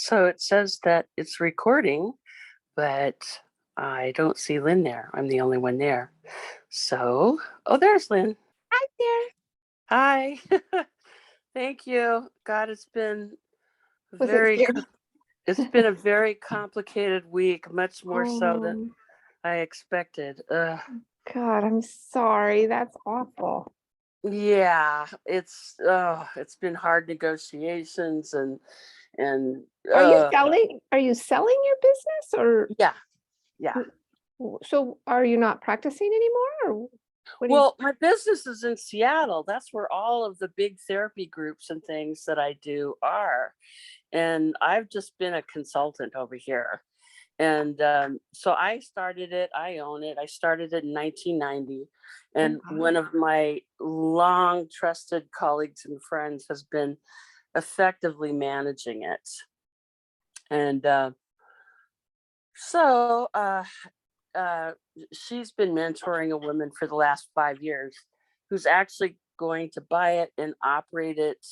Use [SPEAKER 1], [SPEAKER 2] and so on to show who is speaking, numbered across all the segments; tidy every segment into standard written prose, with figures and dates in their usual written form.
[SPEAKER 1] So it says that it's recording, but I don't see Lynn there. I'm the only one there. So, oh, there's Lynn.
[SPEAKER 2] Hi there.
[SPEAKER 1] Hi. Thank you. God, it's been
[SPEAKER 2] Was it scary?
[SPEAKER 1] it's been a very complicated week, much more so than
[SPEAKER 2] Oh,
[SPEAKER 1] I expected.
[SPEAKER 2] God, I'm sorry. That's awful.
[SPEAKER 1] Yeah, it's been hard negotiations and
[SPEAKER 2] Are you selling? Are you selling your business, or
[SPEAKER 1] yeah.
[SPEAKER 2] so are you not practicing anymore? Or what do you?
[SPEAKER 1] Well, my business is in Seattle. That's where all of the big therapy groups and things that I do are. And I've just been a consultant over here. And so I started it, I own it. I started it in 1990.
[SPEAKER 2] Oh,
[SPEAKER 1] And one of my long trusted colleagues and friends has been effectively managing it. And so she's been mentoring a woman for the last 5 years who's actually going to buy it and operate it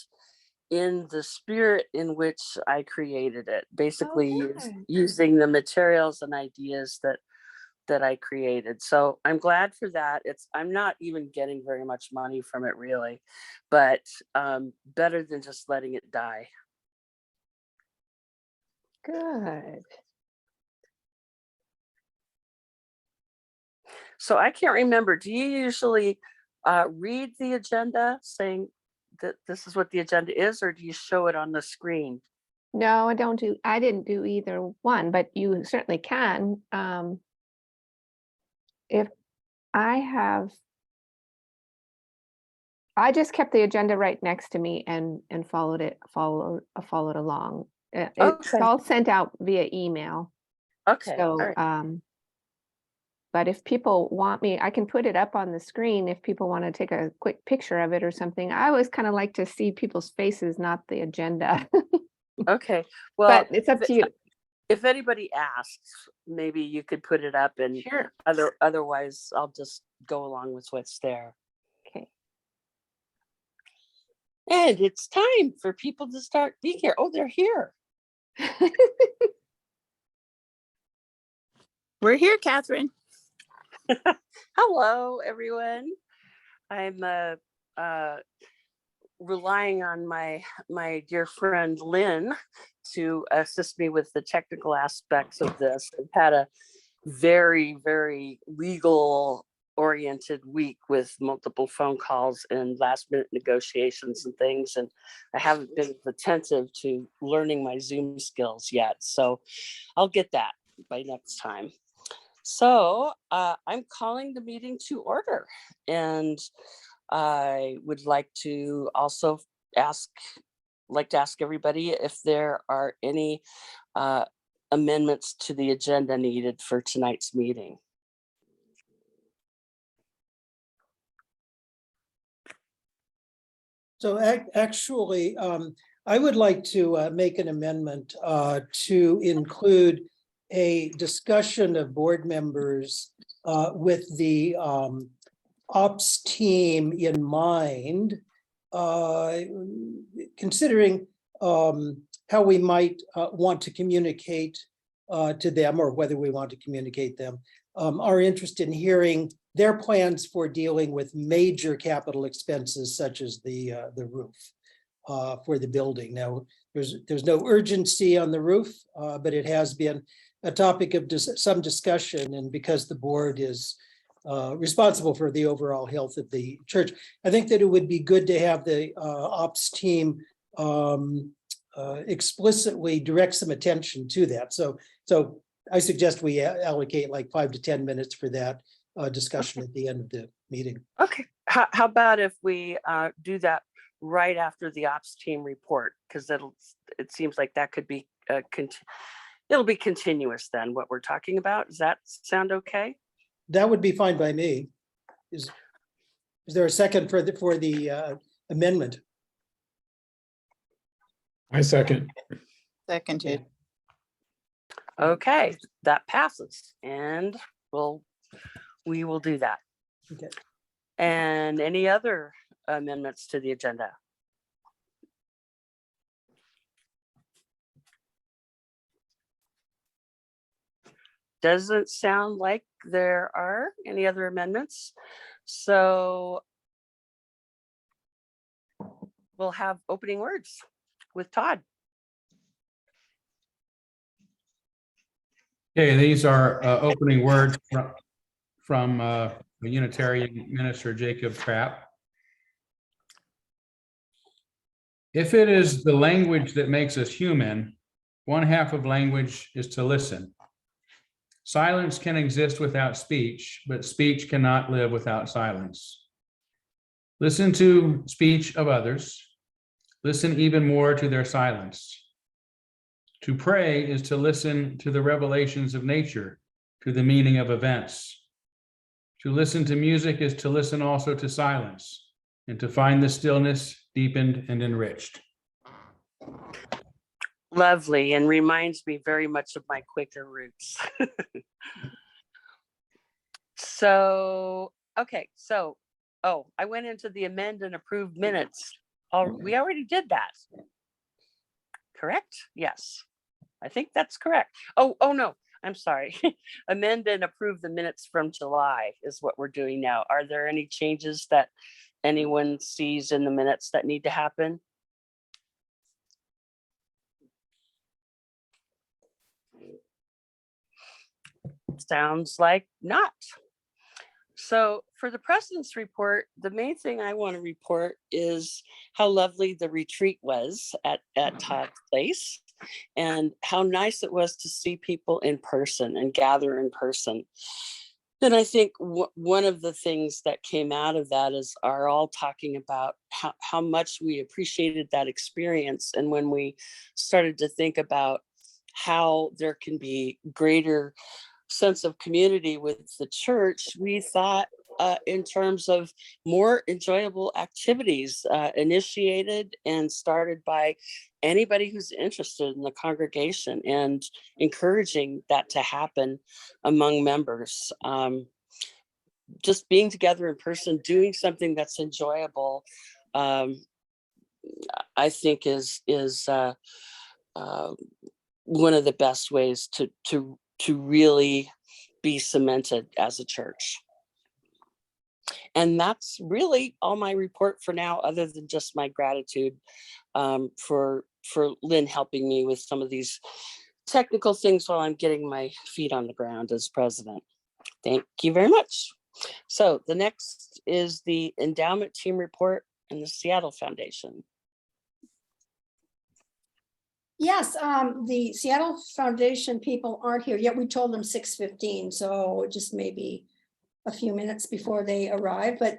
[SPEAKER 1] in the spirit in which I created it, basically
[SPEAKER 2] good.
[SPEAKER 1] using the materials and ideas that I created. So I'm glad for that. I'm not even getting very much money from it really, but better than just letting it die.
[SPEAKER 2] Good.
[SPEAKER 1] So I can't remember. Do you usually read the agenda saying that this is what the agenda is, or do you show it on the screen?
[SPEAKER 2] No, I didn't do either one, but you certainly can. If I just kept the agenda right next to me and followed along. It's
[SPEAKER 1] Okay.
[SPEAKER 2] all sent out via email.
[SPEAKER 1] Okay. All
[SPEAKER 2] So,
[SPEAKER 1] right.
[SPEAKER 2] but if people want me, I can put it up on the screen if people want to take a quick picture of it or something. I always kind of like to see people's faces, not the agenda.
[SPEAKER 1] Okay. Well,
[SPEAKER 2] But it's up to you.
[SPEAKER 1] if anybody asks, maybe you could put it up, and
[SPEAKER 2] Sure.
[SPEAKER 1] otherwise I'll just go along with what's there.
[SPEAKER 2] Okay.
[SPEAKER 1] And it's time for people to start being here. Oh, they're here.
[SPEAKER 3] We're here, Catherine.
[SPEAKER 1] Hello, everyone. I'm relying on my dear friend Lynn to assist me with the technical aspects of this. I've had a very, very legal oriented week with multiple phone calls and last minute negotiations and things, and I haven't been attentive to learning my Zoom skills yet, so I'll get that by next time. So I'm calling the meeting to order, and I would like to also ask everybody if there are any amendments to the agenda needed for tonight's meeting.
[SPEAKER 4] So actually, I would like to make an amendment to include a discussion of board members with the ops team in mind, considering how we might want to communicate to them, or whether we want to communicate them, our interest in hearing their plans for dealing with major capital expenses such as the roof for the building. Now, there's no urgency on the roof, but it has been a topic of some discussion, and because the board is responsible for the overall health of the church, I think that it would be good to have the ops team explicitly direct some attention to that. So I suggest we allocate like 5 to 10 minutes for that discussion at the end of the meeting.
[SPEAKER 1] Okay. How about if we do that right after the ops team report, because it seems like that could be it'll be continuous then, what we're talking about. Does that sound okay?
[SPEAKER 4] That would be fine by me. Is there a second for the amendment?
[SPEAKER 5] I second.
[SPEAKER 3] Seconded.
[SPEAKER 1] Okay, that passes, and we will do that.
[SPEAKER 4] Okay.
[SPEAKER 1] And any other amendments to the agenda? doesn't sound like there are any other amendments. So we'll have opening words with Todd.
[SPEAKER 5] Okay, these are opening words from the Unitarian minister, Jacob Trapp. If it is the language that makes us human, one half of language is to listen. Silence can exist without speech, but speech cannot live without silence. Listen to speech of others. Listen even more to their silence. To pray is to listen to the revelations of nature, to the meaning of events. To listen to music is to listen also to silence, and to find the stillness deepened and enriched.
[SPEAKER 1] Lovely, and reminds me very much of my Quaker roots. So, okay, so, oh, I went into the amend and approved minutes. Oh, we already did that. Correct? Yes, I think that's correct. Oh no, I'm sorry. Amend and approve the minutes from July is what we're doing now. Are there any changes that anyone sees in the minutes that need to happen? Sounds like not. So for the president's report, the main thing I want to report is how lovely the retreat was at Todd's place, and how nice it was to see people in person and gather in person. And I think one of the things that came out of that is are all talking about how much we appreciated that experience. And when we started to think about how there can be greater sense of community with the church, we thought in terms of more enjoyable activities initiated and started by anybody who's interested in the congregation, and encouraging that to happen among members. Just being together in person, doing something that's enjoyable, I think is one of the best ways to really be cemented as a church. And that's really all my report for now, other than just my gratitude for Lynn helping me with some of these technical things while I'm getting my feet on the ground as president. Thank you very much. So the next is the endowment team report and the Seattle Foundation.
[SPEAKER 6] Yes, the Seattle Foundation people aren't here yet. We told them 6:15, so just maybe a few minutes before they arrive. But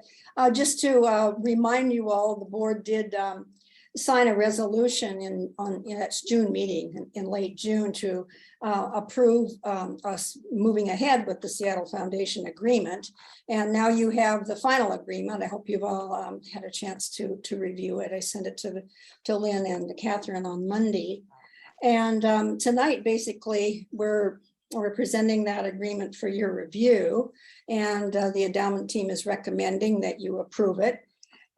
[SPEAKER 6] just to remind you all, the board did sign a resolution in its June meeting in late June to approve us moving ahead with the Seattle Foundation agreement. And now you have the final agreement. I hope you've all had a chance to review it. I sent it to Lynn and Catherine on Monday. And tonight, basically, we're presenting that agreement for your review. And the endowment team is recommending that you approve it.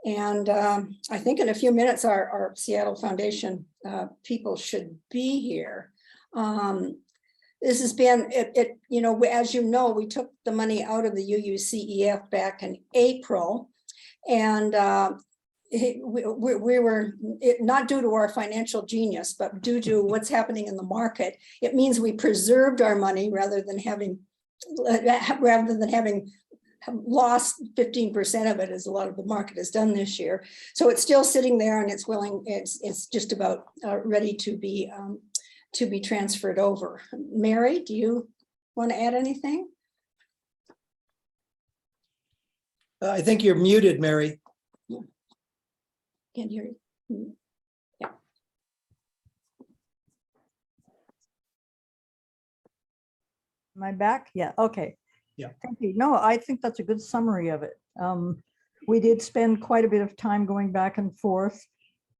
[SPEAKER 6] And I think in a few minutes, our Seattle Foundation people should be here. This has been, as you know, we took the money out of the UUCEF back in April. And we were not due to our financial genius, but due to what's happening in the market. It means we preserved our money rather than having lost 15% of it, as a lot of the market has done this year. So it's still sitting there, and it's just about ready to be transferred over. Mary, do you want to add anything?
[SPEAKER 4] I think you're muted, Mary.
[SPEAKER 6] Can't hear you. Yeah.
[SPEAKER 7] Am I back? Yeah, okay.
[SPEAKER 4] Yeah.
[SPEAKER 7] Thank you. No, I think that's a good summary of it. We did spend quite a bit of time going back and forth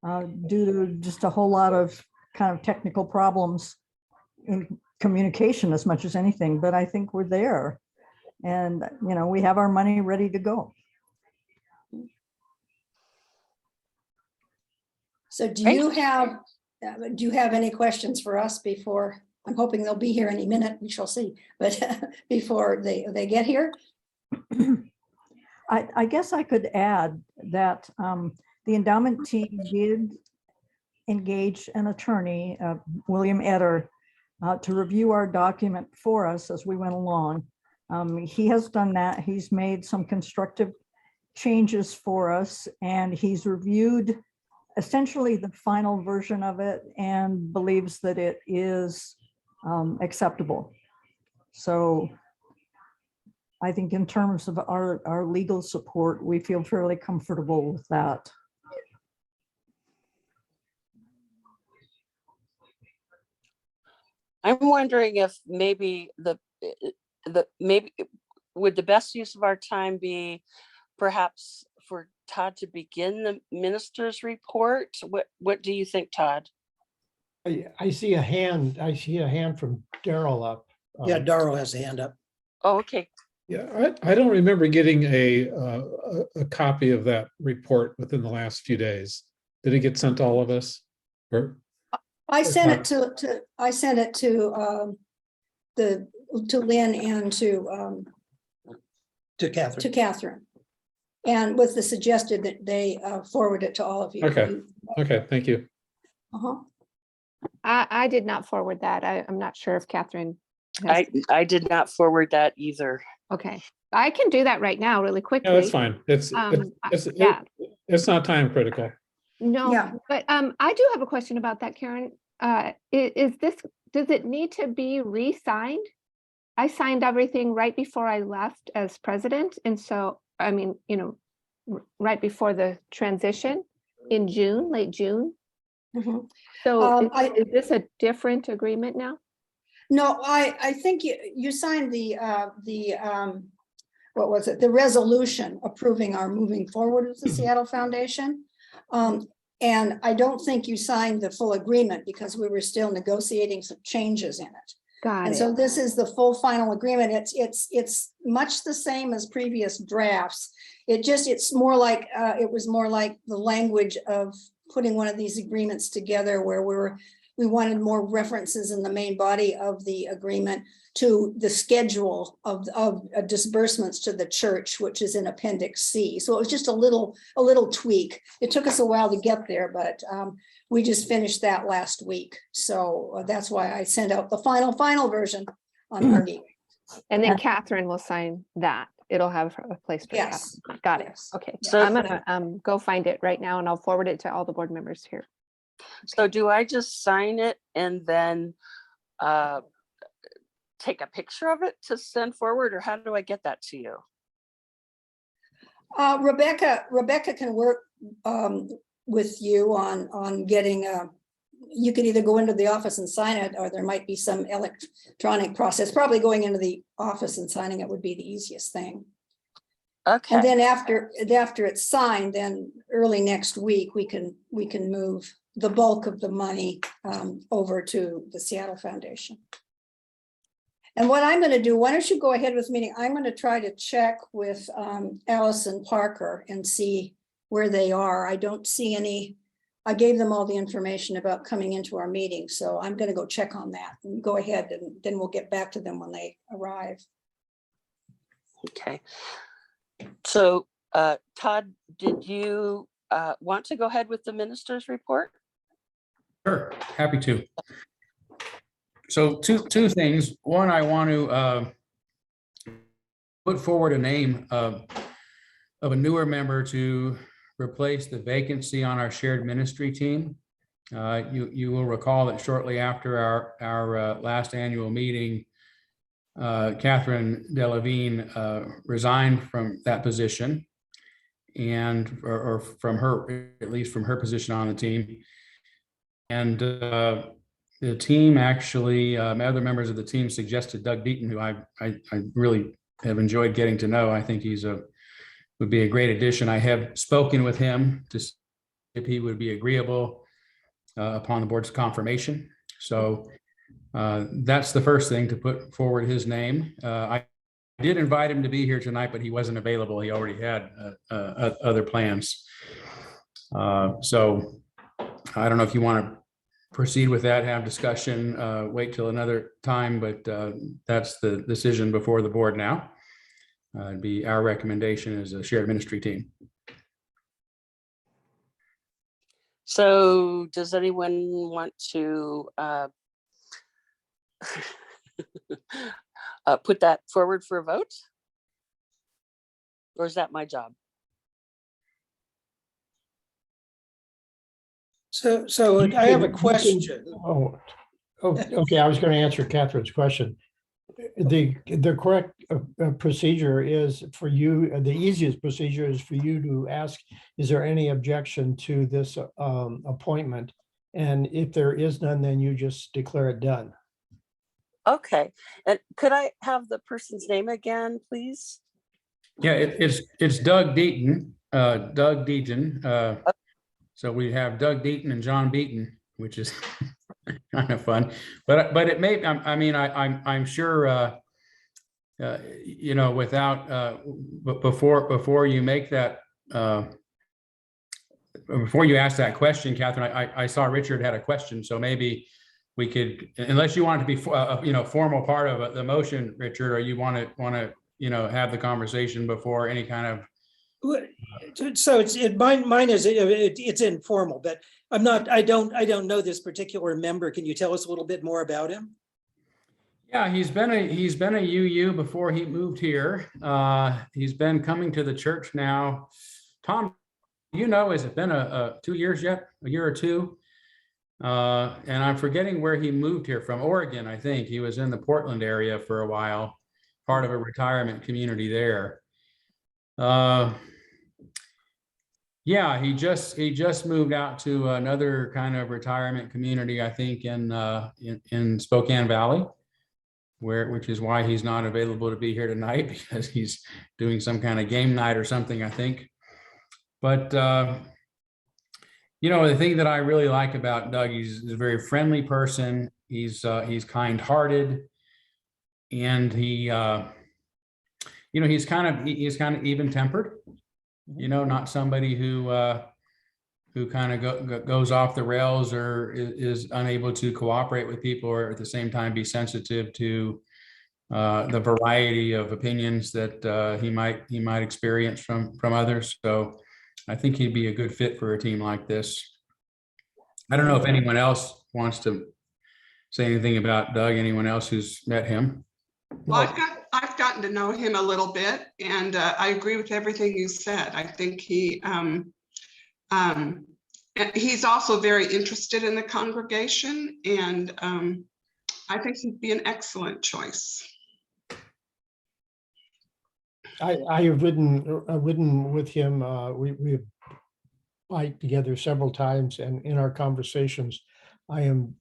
[SPEAKER 7] due to just a whole lot of kind of technical problems in communication as much as anything, but I think we're there. And, we have our money ready to go.
[SPEAKER 6] So do you have any questions for us before I'm hoping they'll be here any minute, we shall see, but before they get here.
[SPEAKER 7] I guess I could add that the endowment team did engage an attorney, William Etter, to review our document for us as we went along. He has done that. He's made some constructive changes for us, and he's reviewed essentially the final version of it and believes that it is acceptable. So I think in terms of our legal support, we feel fairly comfortable with that.
[SPEAKER 1] I'm wondering if maybe maybe would the best use of our time be perhaps for Todd to begin the minister's report? What do you think, Todd?
[SPEAKER 8] I see a hand. I see a hand from Daryl up.
[SPEAKER 4] Yeah, Darrell has a hand up.
[SPEAKER 1] Oh, okay.
[SPEAKER 9] Yeah, I don't remember getting a copy of that report within the last few days. Did it get sent to all of us? Or
[SPEAKER 6] I sent it to Lynn and
[SPEAKER 4] To Catherine.
[SPEAKER 6] to Catherine. And with the suggested that they forward it to all of you.
[SPEAKER 9] okay, thank you.
[SPEAKER 6] Uh-huh.
[SPEAKER 2] I did not forward that. I'm not sure if Catherine. has-
[SPEAKER 1] I did not forward that either.
[SPEAKER 2] Okay, I can do that right now really quickly.
[SPEAKER 9] No, that's fine. It's
[SPEAKER 2] Yeah.
[SPEAKER 9] it's not time critical.
[SPEAKER 2] No,
[SPEAKER 6] Yeah.
[SPEAKER 2] but I do have a question about that, Karen. Is this, does it need to be re-signed? I signed everything right before I left as president. And so, I mean, right before the transition in June, late June.
[SPEAKER 6] Mhm.
[SPEAKER 2] So
[SPEAKER 6] I-
[SPEAKER 2] is this a different agreement now?
[SPEAKER 6] No, I think you signed the what was it? The resolution approving our moving forward with the Seattle Foundation. And I don't think you signed the full agreement because we were still negotiating some changes in it.
[SPEAKER 2] Got
[SPEAKER 6] And
[SPEAKER 2] it.
[SPEAKER 6] so this is the full final agreement. It's much the same as previous drafts. It's more like, it was more like the language of putting one of these agreements together where we wanted more references in the main body of the agreement to the schedule of disbursements to the church, which is in Appendix C. So it was just a little tweak. It took us a while to get there, but we just finished that last week. So that's why I sent out the final version on Margie.
[SPEAKER 2] And then Catherine will sign that. It'll have a place for
[SPEAKER 6] Yes.
[SPEAKER 2] Catherine. Got it.
[SPEAKER 6] Yes.
[SPEAKER 2] Okay.
[SPEAKER 1] So-
[SPEAKER 2] I'm gonna go find it right now and I'll forward it to all the board members here.
[SPEAKER 1] So do I just sign it and then take a picture of it to send forward, or how do I get that to you?
[SPEAKER 6] Rebecca can work with you on getting you could either go into the office and sign it, or there might be some electronic process. Probably going into the office and signing it would be the easiest thing.
[SPEAKER 1] Okay.
[SPEAKER 6] And then after it's signed, then early next week, we can move the bulk of the money over to the Seattle Foundation. And what I'm going to do, why don't you go ahead with meeting? I'm going to try to check with Allison Parker and see where they are. I don't see any. I gave them all the information about coming into our meeting, so I'm going to go check on that and go ahead, and then we'll get back to them when they arrive.
[SPEAKER 1] Okay. So Todd, did you want to go ahead with the minister's report?
[SPEAKER 5] Sure, happy to. So two things. One, I want to put forward a name of a newer member to replace the vacancy on our shared ministry team. You will recall that shortly after our last annual meeting, Catherine Delavine resigned from that position, and or from her, at least from her position on the team. And the team actually, other members of the team suggested Doug Deaton, who I really have enjoyed getting to know. I think would be a great addition. I have spoken with him to see if he would be agreeable upon the board's confirmation. So that's the first thing, to put forward his name. I did invite him to be here tonight, but he wasn't available. He already had other plans. So I don't know if you want to proceed with that, have discussion, wait till another time, but that's the decision before the board now. It'd be our recommendation as a shared ministry team.
[SPEAKER 1] So does anyone want to put that forward for a vote? Or is that my job?
[SPEAKER 4] So I have a question.
[SPEAKER 8] Oh, okay, I was going to answer Catherine's question. The correct procedure is for you, the easiest procedure is for you to ask, is there any objection to this appointment? And if there is none, then you just declare it done.
[SPEAKER 1] Okay, and could I have the person's name again, please?
[SPEAKER 5] Yeah, it's Doug Deaton, Doug Deaton. So we have Doug Deaton and John Beaton, which is kind of fun, but it may, I mean, I'm sure, you know, without, before you make that, before you ask that question, Catherine, I saw Richard had a question, so maybe we could, unless you want it to be, you know, formal part of the motion, Richard, or you want to, you know, have the conversation before any kind of.
[SPEAKER 4] So mine is, it's informal, but I don't know this particular member. Can you tell us a little bit more about him?
[SPEAKER 5] Yeah, he's been a UU before he moved here. He's been coming to the church now. Tom, you know, has it been 2 years yet? A year or two? And I'm forgetting where he moved here from. Oregon, I think. He was in the Portland area for a while, part of a retirement community there. Yeah, he just moved out to another kind of retirement community, I think, in Spokane Valley, which is why he's not available to be here tonight, because he's doing some kind of game night or something, I think. But you know, the thing that I really like about Doug, he's a very friendly person. He's kind-hearted, and he, you know, he's kind of even-tempered. You know, not somebody who kind of goes off the rails or is unable to cooperate with people, or at the same time be sensitive to the variety of opinions that he might experience from others. So I think he'd be a good fit for a team like this. I don't know if anyone else wants to say anything about Doug. Anyone else who's met him?
[SPEAKER 10] Well, I've gotten to know him a little bit, and I agree with everything you said. I think he's also very interested in the congregation, and I think he'd be an excellent choice.
[SPEAKER 8] I have ridden with him. We've biked together several times, and in our conversations, I am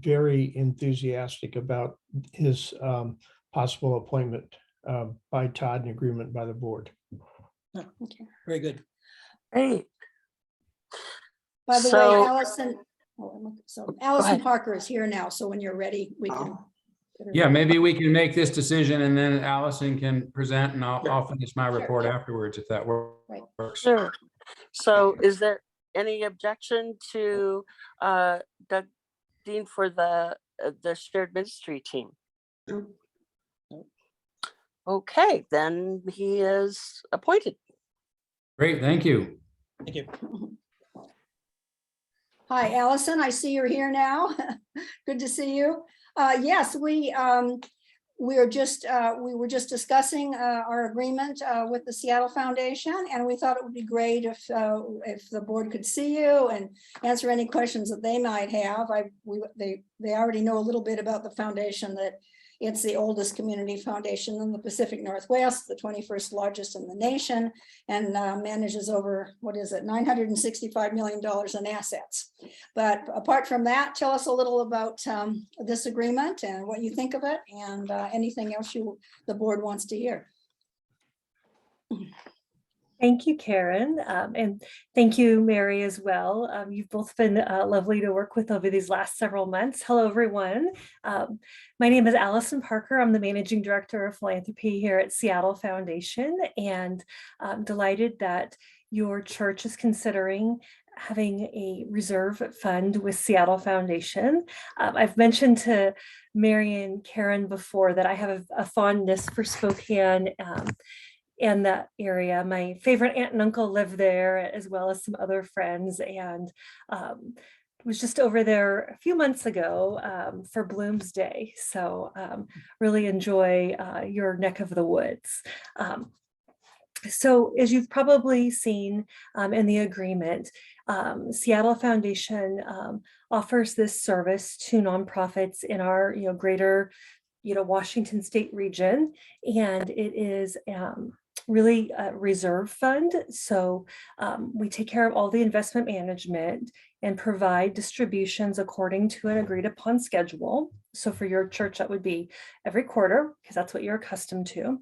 [SPEAKER 8] very enthusiastic about his possible appointment by Todd and agreement by the board.
[SPEAKER 6] Oh, okay.
[SPEAKER 4] Very good.
[SPEAKER 1] Great.
[SPEAKER 6] By the
[SPEAKER 1] So-
[SPEAKER 6] way, Allison Parker is here now, so when you're ready, we can.
[SPEAKER 5] Yeah, maybe we can make this decision and then Allison can present, and I'll finish my report afterwards if that works.
[SPEAKER 1] Sure. So is there any objection to Doug Dean for the shared ministry team? Okay, then he is appointed.
[SPEAKER 5] Great, thank you.
[SPEAKER 4] Thank you.
[SPEAKER 6] Hi, Allison, I see you're here now. Good to see you. Yes, we were just discussing our agreement with the Seattle Foundation, and we thought it would be great if the board could see you and answer any questions that they might have. They already know a little bit about the foundation, that it's the oldest community foundation in the Pacific Northwest, the 21st largest in the nation, and manages over, $965 million in assets. But apart from that, tell us a little about this agreement and what you think of it, and anything else the board wants to hear.
[SPEAKER 11] Thank you, Karen, and thank you, Mary, as well. You've both been lovely to work with over these last several months. Hello, everyone. My name is Allison Parker. I'm the Managing Director of Philanthropy here at Seattle Foundation, and I'm delighted that your church is considering having a reserve fund with Seattle Foundation. I've mentioned to Mary and Karen before that I have a fondness for Spokane and that area. My favorite aunt and uncle live there, as well as some other friends, and was just over there a few months ago for Bloom's Day. So really enjoy your neck of the woods. So as you've probably seen in the agreement, Seattle Foundation offers this service to nonprofits in our greater Washington state region, and it is really a reserve fund. So we take care of all the investment management and provide distributions according to an agreed upon schedule. So for your church, that would be every quarter, because that's what you're accustomed to.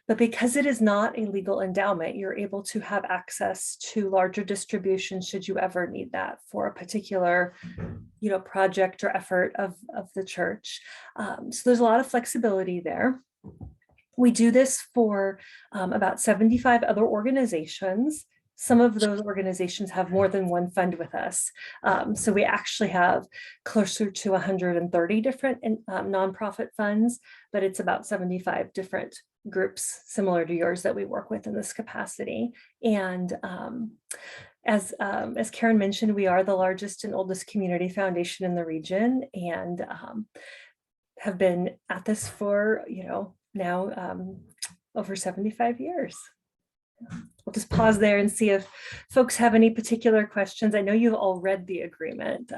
[SPEAKER 11] But because it is not a legal endowment, you're able to have access to larger distributions should you ever need that for a particular project or effort of the church. So there's a lot of flexibility there. We do this for about 75 other organizations. Some of those organizations have more than one fund with us. So we actually have closer to 130 different nonprofit funds, but it's about 75 different groups similar to yours that we work with in this capacity. And as Karen mentioned, we are the largest and oldest community foundation in the region, and have been at this for, now over 75 years. We'll just pause there and see if folks have any particular questions. I know you've all read the agreement.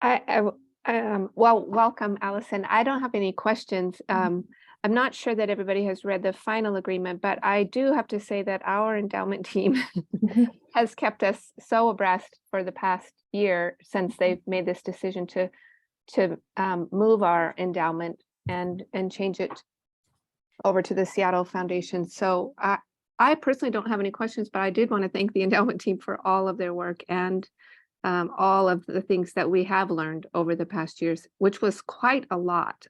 [SPEAKER 2] Well, welcome, Allison. I don't have any questions. I'm not sure that everybody has read the final agreement, but I do have to say that our endowment team has kept us so abreast for the past year since they've made this decision to move our endowment and change it over to the Seattle Foundation. So I personally don't have any questions, but I did want to thank the endowment team for all of their work and all of the things that we have learned over the past years, which was quite a lot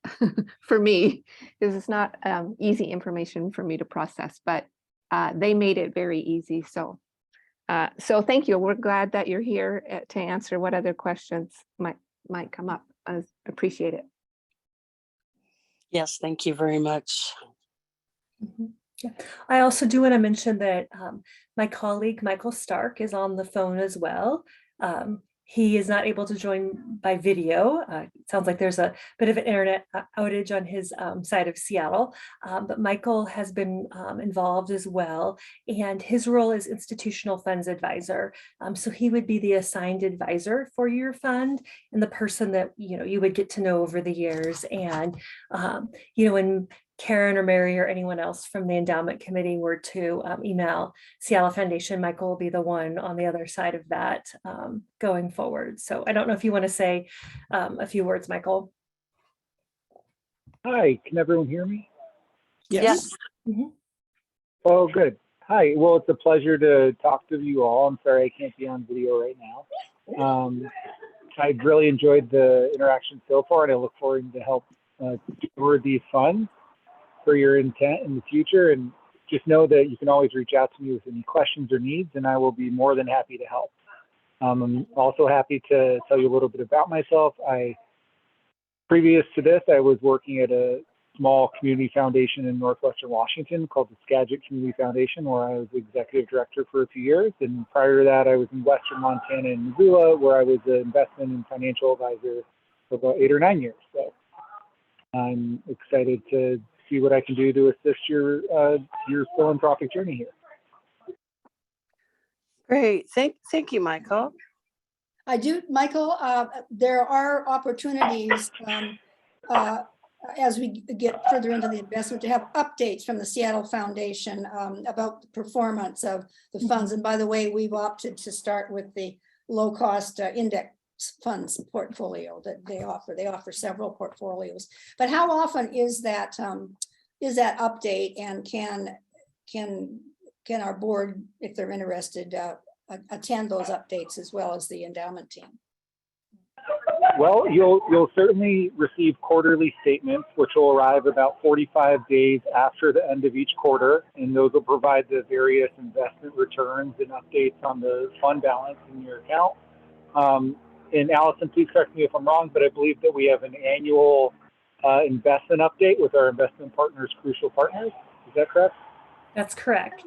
[SPEAKER 2] for me. This is not easy information for me to process, but they made it very easy. So thank you. We're glad that you're here to answer what other questions might come up. I appreciate it.
[SPEAKER 1] Yes, thank you very much.
[SPEAKER 11] Yeah. I also do want to mention that my colleague Michael Stark is on the phone as well. He is not able to join by video. It sounds like there's a bit of an internet outage on his side of Seattle, but Michael has been involved as well, and his role is institutional funds advisor. So he would be the assigned advisor for your fund and the person that you would get to know over the years. And when Karen or Mary or anyone else from the endowment committee were to email Seattle Foundation, Michael will be the one on the other side of that going forward. So I don't know if you want to say a few words, Michael.
[SPEAKER 12] Hi, can everyone hear me?
[SPEAKER 1] Yes.
[SPEAKER 12] Oh, good. Hi, well, it's a pleasure to talk to you all. I'm sorry I can't be on video right now. I've really enjoyed the interaction so far, and I look forward to help steward these funds for your intent in the future. And just know that you can always reach out to me with any questions or needs, and I will be more than happy to help. I'm also happy to tell you a little bit about myself. Previous to this, I was working at a small community foundation in Northwestern Washington called the Skagit Community Foundation, where I was executive director for a few years. And prior to that, I was in Western Montana and Missoula, where I was an investment and financial advisor for about 8 or 9 years. So I'm excited to see what I can do to assist your philanthropic journey here.
[SPEAKER 1] Great. Thank you, Michael.
[SPEAKER 6] I do, Michael, there are opportunities as we get further into the investment to have updates from the Seattle Foundation about the performance of the funds. And by the way, we've opted to start with the low-cost index funds portfolio that they offer. They offer several portfolios. But how often is that update, and can our board, if they're interested, attend those updates as well as the endowment team?
[SPEAKER 12] Well, you'll certainly receive quarterly statements, which will arrive about 45 days after the end of each quarter, and those will provide the various investment returns and updates on the fund balance in your account. And Allison, please correct me if I'm wrong, but I believe that we have an annual investment update with our investment partners, Crucial Partners. Is that correct?
[SPEAKER 11] That's correct.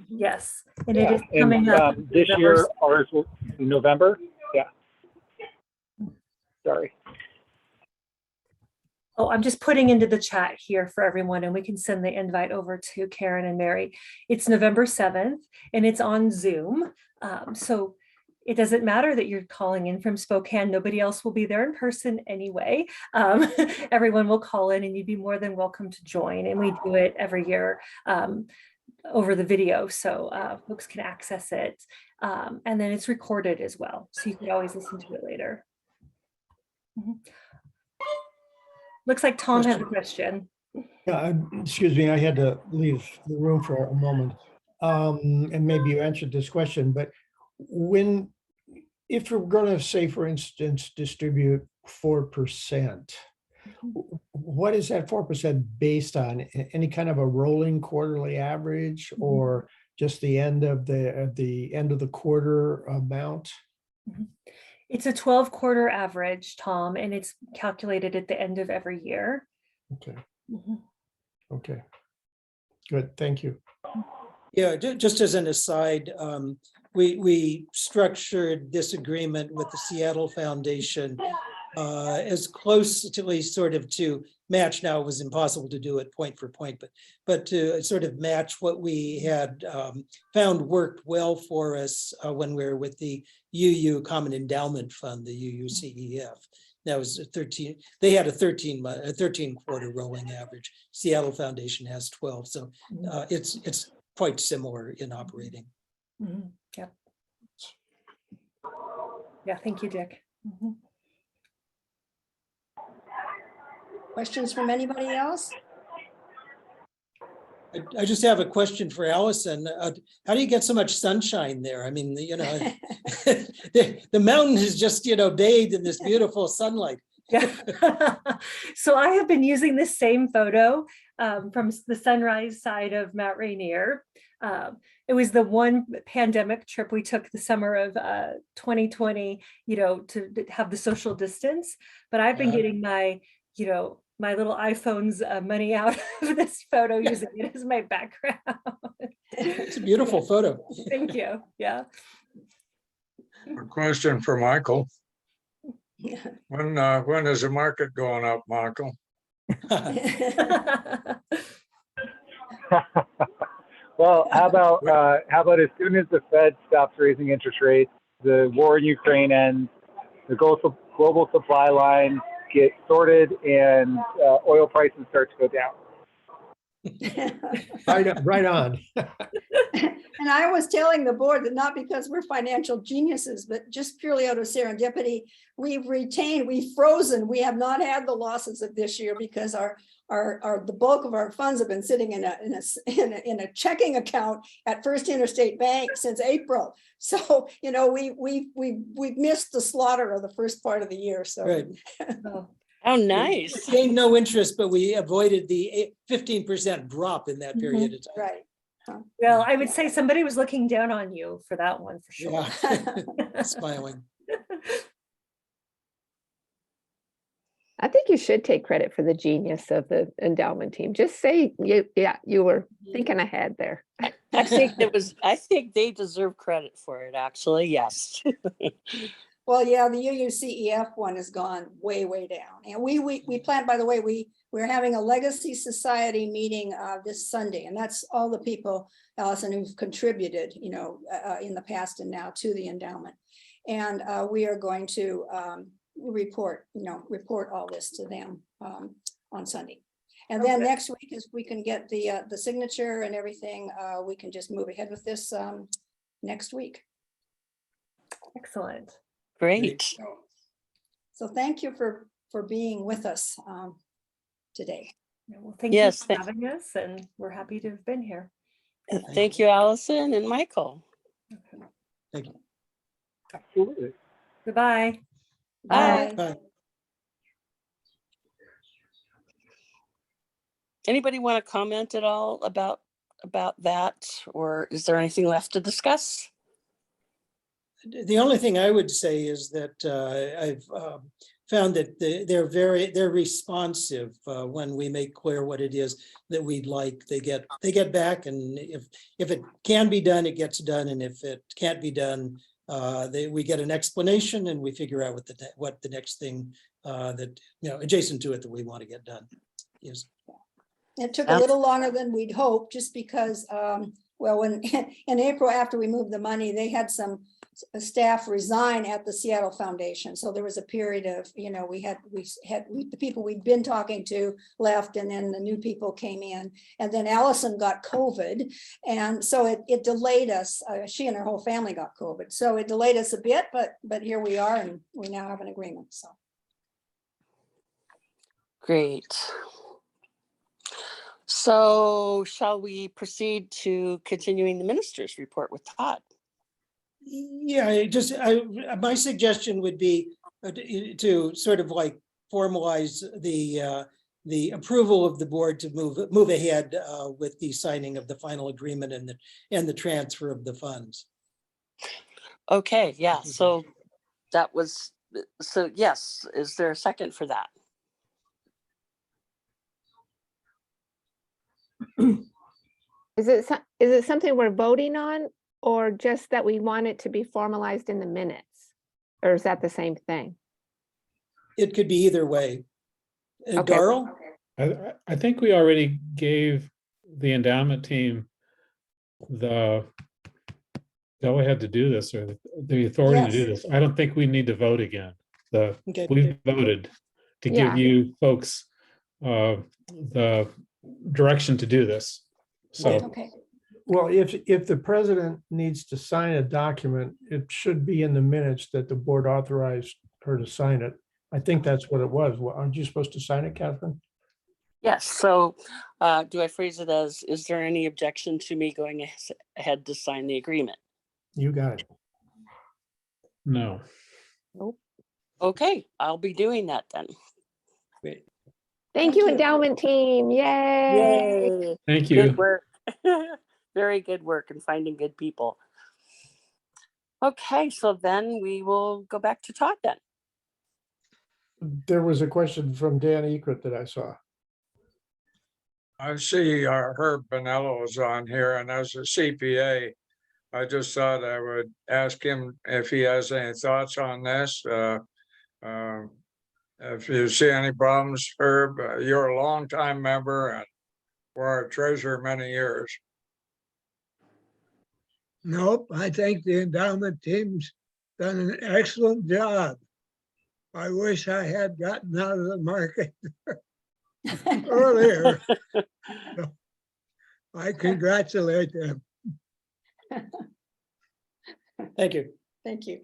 [SPEAKER 11] Yes, and
[SPEAKER 12] Yeah.
[SPEAKER 11] it is coming up.
[SPEAKER 12] This year, ours will in November. Yeah. Sorry.
[SPEAKER 11] Oh, I'm just putting into the chat here for everyone, and we can send the invite over to Karen and Mary. It's November 7th, and it's on Zoom. So it doesn't matter that you're calling in from Spokane. Nobody else will be there in person anyway. Everyone will call in, and you'd be more than welcome to join. And we do it every year over the video, so folks can access it. And then it's recorded as well, so you can always listen to it later. Looks like Tom has a question.
[SPEAKER 8] Yeah, excuse me, I had to leave the room for a moment. And maybe you answered this question, but if you're going to say, for instance, distribute 4%, what is that 4% based on? Any kind of a rolling quarterly average, or just the end of the quarter amount?
[SPEAKER 11] It's a 12-quarter average, Tom, and it's calculated at the end of every year.
[SPEAKER 8] Okay. Okay. Good. Thank you.
[SPEAKER 4] Yeah, just as an aside, we structured this agreement with the Seattle Foundation as closely sort of to match. Now, it was impossible to do it point for point, but to sort of match what we had found worked well for us when we were with the UU Common Endowment Fund, the UUCEF. That was 13. They had a 13-quarter rolling average. Seattle Foundation has 12, so it's quite similar in operating.
[SPEAKER 11] Yep. Yeah. Thank you, Dick.
[SPEAKER 6] Questions from anybody else?
[SPEAKER 4] I just have a question for Allison. How do you get so much sunshine there? I mean, you know, the mountain is just, you know, bathed in this beautiful sunlight.
[SPEAKER 11] Yeah. So I have been using this same photo from the sunrise side of Mount Rainier. It was the one pandemic trip we took the summer of 2020, you know, to have the social distance. But I've been getting my, you know, my little iPhone's money out of this photo, using it as my background.
[SPEAKER 4] It's a beautiful photo.
[SPEAKER 11] Thank you. Yeah.
[SPEAKER 13] A question for Michael. When is the market going up, Michael?
[SPEAKER 12] Well, how about as soon as the Fed stops raising interest rates, the war in Ukraine ends, the global supply line get sorted, and oil prices start to go down.
[SPEAKER 8] Right on.
[SPEAKER 6] And I was telling the board that not because we're financial geniuses, but just purely out of serendipity, we've frozen. We have not had the losses of this year because the bulk of our funds have been sitting in a checking account at First Interstate Bank since April. So, you know, we've missed the slaughter of the first part of the year. So.
[SPEAKER 4] Right.
[SPEAKER 1] Oh, nice.
[SPEAKER 4] Gained no interest, but we avoided the 15% drop in that period of time.
[SPEAKER 6] Right.
[SPEAKER 11] Well, I would say somebody was looking down on you for that one, for sure.
[SPEAKER 4] Yeah. Smiling.
[SPEAKER 2] I think you should take credit for the genius of the endowment team. Just say you were thinking ahead there.
[SPEAKER 1] I think they deserve credit for it, actually. Yes.
[SPEAKER 6] Well, yeah, the UUCEF one has gone way, way down. And we plan, by the way, we're having a Legacy Society meeting this Sunday, and that's all the people, Allison, who've contributed, you know, in the past and now to the endowment. And we are going to report all this to them on Sunday. And then next week, as we can get the signature and everything, we can just move ahead with this next week.
[SPEAKER 11] Excellent.
[SPEAKER 1] Great.
[SPEAKER 6] So thank you for being with us today.
[SPEAKER 11] Well, thank you for having us, and we're happy to have been here.
[SPEAKER 1] Thank you, Allison and Michael.
[SPEAKER 4] Thank you.
[SPEAKER 12] Absolutely.
[SPEAKER 11] Goodbye.
[SPEAKER 2] Bye.
[SPEAKER 4] Bye.
[SPEAKER 1] Anybody want to comment at all about that, or is there anything left to discuss?
[SPEAKER 4] The only thing I would say is that I've found that they're responsive when we make clear what it is that we'd like. They get back, and if it can be done, it gets done, and if it can't be done, we get an explanation, and we figure out what the next thing that adjacent to it that we want to get done is.
[SPEAKER 6] It took a little longer than we'd hoped, just because, well, when in April, after we moved the money, they had some staff resign at the Seattle Foundation. So there was a period of, the people we'd been talking to left, and then the new people came in, and then Allison got COVID. And so it delayed us. She and her whole family got COVID. So it delayed us a bit, but here we are, and we now have an agreement, so.
[SPEAKER 1] Great. So shall we proceed to continuing the minister's report with Todd?
[SPEAKER 4] Yeah, my suggestion would be to sort of like formalize the approval of the board to move ahead with the signing of the final agreement and the transfer of the funds.
[SPEAKER 1] Okay, yeah, so yes, is there a second for that?
[SPEAKER 2] Is it something we're voting on, or just that we want it to be formalized in the minutes? Or is that the same thing?
[SPEAKER 4] It could be either way.
[SPEAKER 2] Okay.
[SPEAKER 4] Darrell?
[SPEAKER 9] I think we already gave the endowment team the go ahead to do this, or the authority to do this. I don't think we need to vote again.
[SPEAKER 4] Okay.
[SPEAKER 9] We've voted to
[SPEAKER 2] Yeah.
[SPEAKER 9] give you folks the direction to do this. So
[SPEAKER 6] Okay.
[SPEAKER 8] Well, if the president needs to sign a document, it should be in the minutes that the board authorized her to sign it. I think that's what it was. Well, aren't you supposed to sign it, Catherine?
[SPEAKER 1] Yes, so do I phrase it as, is there any objection to me going ahead to sign the agreement?
[SPEAKER 8] You got it.
[SPEAKER 9] no.
[SPEAKER 1] Okay, I'll be doing that then.
[SPEAKER 4] Great.
[SPEAKER 2] Thank you, endowment team. Yay.
[SPEAKER 1] Yay.
[SPEAKER 9] Thank you.
[SPEAKER 1] Good work. Very good work in finding good people. Okay, so then we will go back to Todd then.
[SPEAKER 8] There was a question from Dan Ekert that I saw.
[SPEAKER 13] I see Herb Bonello is on here, and as a CPA, I just thought I would ask him if he has any thoughts on this. If you see any problems, Herb, you're a longtime member and were our treasurer many years.
[SPEAKER 14] Nope, I think the endowment team's done an excellent job. I wish I had gotten out of the market earlier. So, I congratulate them.
[SPEAKER 4] Thank you.
[SPEAKER 6] Thank you.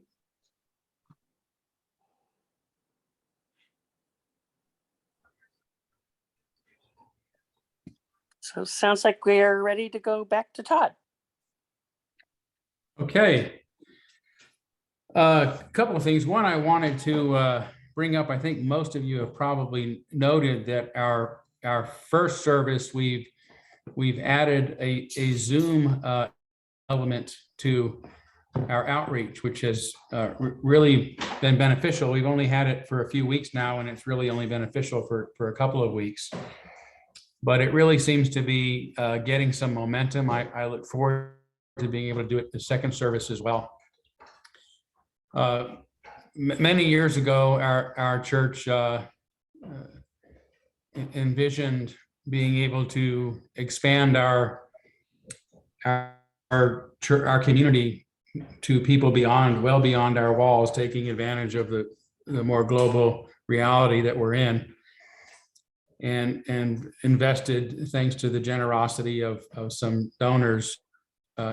[SPEAKER 1] So sounds like we're ready to go back to Todd.
[SPEAKER 5] Okay. A couple of things. One, I wanted to bring up, I think most of you have probably noted that our first service, we've added a Zoom element to our outreach, which has really been beneficial. We've only had it for a few weeks now, and it's really only beneficial for a couple of weeks. But it really seems to be getting some momentum. I look forward to being able to do it the second service as well. Many years ago, our church envisioned being able to expand our community to people well beyond our walls, taking advantage of the more global reality that we're in, and invested, thanks to the generosity of some donors,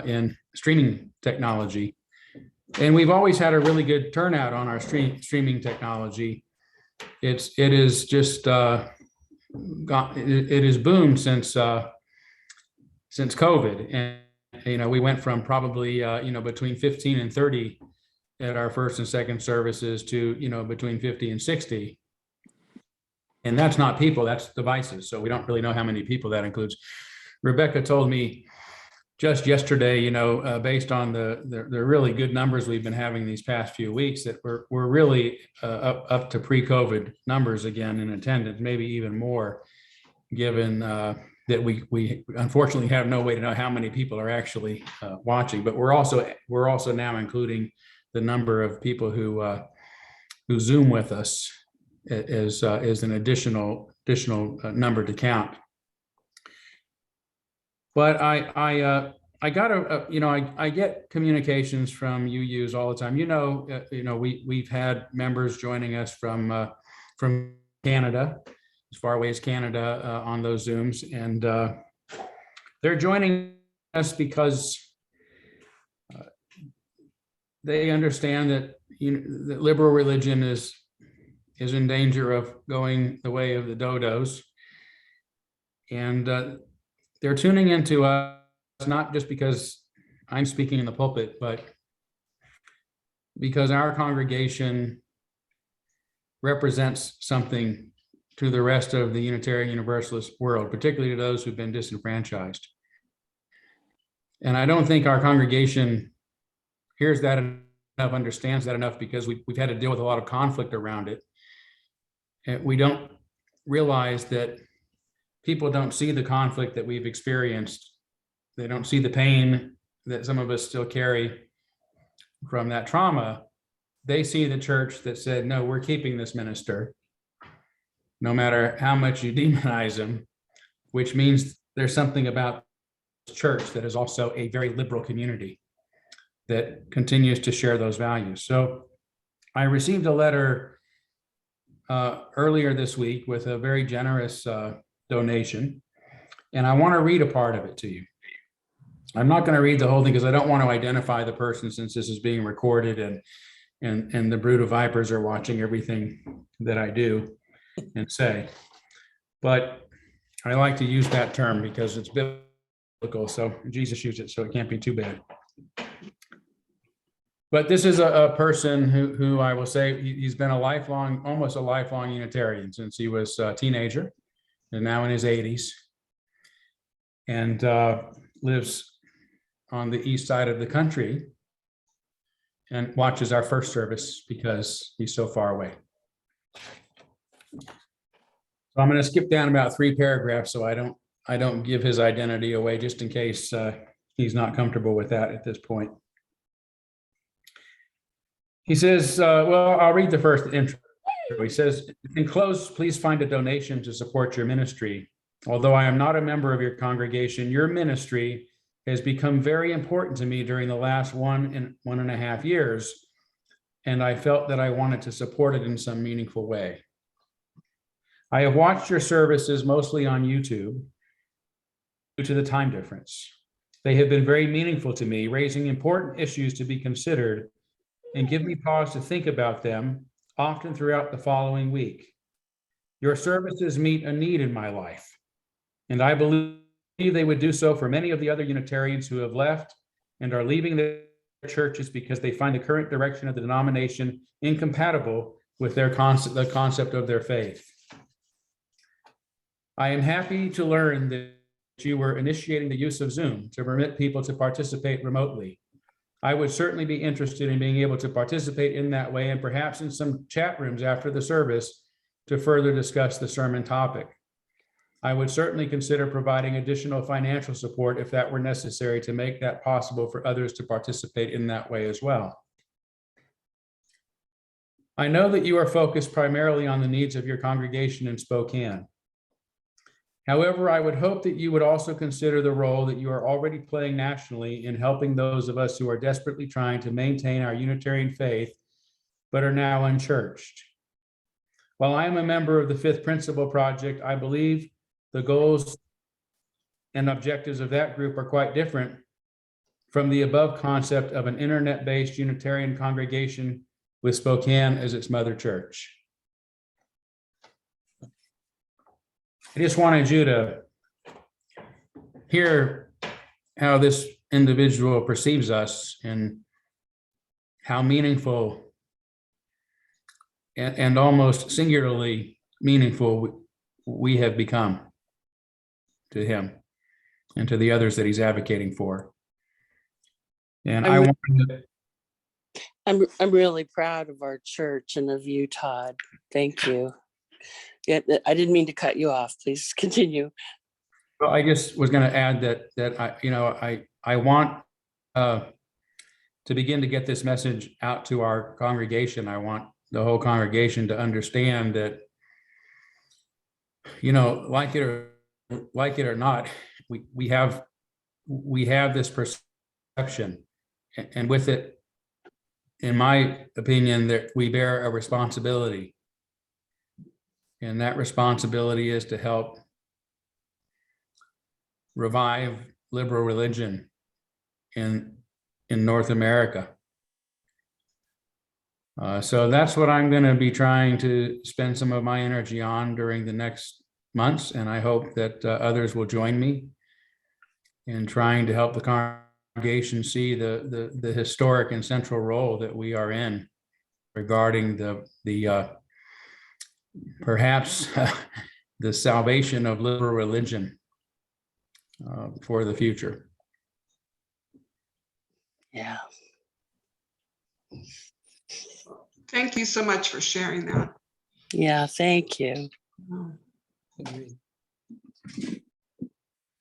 [SPEAKER 5] in streaming technology. And we've always had a really good turnout on our streaming technology. It is just it has boomed since COVID, and we went from probably between 15 and 30 at our first and second services to, between 50 and 60. And that's not people, that's devices. So we don't really know how many people that includes. Rebecca told me just yesterday, based on the really good numbers we've been having these past few weeks, that we're really up to pre-COVID numbers again in attendance, maybe even more, given that we unfortunately have no way to know how many people are actually watching. But we're also now including the number of people who Zoom with us as an additional number to count. But I got I get communications from UUs all the time. We've had members joining us from Canada, as far away as Canada, on those Zooms, and they're joining us because they understand that that liberal religion is in danger of going the way of the dodos, and they're tuning into us not just because I'm speaking in the pulpit, but because our congregation represents something to the rest of the Unitarian Universalist world, particularly to those who've been disenfranchised. And I don't think our congregation hears that enough, understands that enough, because we've had to deal with a lot of conflict around it. And we don't realize that people don't see the conflict that we've experienced. They don't see the pain that some of us still carry from that trauma. They see the church that said, no, we're keeping this minister, no matter how much you demonize him, which means there's something about the church that is also a very liberal community that continues to share those values. So I received a letter earlier this week with a very generous donation, and I want to read a part of it to you. I'm not going to read the whole thing because I don't want to identify the person, since this is being recorded and the brood of vipers are watching everything that I do and say. But I like to use that term because it's biblical. So Jesus used it, so it can't be too bad. But this is a person who I will say he's been almost a lifelong Unitarian since he was a teenager, and now in his 80s, and lives on the east side of the country and watches our first service because he's so far away. So I'm going to skip down about 3 paragraphs so I don't give his identity away, just in case he's not comfortable with that at this point. He says, well, I'll read the first intro. He says, enclosed, please find a donation to support your ministry. Although I am not a member of your congregation, your ministry has become very important to me during the last 1.5 years, and I felt that I wanted to support it in some meaningful way. I have watched your services mostly on YouTube due to the time difference. They have been very meaningful to me, raising important issues to be considered and give me pause to think about them, often throughout the following week. Your services meet a need in my life, and I believe they would do so for many of the other Unitarians who have left and are leaving their churches because they find the current direction of the denomination incompatible with the concept of their faith. I am happy to learn that you were initiating the use of Zoom to permit people to participate remotely. I would certainly be interested in being able to participate in that way, and perhaps in some chat rooms after the service to further discuss the sermon topic. I would certainly consider providing additional financial support if that were necessary to make that possible for others to participate in that way as well. I know that you are focused primarily on the needs of your congregation in Spokane. However, I would hope that you would also consider the role that you are already playing nationally in helping those of us who are desperately trying to maintain our Unitarian faith, but are now unchurched. While I am a member of the Fifth Principle Project, I believe the goals and objectives of that group are quite different from the above concept of an internet-based Unitarian congregation with Spokane as its mother church. I just wanted you to hear how this individual perceives us and how meaningful and almost singularly meaningful we have become to him and to the others that he's advocating for. And I want to,
[SPEAKER 1] I'm really proud of our church and of you, Todd. Thank you. Yeah, I didn't mean to cut you off. Please continue.
[SPEAKER 5] well, I just was going to add that I want to begin to get this message out to our congregation. I want the whole congregation to understand that, like it or not, we have this perception, and with it, in my opinion, that we bear a responsibility, and that responsibility is to help revive liberal religion in North America. So that's what I'm going to be trying to spend some of my energy on during the next months, and I hope that others will join me in trying to help the congregation see the historic and central role that we are in regarding the perhaps the salvation of liberal religion for the future.
[SPEAKER 1] Yeah.
[SPEAKER 10] Thank you so much for sharing that.
[SPEAKER 1] Yeah, thank you.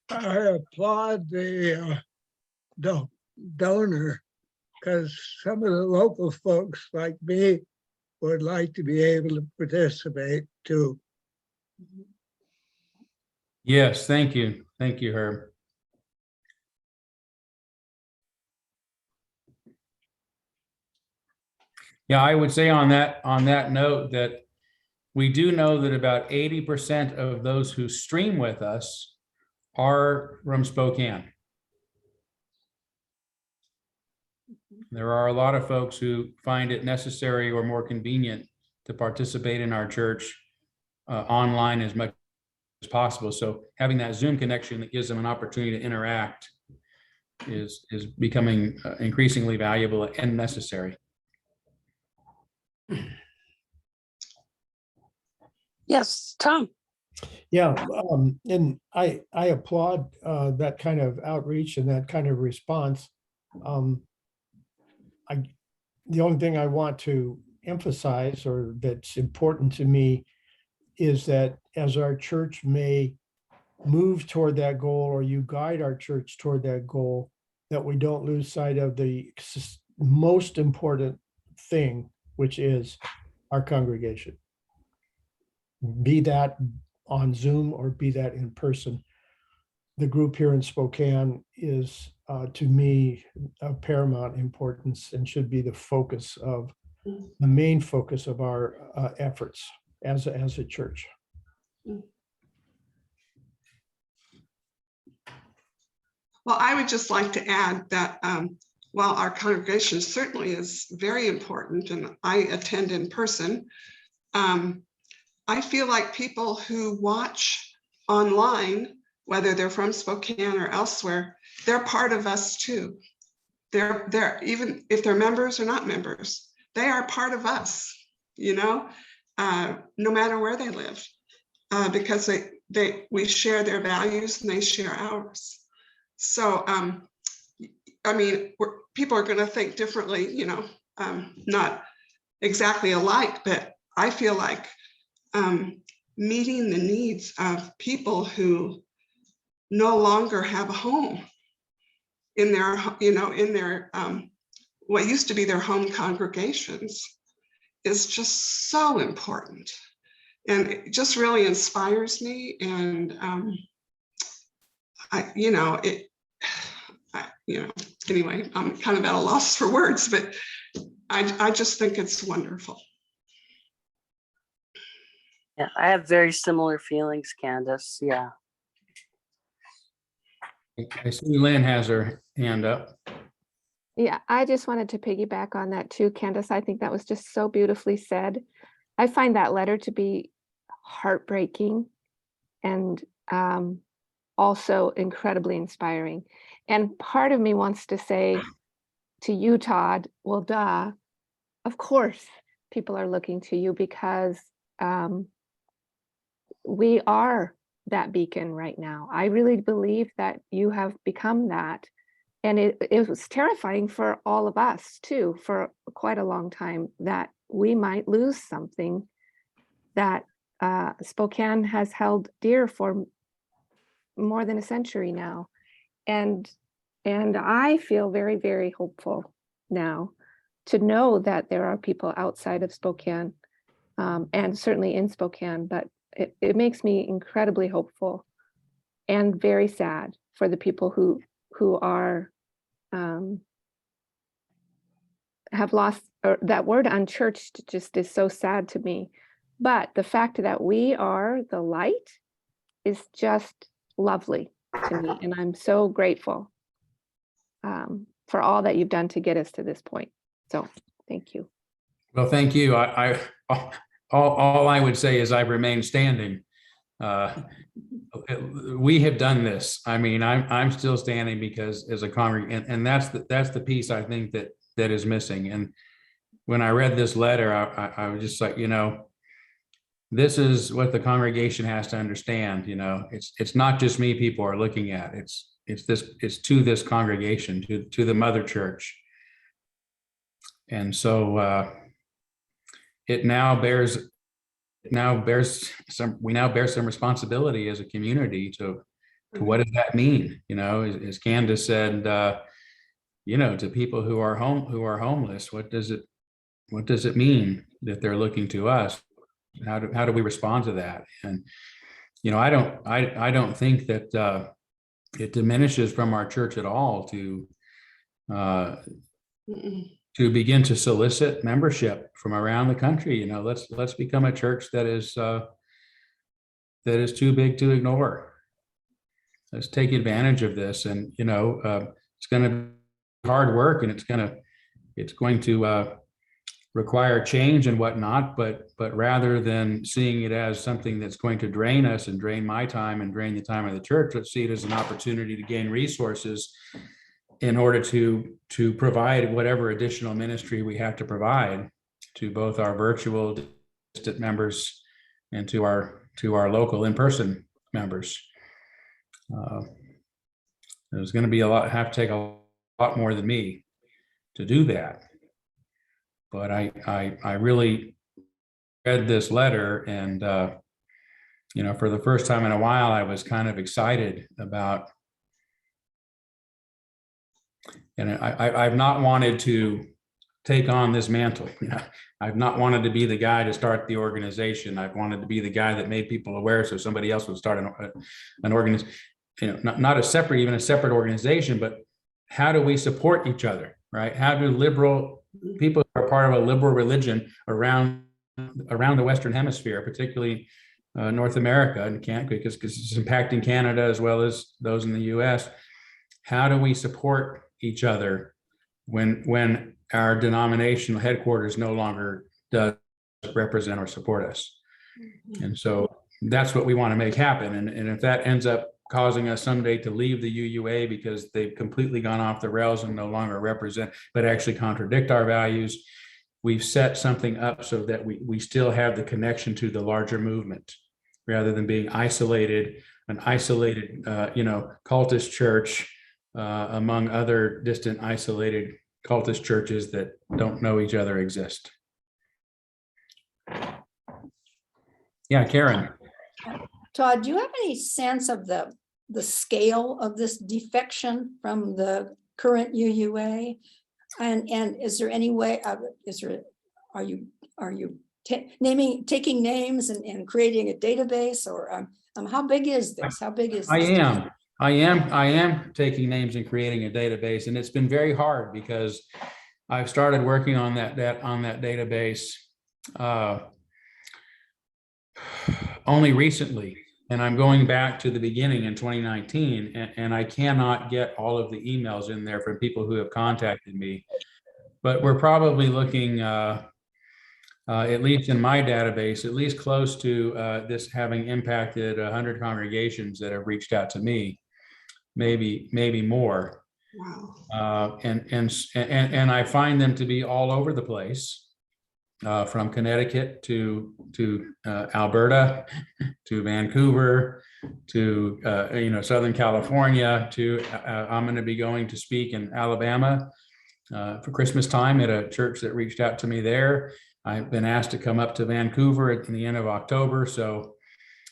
[SPEAKER 14] I applaud the donor, because some of the local folks like me would like to be able to participate too.
[SPEAKER 5] Yes, thank you. Thank you, Herb. Yeah, I would say on that note that we do know that about 80% of those who stream with us are from Spokane. There are a lot of folks who find it necessary or more convenient to participate in our church online as much as possible. So having that Zoom connection that gives them an opportunity to interact is becoming increasingly valuable and necessary.
[SPEAKER 1] Yes, Tom.
[SPEAKER 8] Yeah, and I applaud that kind of outreach and that kind of response. The only thing I want to emphasize, or that's important to me, is that as our church may move toward that goal, or you guide our church toward that goal, that we don't lose sight of the most important thing, which is our congregation. Be that on Zoom or be that in person. The group here in Spokane is, to me, of paramount importance and should be the main focus of our efforts as a church.
[SPEAKER 10] Well, I would just like to add that while our congregation certainly is very important and I attend in person, I feel like people who watch online, whether they're from Spokane or elsewhere, they're part of us too. They're even if they're members or not members, they are part of us, no matter where they live, because we share their values and they share ours. So, I mean, people are going to think differently, not exactly alike, but I feel like meeting the needs of people who no longer have a home in their, what used to be their home congregations is just so important. And it just really inspires me. And, anyway, I'm kind of at a loss for words, but I just think it's wonderful.
[SPEAKER 1] Yeah, I have very similar feelings, Candace. Yeah.
[SPEAKER 5] I see Lynn has her hand up.
[SPEAKER 2] Yeah, I just wanted to piggyback on that too, Candace. I think that was just so beautifully said. I find that letter to be heartbreaking and also incredibly inspiring. And part of me wants to say, to you, Todd, well, duh, of course, people are looking to you because we are that beacon right now. I really believe that you have become that. And it was terrifying for all of us too, for quite a long time, that we might lose something that Spokane has held dear for more than a century now. And I feel very, very hopeful now to know that there are people outside of Spokane and certainly in Spokane, but it makes me incredibly hopeful and very sad for the people who are have lost, or that word unchurched just is so sad to me. But the fact that we are the light is just lovely to me. And I'm so grateful for all that you've done to get us to this point. So thank you.
[SPEAKER 5] Well, thank you. All I would say is I remain standing. We have done this. I mean, I'm still standing because as a congregation, and that's the piece I think that is missing. And when I read this letter, I was just like, this is what the congregation has to understand. It's not just me people are looking at. It's to this congregation, to the mother church. And so we now bear some responsibility as a community to what does that mean? As Candace said, to people who are homeless, what does it mean that they're looking to us? How do we respond to that? And I don't think that it diminishes from our church at all to begin to solicit membership from around the country. Let's become a church that is too big to ignore. Let's take advantage of this, and it's going to be hard work, and it's going to require change and whatnot. But rather than seeing it as something that's going to drain us and drain my time and drain the time of the church, let's see it as an opportunity to gain resources in order to provide whatever additional ministry we have to provide to both our virtual distant members and to our local in-person members. There's going to have to take a lot more than me to do that. But I really read this letter, and for the first time in a while, I was kind of excited about. And I've not wanted to take on this mantle. I've not wanted to be the guy to start the organization. I've wanted to be the guy that made people aware so somebody else would start an organization, not a separate organization, but how do we support each other, right? How do liberal people who are part of a liberal religion around the Western Hemisphere, particularly North America, and because it's impacting Canada as well as those in the US, how do we support each other when our denominational headquarters no longer does represent or support us? And so that's what we want to make happen. And if that ends up causing us someday to leave the UUA because they've completely gone off the rails and no longer represent, but actually contradict our values, we've set something up so that we still have the connection to the larger movement rather than being an isolated cultist church among other distant, isolated cultist churches that don't know each other exist. Yeah, Karen.
[SPEAKER 6] Todd, do you have any sense of the scale of this defection from the current UUA? And is there any way, are you taking names and creating a database, or how big is this? How big is this?
[SPEAKER 5] I am taking names and creating a database, and it's been very hard because I've started working on that database only recently, and I'm going back to the beginning in 2019, and I cannot get all of the emails in there from people who have contacted me. But we're probably looking, at least in my database, at least close to this having impacted 100 congregations that have reached out to me. Maybe more.
[SPEAKER 10] Wow.
[SPEAKER 5] And I find them to be all over the place, from Connecticut to Alberta, to Vancouver, to Southern California. To I'm going to be going to speak in Alabama for Christmas time at a church that reached out to me there. I've been asked to come up to Vancouver at the end of October. So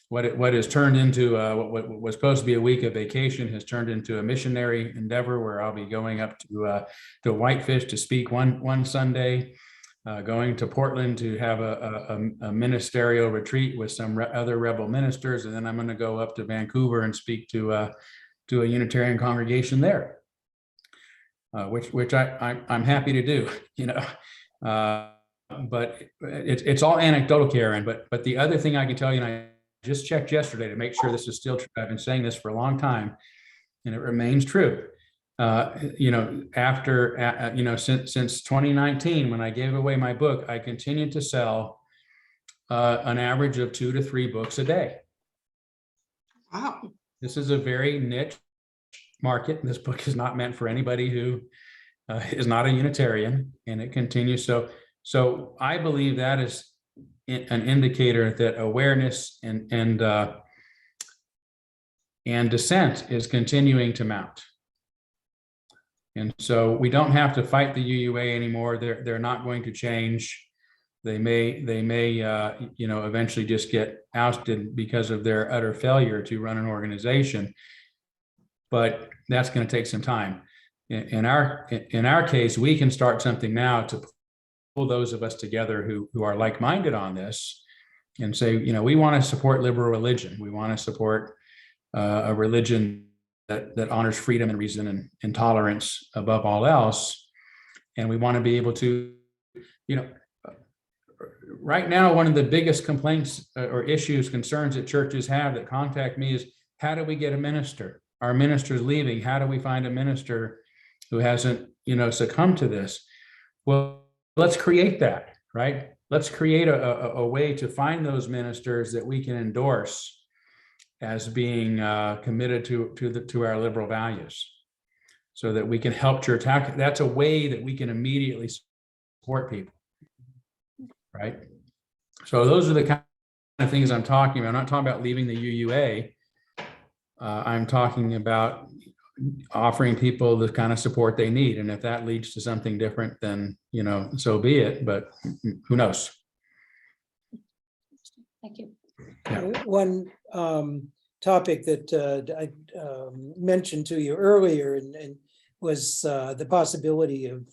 [SPEAKER 5] what has turned into what was supposed to be a week of vacation has turned into a missionary endeavor, where I'll be going up to Whitefish to speak one Sunday, going to Portland to have a ministerial retreat with some other rebel ministers, and then I'm going to go up to Vancouver and speak to a Unitarian congregation there, which I'm happy to do, but it's all anecdotal, Karen. But the other thing I can tell you, and I just checked yesterday to make sure this is still true. I've been saying this for a long time, and it remains true. Since 2019, when I gave away my book, I continued to sell an average of 2 to 3 books a day.
[SPEAKER 10] Wow.
[SPEAKER 5] This is a very niche market. This book is not meant for anybody who is not a Unitarian, and it continues. So I believe that is an indicator that awareness and dissent is continuing to mount. And so we don't have to fight the UUA anymore. They're not going to change. They may eventually just get ousted because of their utter failure to run an organization. But that's going to take some time. In our case, we can start something now to pull those of us together who are like-minded on this, and say, we want to support liberal religion. We want to support a religion that honors freedom and reason and tolerance above all else. And we want to be able to, right now, one of the biggest complaints or issues, concerns that churches have that contact me is, how do we get a minister? Our minister's leaving. How do we find a minister who hasn't, succumbed to this? Well, let's create that, right? Let's create a way to find those ministers that we can endorse as being committed to our liberal values, so that we can help church. That's a way that we can immediately support people, right? So those are the kind of things I'm talking about. I'm not talking about leaving the UUA. I'm talking about offering people the kind of support they need. And if that leads to something different, then, so be it, but who knows?
[SPEAKER 6] Thank you.
[SPEAKER 5] Yeah.
[SPEAKER 4] One topic that I mentioned to you earlier and was the possibility of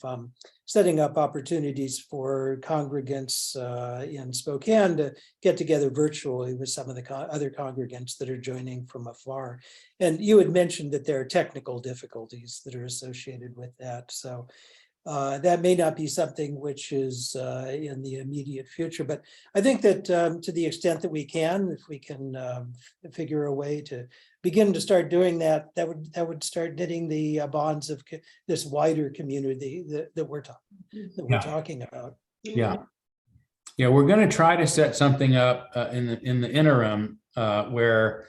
[SPEAKER 4] setting up opportunities for congregants in Spokane to get together virtually with some of the other congregants that are joining from afar. And you had mentioned that there are technical difficulties that are associated with that. So that may not be something which is in the immediate future, but I think that to the extent that we can, if we can figure a way to begin to start doing that, that would start knitting the bonds of this wider community that we're talking about.
[SPEAKER 5] Yeah, we're going to try to set something up in the interim where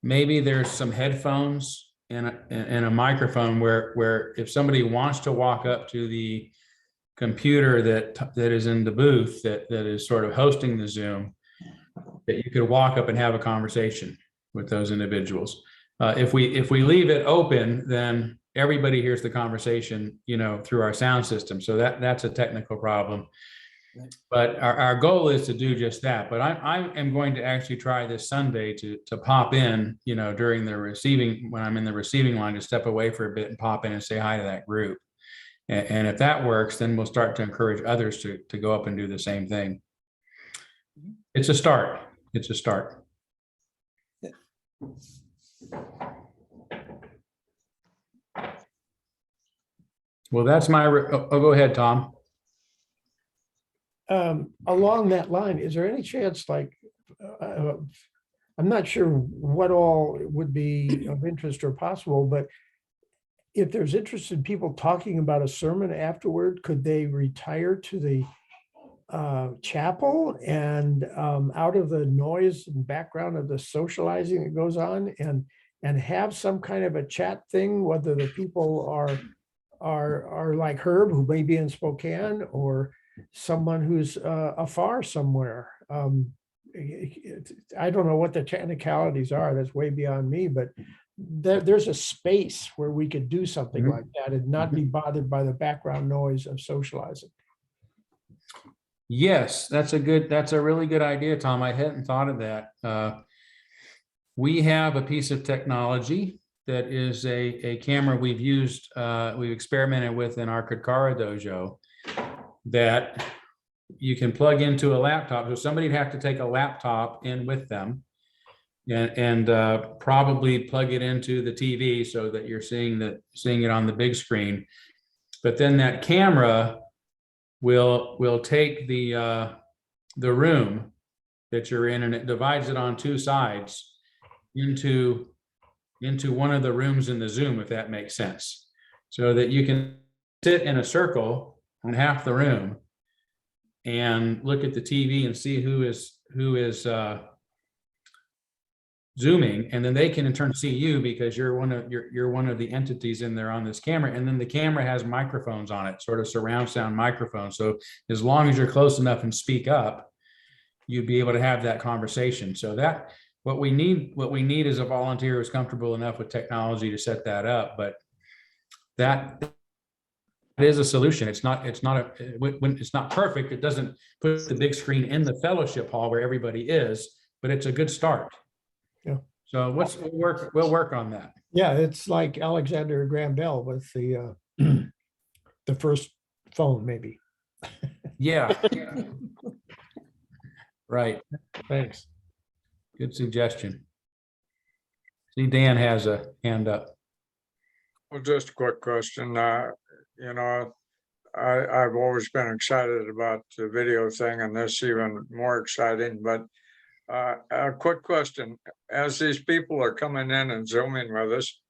[SPEAKER 5] maybe there's some headphones and a microphone where if somebody wants to walk up to the computer that is in the booth that is sort of hosting the Zoom, that you could walk up and have a conversation with those individuals. If we leave it open, then everybody hears the conversation, through our sound system. So that's a technical problem. But our goal is to do just that. But I am going to actually try this Sunday to pop in, during when I'm in the receiving line, to step away for a bit and pop in and say hi to that group. And if that works, then we'll start to encourage others to go up and do the same thing. It's a start. It's a start. Well, that's my, go ahead, Tom.
[SPEAKER 8] Along that line, is there any chance, I'm not sure what all would be of interest or possible, but if there's interested people talking about a sermon afterward, could they retire to the chapel and out of the noise and background of the socializing that goes on, and and have some kind of a chat thing, whether the people are like Herb, who may be in Spokane, or someone who's afar somewhere. I don't know what the technicalities are. That's way beyond me, but there's a space where we could do something
[SPEAKER 5] Mhm.
[SPEAKER 8] like that and not be bothered by the background noise of socializing.
[SPEAKER 5] Yes, that's a really good idea, Tom. I hadn't thought of that. We have a piece of technology that is a camera we've used, we've experimented with in our Kakara dojo, that you can plug into a laptop. So somebody'd have to take a laptop in with them and probably plug it into the TV so that you're seeing it on the big screen. But then that camera will take the room that you're in, and it divides it on two sides into one of the rooms in the Zoom, if that makes sense. So that you can sit in a circle on half the room and look at the TV and see who is Zooming, and then they can in turn see you because you're one of the entities in there on this camera. And then the camera has microphones on it, sort of surround sound microphones. So as long as you're close enough and speak up, you'd be able to have that conversation. So that what we need is a volunteer who's comfortable enough with technology to set that up. But that is a solution. It's not perfect. It doesn't put the big screen in the fellowship hall where everybody is, but it's a good start.
[SPEAKER 8] Yeah.
[SPEAKER 5] So we'll work on that.
[SPEAKER 8] Yeah, it's like Alexander Graham Bell with the the first phone, maybe.
[SPEAKER 5] Yeah. Right.
[SPEAKER 8] Thanks.
[SPEAKER 5] Good suggestion. See, Dan has a hand up.
[SPEAKER 13] Well, just a quick question. You know, I've always been excited about the video thing, and this even more exciting. But a quick question: as these people are coming in and Zooming with us,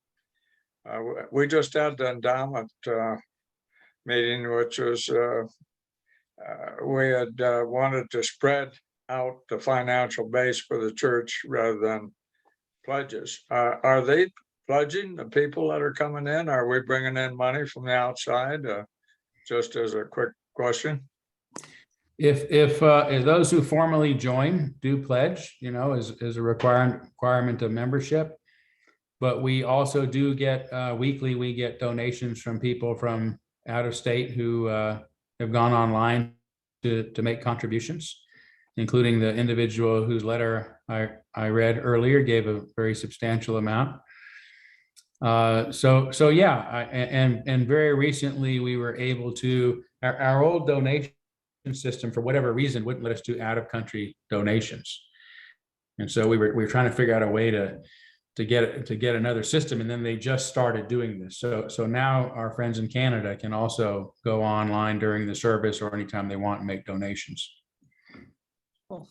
[SPEAKER 13] we just had the endowment meeting, which was we had wanted to spread out the financial base for the church rather than pledges. Are they pledging the people that are coming in? Are we bringing in money from the outside? Just as a quick question.
[SPEAKER 5] If those who formally join do pledge, you know, is a requirement of membership. But we also do get weekly, we get donations from people from out of state who have gone online to make contributions, including the individual whose letter I read earlier gave a very substantial amount. So yeah, and very recently we were able to, our old donation system for whatever reason wouldn't let us do out of country donations. And so we were trying to figure out a way to get another system, and then they just started doing this. So now our friends in Canada can also go online during the service or anytime they want and make donations.
[SPEAKER 6] Cool.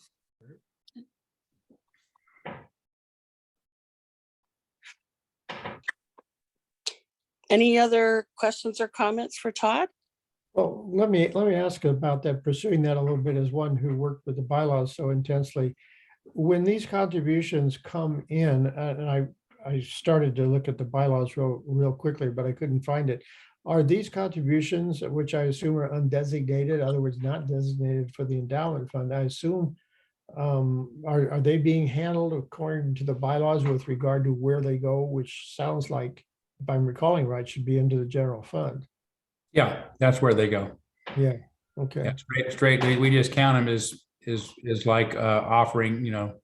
[SPEAKER 1] Any other questions or comments for Todd?
[SPEAKER 8] Well, let me ask about that, pursuing that a little bit as one who worked with the bylaws so intensely. When these contributions come in, and I started to look at the bylaws real quickly, but I couldn't find it. Are these contributions, which I assume are undesignated, in other words, not designated for the endowment fund, I assume, are they being handled according to the bylaws with regard to where they go, which sounds like, if I'm recalling right, should be into the general fund?
[SPEAKER 5] Yeah, that's where they go.
[SPEAKER 8] Yeah, okay.
[SPEAKER 5] Yeah, straight. We just count them as like offering, you know,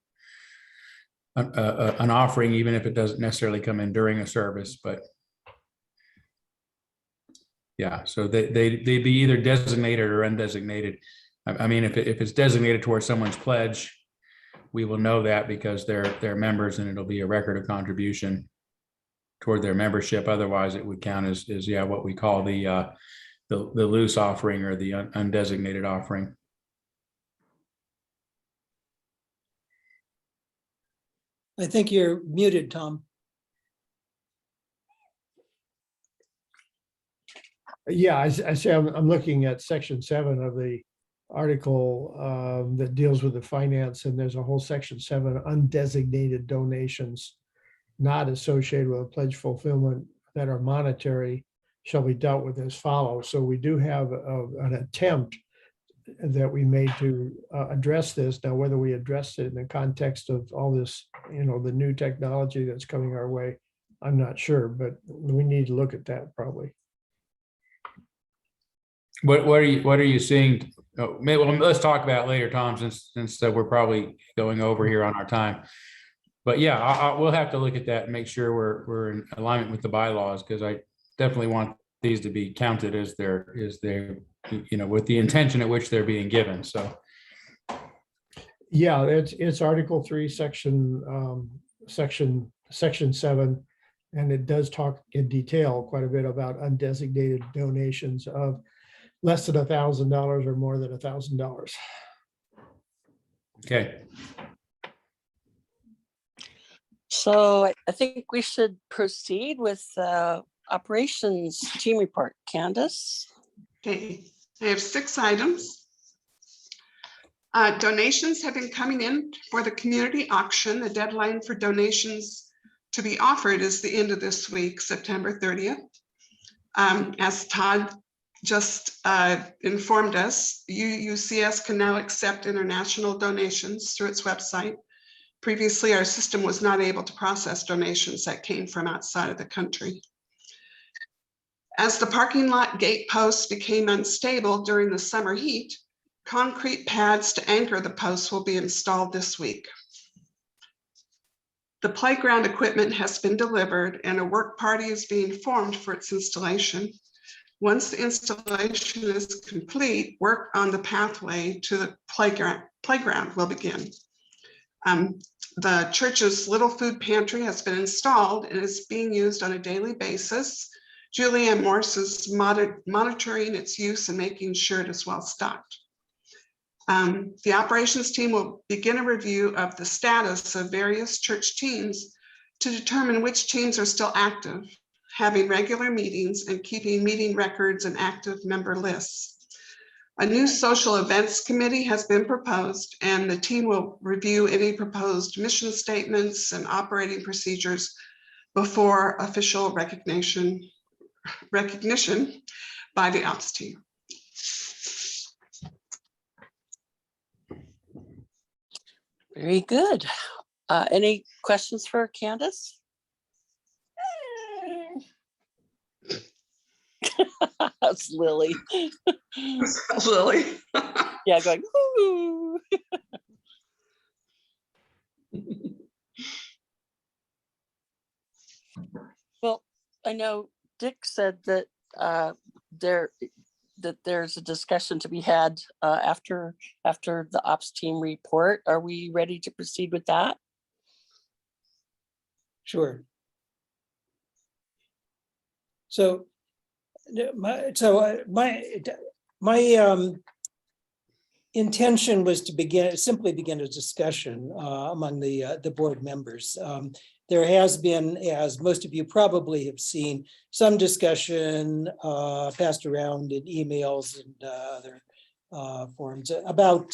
[SPEAKER 5] an offering, even if it doesn't necessarily come in during a service, but yeah, so they'd be either designated or undesignated. I mean, if it's designated towards someone's pledge, we will know that because they're members, and it'll be a record of contribution toward their membership. Otherwise, it would count as yeah, what we call the loose offering or the undesignated offering.
[SPEAKER 4] I think you're muted, Tom.
[SPEAKER 8] Yeah, I say I'm looking at section 7 of the article that deals with the finance, and there's a whole section 7 undesignated donations. not associated with a pledge fulfillment that are monetary shall be dealt with as follows. So we do have an attempt that we made to address this. Now, whether we address it in the context of all this, the new technology that's coming our way, I'm not sure, but we need to look at that probably.
[SPEAKER 5] What are you seeing? Oh, well, let's talk about it later, Tom, since we're probably going over here on our time. But yeah, we'll have to look at that and make sure we're in alignment with the bylaws, because I definitely want these to be counted as they're with the intention at which they're being given. So
[SPEAKER 8] yeah, it's Article 3, Section 7, and it does talk in detail quite a bit about undesignated donations of less than $1,000 or more than $1,000.
[SPEAKER 5] okay.
[SPEAKER 1] So I think we should proceed with operations team report. Candace?
[SPEAKER 10] Okay, I have 6 items. Donations have been coming in for the community auction. The deadline for donations to be offered is the end of this week, September 30th. As Todd just informed us, UCS can now accept international donations through its website. Previously, our system was not able to process donations that came from outside of the country. As the parking lot gate posts became unstable during the summer heat, concrete pads to anchor the posts will be installed this week. The playground equipment has been delivered and a work party is being formed for its installation. Once the installation is complete, work on the pathway to the playground will begin. The church's little food pantry has been installed and is being used on a daily basis. Julianne Morse is monitoring its use and making sure it is well stocked. The operations team will begin a review of the status of various church teams to determine which teams are still active, having regular meetings and keeping meeting records and active member lists. A new social events committee has been proposed, and the team will review any proposed mission statements and operating procedures before official recognition by the ops team.
[SPEAKER 1] Very good. Any questions for Candace? That's Lily.
[SPEAKER 10] Lily.
[SPEAKER 1] Yeah, going, ooh. Well, I know Dick said that there's a discussion to be had after the ops team report. Are we ready to proceed with that?
[SPEAKER 4] Sure. So my intention was to simply begin a discussion among the board members. There has been, as most of you probably have seen, some discussion passed around in emails and other forums about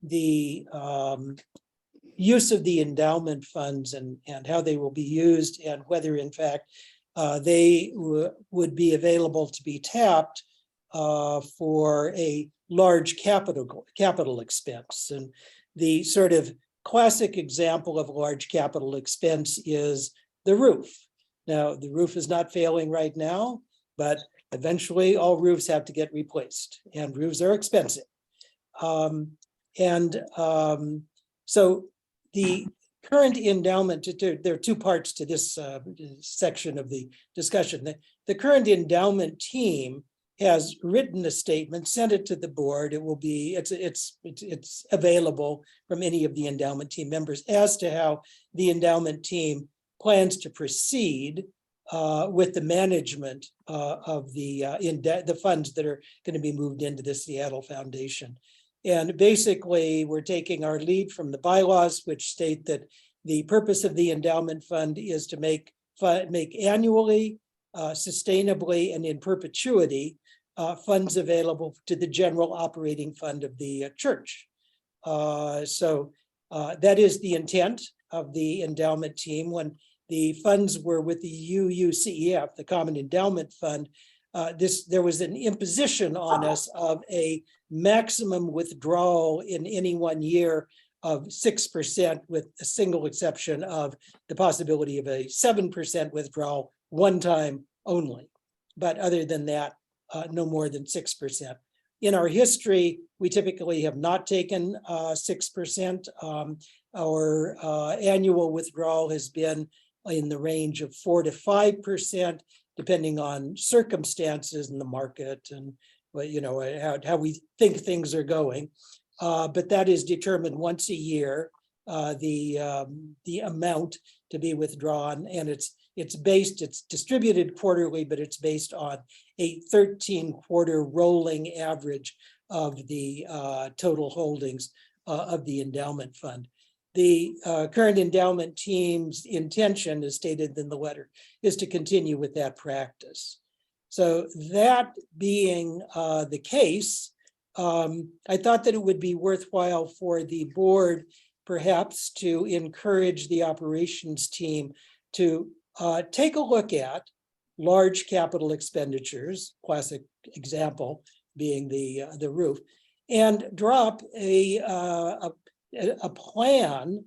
[SPEAKER 4] the use of the endowment funds and how they will be used, and whether in fact they would be available to be tapped for a large capital expense. And the sort of classic example of large capital expense is the roof. Now, the roof is not failing right now, but eventually all roofs have to get replaced, and roofs are expensive. So the current endowment, there are 2 parts to this section of the discussion. The current endowment team has written a statement, sent it to the board. It will be, it's available from any of the endowment team members as to how the endowment team plans to proceed with the management of the funds that are going to be moved into the Seattle Foundation. And basically, we're taking our lead from the bylaws, which state that the purpose of the endowment fund is to make annually, sustainably, and in perpetuity funds available to the general operating fund of the church. So that is the intent of the endowment team. When the funds were with the UUCEF, the Common Endowment Fund, there was an imposition on us of a maximum withdrawal in any one year of 6%, with a single exception of the possibility of a 7% withdrawal one time only. But other than that, no more than 6%. In our history, we typically have not taken 6%. Our annual withdrawal has been in the range of 4 to 5%, depending on circumstances in the market and how we think things are going. But that is determined once a year, the amount to be withdrawn, and it's distributed quarterly, but it's based on a 13-quarter rolling average of the total holdings of the endowment fund. The current endowment team's intention, as stated in the letter, is to continue with that practice. So that being the case, I thought that it would be worthwhile for the board perhaps to encourage the operations team to take a look at large capital expenditures, classic example being the roof, and drop a plan,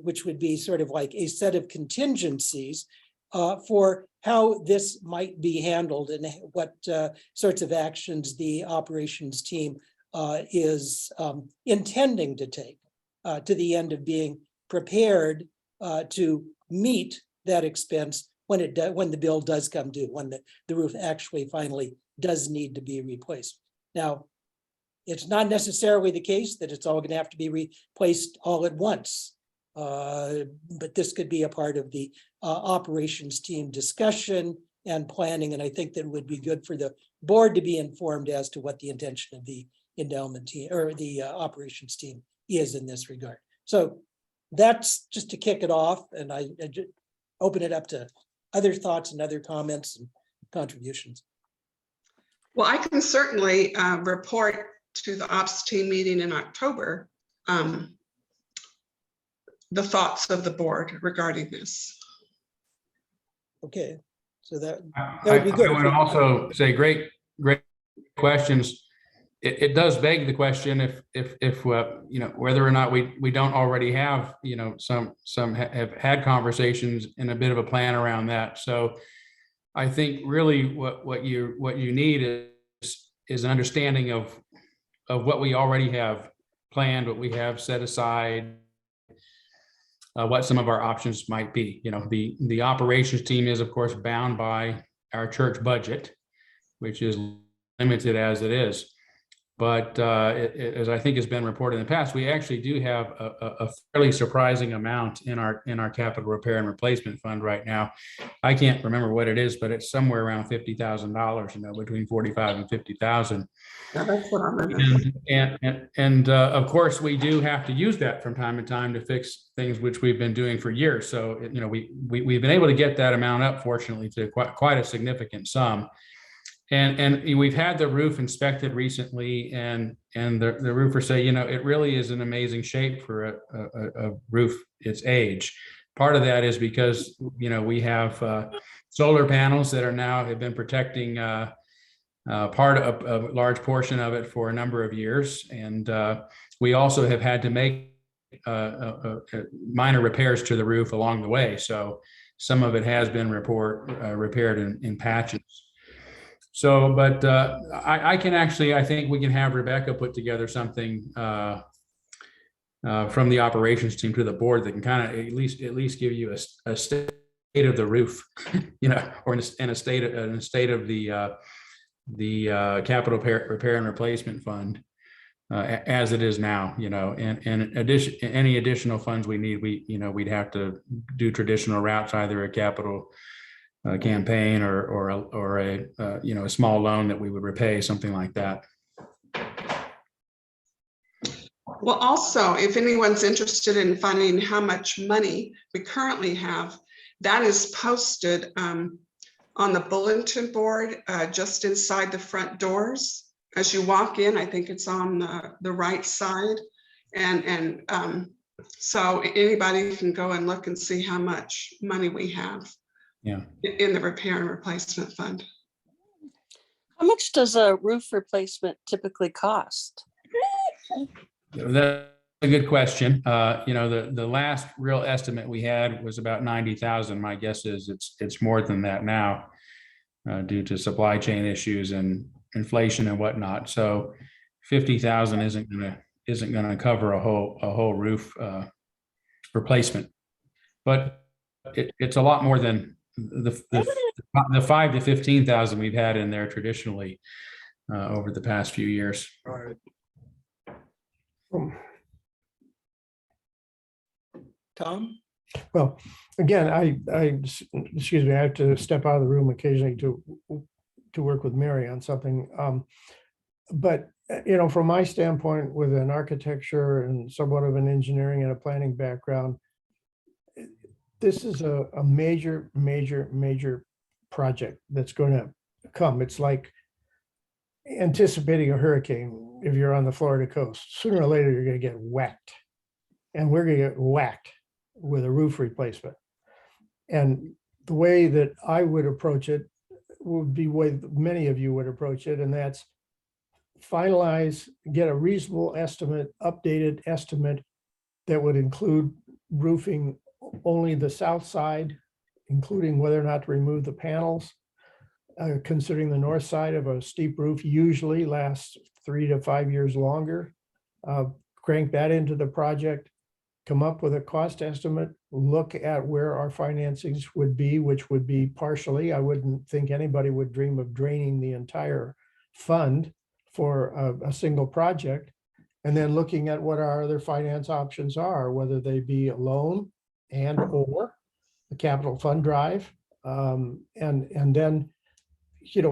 [SPEAKER 4] which would be sort of like a set of contingencies for how this might be handled and what sorts of actions the operations team is intending to take to the end of being prepared to meet that expense when the bill does come due, when the roof actually finally does need to be replaced. Now, it's not necessarily the case that it's all going to have to be replaced all at once. But this could be a part of the operations team discussion and planning. And I think that it would be good for the board to be informed as to what the intention of the endowment team or the operations team is in this regard. So that's just to kick it off. And I just open it up to other thoughts and other comments and contributions.
[SPEAKER 10] Well, I can certainly report to the ops team meeting in October the thoughts of the board regarding this.
[SPEAKER 4] Okay, so that would be good.
[SPEAKER 5] I would also say great questions. It does beg the question if whether or not we don't already have some have had conversations and a bit of a plan around that. So I think really what you need is an understanding of what we already have planned, what we have set aside, what some of our options might be. The operations team is, of course, bound by our church budget, which is limited as it is. But as I think has been reported in the past, we actually do have a fairly surprising amount in our capital repair and replacement fund right now. I can't remember what it is, but it's somewhere around $50,000. Between 45 and 50,000.
[SPEAKER 10] That's what I remember.
[SPEAKER 5] And of course, we do have to use that from time to time to fix things which we've been doing for years. So we've been able to get that amount up, fortunately, to quite a significant sum. And we've had the roof inspected recently, and the roofers say, it really is in amazing shape for a roof its age. Part of that is because we have solar panels that have been protecting part of a large portion of it for a number of years, and we also have had to make minor repairs to the roof along the way. So some of it has been repaired in patches. So, but I think we can have Rebecca put together something from the operations team to the board that can kind of at least give you a state of the roof, or in a state of the capital repair and replacement fund as it is now. And any additional funds we need, we'd have to do traditional routes, either a capital campaign or a small loan that we would repay, something like that.
[SPEAKER 10] Well, also, if anyone's interested in finding how much money we currently have, that is posted on the bulletin board just inside the front doors. As you walk in, I think it's on the right side. And So anybody can go and look and see how much money we have
[SPEAKER 5] Yeah.
[SPEAKER 10] in the repair and replacement fund.
[SPEAKER 1] How much does a roof replacement typically cost?
[SPEAKER 5] That's a good question. The last real estimate we had was about 90,000. My guess is it's more than that now, due to supply chain issues and inflation and whatnot. So 50,000 isn't gonna cover a whole roof replacement. But it's a lot more than the 5 to 15,000 we've had in there traditionally over the past few years.
[SPEAKER 13] Right.
[SPEAKER 4] Tom?
[SPEAKER 8] Well, again, excuse me, I have to step out of the room occasionally to work with Mary on something. But, from my standpoint, with an architecture and somewhat of an engineering and a planning background, this is a major, major, major project that's going to come. It's like anticipating a hurricane if you're on the Florida coast. Sooner or later, you're going to get whacked. And we're going to get whacked with a roof replacement. And the way that I would approach it would be the way many of you would approach it, and that's finalize, get a reasonable estimate, updated estimate that would include roofing only the south side, including whether or not to remove the panels. Considering the north side of a steep roof usually lasts 3 to 5 years longer. Crank that into the project, come up with a cost estimate, look at where our financings would be, which would be partially. I wouldn't think anybody would dream of draining the entire fund for a single project. And then looking at what our other finance options are, whether they be a loan and or the capital fund drive. And then,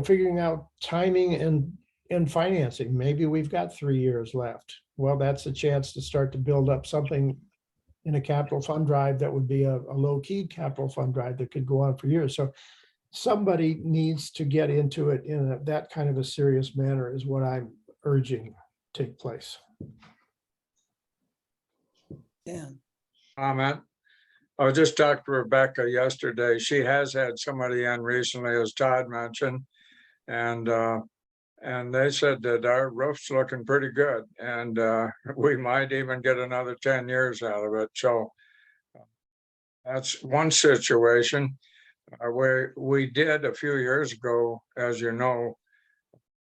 [SPEAKER 8] figuring out timing and financing. Maybe we've got 3 years left. Well, that's a chance to start to build up something in a capital fund drive that would be a low-key capital fund drive that could go on for years. So somebody needs to get into it in that kind of a serious manner is what I'm urging take place.
[SPEAKER 4] Yeah.
[SPEAKER 13] Comment. I just talked to Rebecca yesterday. She has had somebody in recently, as Todd mentioned. And they said that our roof's looking pretty good, and we might even get another 10 years out of it. So that's one situation where we did a few years ago, as you know,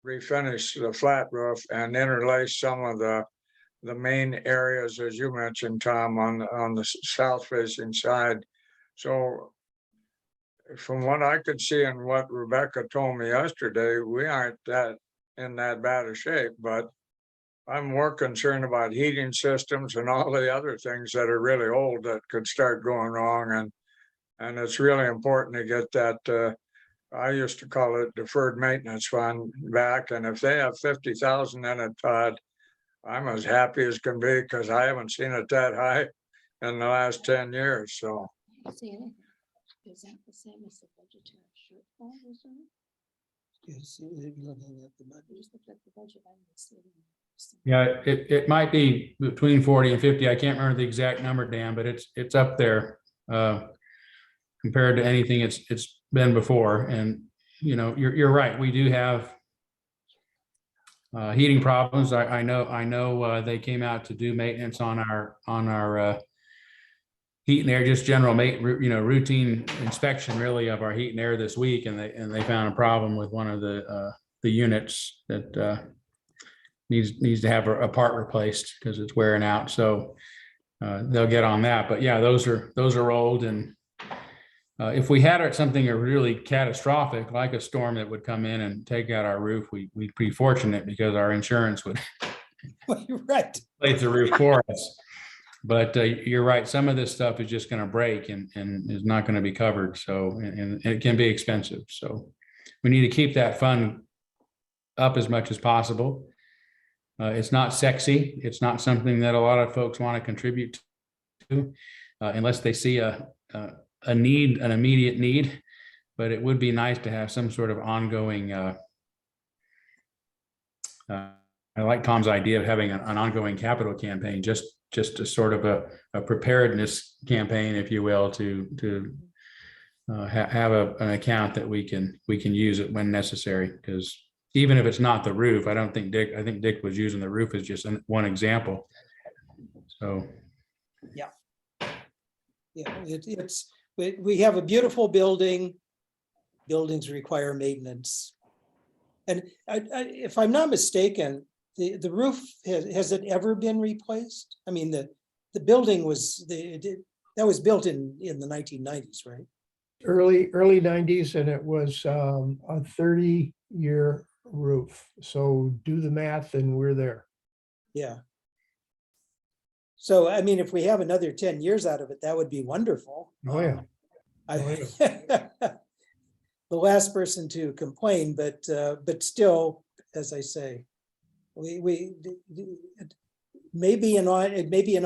[SPEAKER 13] refinish the flat roof and interlace some of the main areas, as you mentioned, Tom, on the south facing side. So from what I could see and what Rebecca told me yesterday, we aren't in that bad a shape, but I'm more concerned about heating systems and all the other things that are really old that could start going wrong. And it's really important to get that, I used to call it deferred maintenance fund back. And if they have 50,000 in it, Todd, I'm as happy as can be, because I haven't seen it that high in the last 10 years. So.
[SPEAKER 6] Is that the same as the budgetary shortfall reserve?
[SPEAKER 5] Yeah, it might be between 40 and 50. I can't remember the exact number, Dan, but it's up there compared to anything it's been before. And you're right. We do have heating problems. I know they came out to do maintenance on our heat and air, just general routine inspection really of our heat and air this week, and they found a problem with one of the units that needs to have a part replaced because it's wearing out. So they'll get on that. But yeah, those are old, and if we had something really catastrophic, like a storm that would come in and take out our roof, we'd be fortunate because our insurance would
[SPEAKER 4] Right.
[SPEAKER 5] replace the roof for us. But you're right. Some of this stuff is just going to break and is not going to be covered. So, and it can be expensive. So we need to keep that fund up as much as possible. It's not sexy. It's not something that a lot of folks want to contribute to unless they see a need, an immediate need. But it would be nice to have some sort of ongoing I like Tom's idea of having an ongoing capital campaign, just a sort of a preparedness campaign, if you will, to have an account that we can use it when necessary. Because even if it's not the roof, I think Dick was using the roof as just one example. So.
[SPEAKER 4] Yeah, we have a beautiful building. Buildings require maintenance. And if I'm not mistaken, the roof, has it ever been replaced? I mean, the building was, that was built in the 1990s, right?
[SPEAKER 8] Early 90s, and it was a 30-year roof. So do the math and we're there.
[SPEAKER 4] Yeah. So, I mean, if we have another 10 years out of it, that would be wonderful.
[SPEAKER 8] Oh, yeah.
[SPEAKER 4] The last person to complain, but still, as I say, it may be an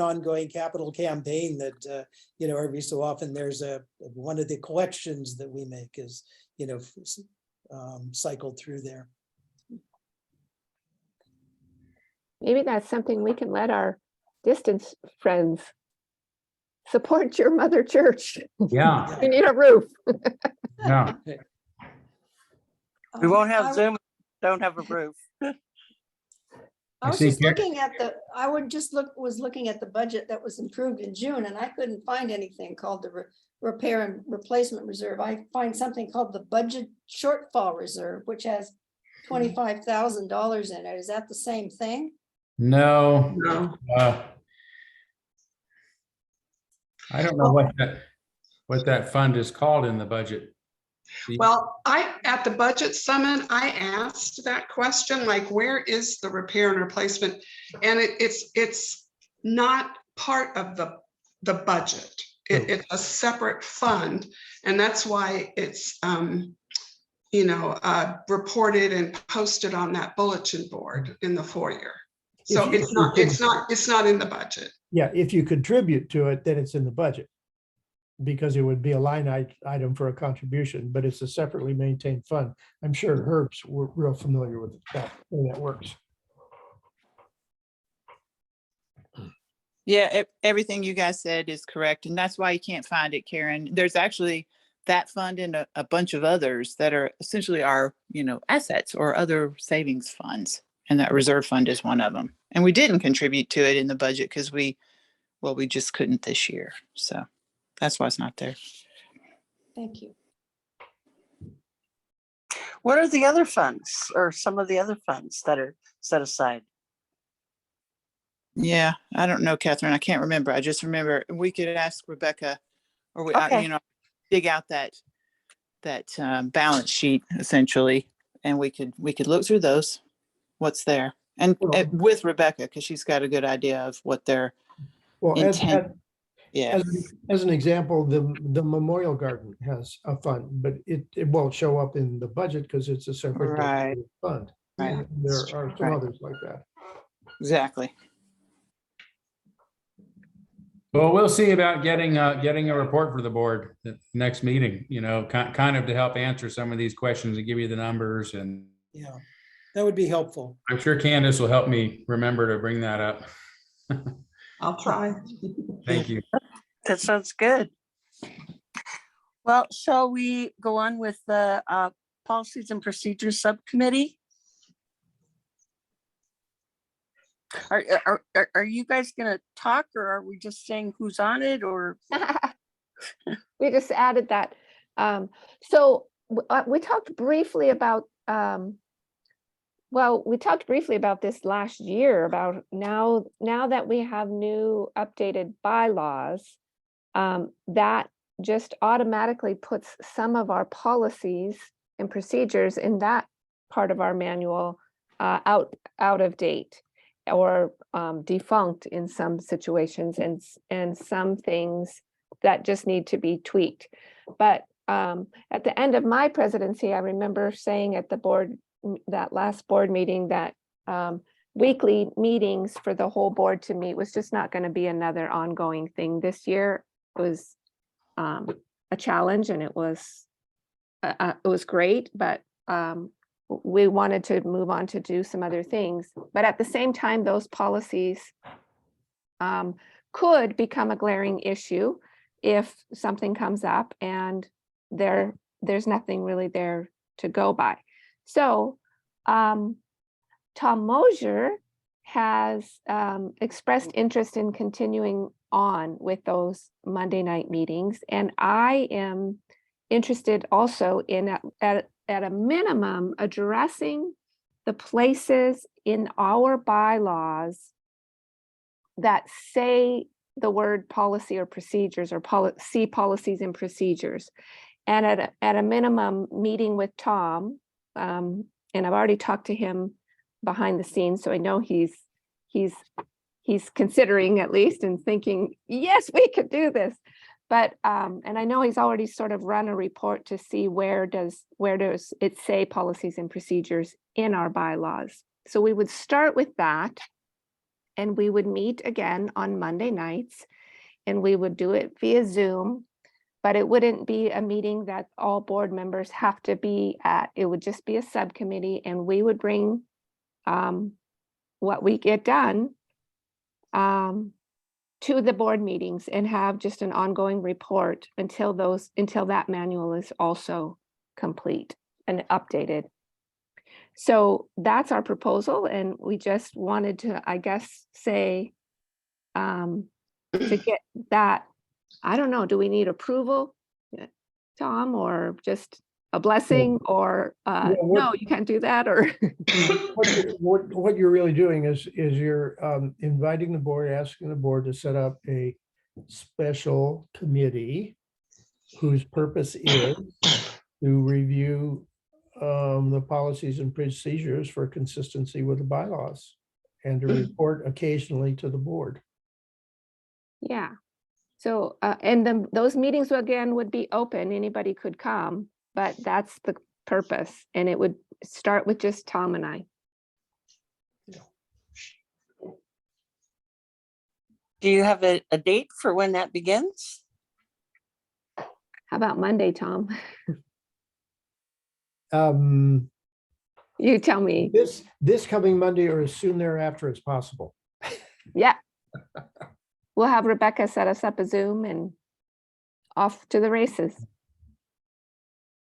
[SPEAKER 4] ongoing capital campaign that, every so often there's one of the collections that we make is, cycled through there.
[SPEAKER 2] Maybe that's something we can let our distance friends support your mother church.
[SPEAKER 5] Yeah.
[SPEAKER 2] We need a roof.
[SPEAKER 5] Yeah.
[SPEAKER 1] We won't have
[SPEAKER 6] I-
[SPEAKER 1] Zoom, don't have a roof.
[SPEAKER 6] I was
[SPEAKER 5] see
[SPEAKER 6] just
[SPEAKER 5] Karen-
[SPEAKER 6] looking at was looking at the budget that was approved in June, and I couldn't find anything called the repair and replacement reserve. I find something called the budget shortfall reserve, which has $25,000 in it. Is that the same thing?
[SPEAKER 5] No.
[SPEAKER 10] No.
[SPEAKER 5] I don't know what that fund is called in the budget.
[SPEAKER 10] Well, at the budget summit, I asked that question, like, where is the repair and replacement? And it's not part of the budget. It's a separate fund. And that's why it's, reported and posted on that bulletin board in the foyer. So it's not in the budget.
[SPEAKER 8] Yeah, if you contribute to it, then it's in the budget. Because it would be a line item for a contribution, but it's a separately maintained fund. I'm sure Herb's real familiar with that, way that works.
[SPEAKER 3] Yeah, everything you guys said is correct. And that's why you can't find it, Karen. There's actually that fund and a bunch of others that are essentially our, assets or other savings funds. And that reserve fund is one of them. And we didn't contribute to it in the budget because we just couldn't this year. So that's why it's not there.
[SPEAKER 6] Thank you.
[SPEAKER 1] What are the other funds or some of the other funds that are set aside?
[SPEAKER 3] Yeah, I don't know, Catherine. I can't remember. I just remember we could ask Rebecca, or
[SPEAKER 1] Okay.
[SPEAKER 3] dig out that balance sheet essentially, and we could look through those, what's there, and with Rebecca because she's got a good idea of what their intent. Yeah.
[SPEAKER 8] As an example, the Memorial Garden has a fund, but it won't show up in the budget because it's a separate
[SPEAKER 3] Right.
[SPEAKER 8] fund.
[SPEAKER 3] Right.
[SPEAKER 8] There are some
[SPEAKER 3] Right.
[SPEAKER 8] others like that.
[SPEAKER 3] Exactly.
[SPEAKER 5] Well, we'll see about getting a report for the board at the next meeting, kind of to help answer some of these questions and give you the numbers. And
[SPEAKER 4] Yeah, that would be helpful.
[SPEAKER 5] I'm sure Candace will help me remember to bring that up.
[SPEAKER 10] I'll try.
[SPEAKER 5] Thank you.
[SPEAKER 1] That sounds good. Well, shall we go on with the Policies and Procedures Subcommittee? Are you guys gonna talk, or are we just saying who's on it, or?
[SPEAKER 2] We just added that. So we talked briefly about, we talked briefly about this last year about now that we have new updated bylaws, that just automatically puts some of our policies and procedures in that part of our manual out of date or defunct in some situations, and some things that just need to be tweaked. But at the end of my presidency, I remember saying at the board, that last board meeting, that weekly meetings for the whole board to meet was just not going to be another ongoing thing. This year was a challenge, and it was great, but we wanted to move on to do some other things. But at the same time, those policies could become a glaring issue if something comes up and there's nothing really there to go by. So Tom Mosier has expressed interest in continuing on with those Monday night meetings. And I am interested also in at a minimum addressing the places in our bylaws that say the word policy or procedures or see policies and procedures. And at a minimum meeting with Tom, and I've already talked to him behind the scenes, so I know he's considering at least and thinking, yes, we could do this. But and I know he's already sort of run a report to see where does it say policies and procedures in our bylaws. So we would start with that, and we would meet again on Monday nights, and we would do it via Zoom, but it wouldn't be a meeting that all board members have to be at. It would just be a subcommittee, and we would bring what we get done to the board meetings and have just an ongoing report until that manual is also complete and updated. So that's our proposal, and we just wanted to, I guess, say to get that. I don't know, do we need approval, Tom, or just a blessing, or no, you can't do that, or
[SPEAKER 8] What you're really doing is you're inviting the board, asking the board to set up a special committee whose purpose is to review the policies and procedures for consistency with the bylaws and to report occasionally to the board.
[SPEAKER 2] yeah. So and then those meetings again would be open, anybody could come, but that's the purpose, and it would start with just Tom and I.
[SPEAKER 1] Do you have a date for when that begins?
[SPEAKER 2] How about Monday, Tom?
[SPEAKER 8] Um,
[SPEAKER 2] You tell me.
[SPEAKER 8] this coming Monday or as soon thereafter as possible.
[SPEAKER 2] Yeah. We'll have Rebecca set us up a Zoom and off to the races.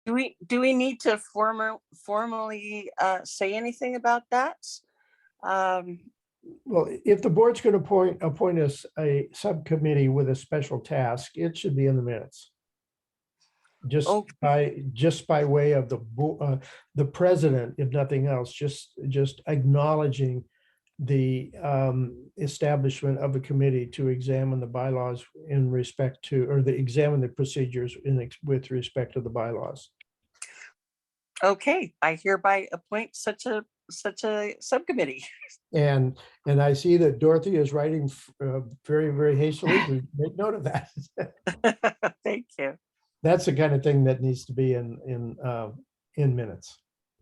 [SPEAKER 1] Do we need to formally say anything about that?
[SPEAKER 8] Well, if the board's going to appoint us a subcommittee with a special task, it should be in the minutes. Just by way of the president, if nothing else, just acknowledging the establishment of a committee to examine the bylaws in respect to, or examine the procedures with respect to the bylaws.
[SPEAKER 1] Okay, I hereby appoint such a subcommittee.
[SPEAKER 8] And I see that Dorothy is writing very, very hastily. We make note of that.
[SPEAKER 1] Thank you.
[SPEAKER 8] That's the kind of thing that needs to be in minutes.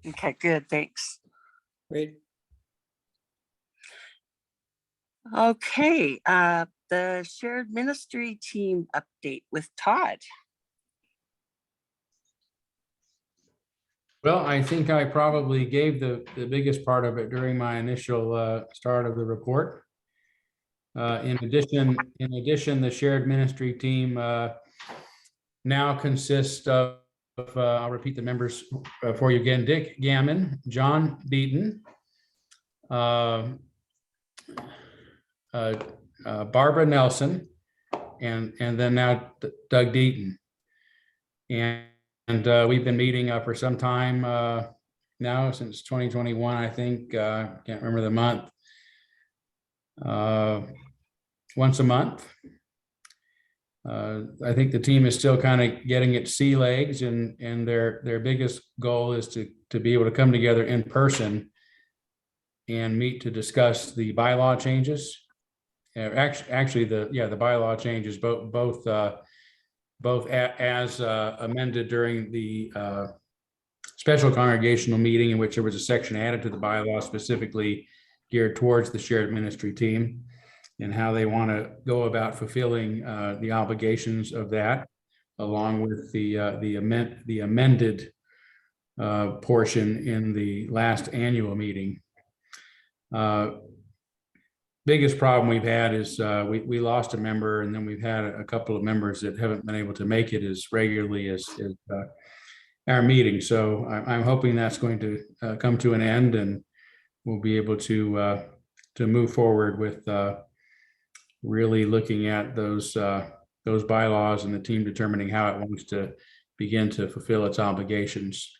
[SPEAKER 1] Okay, good, thanks.
[SPEAKER 4] Great.
[SPEAKER 1] Okay, the shared ministry team update with Todd.
[SPEAKER 5] Well, I think I probably gave the biggest part of it during my initial start of the report. In addition, the shared ministry team now consists of, I'll repeat the members for you again: Dick Gammon, John Beaton, Barbara Nelson, and then now Doug Deaton. And we've been meeting for some time now, since 2021, I think. Can't remember the month. Once a month. I think the team is still kind of getting its sea legs, and their biggest goal is to be able to come together in person and meet to discuss the bylaw changes. Actually, the bylaw changes, both as amended during the special congregational meeting, in which there was a section added to the bylaw specifically geared towards the shared ministry team and how they want to go about fulfilling the obligations of that, along with the amended portion in the last annual meeting. Biggest problem we've had is we lost a member, and then we've had a couple of members that haven't been able to make it as regularly as our meeting. So I'm hoping that's going to come to an end, and we'll be able to move forward with really looking at those bylaws and the team determining how it wants to begin to fulfill its obligations.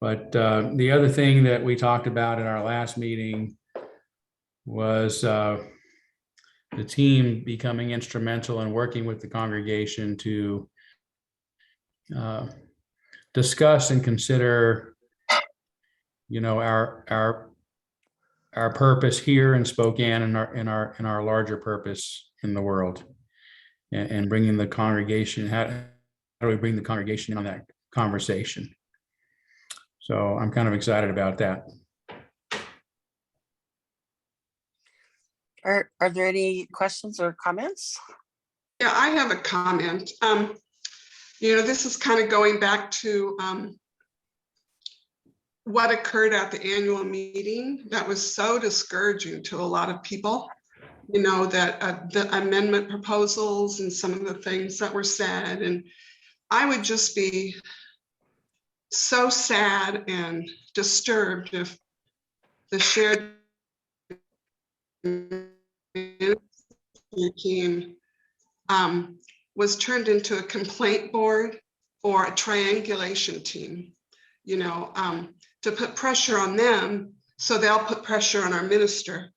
[SPEAKER 5] But the other thing that we talked about at our last meeting was the team becoming instrumental in working with the congregation to discuss and consider, our purpose here in Spokane and our larger purpose in the world, and bringing the congregation. How do we bring the congregation in on that conversation? So I'm kind of excited about that.
[SPEAKER 1] Are there any questions or comments?
[SPEAKER 10] Yeah, I have a comment. This is kind of going back to what occurred at the annual meeting. That was so discouraging to a lot of people, that the amendment proposals and some of the things that were said. And I would just be so sad and disturbed if the shared team was turned into a complaint board or a triangulation team, to put pressure on them, so they'll put pressure on our minister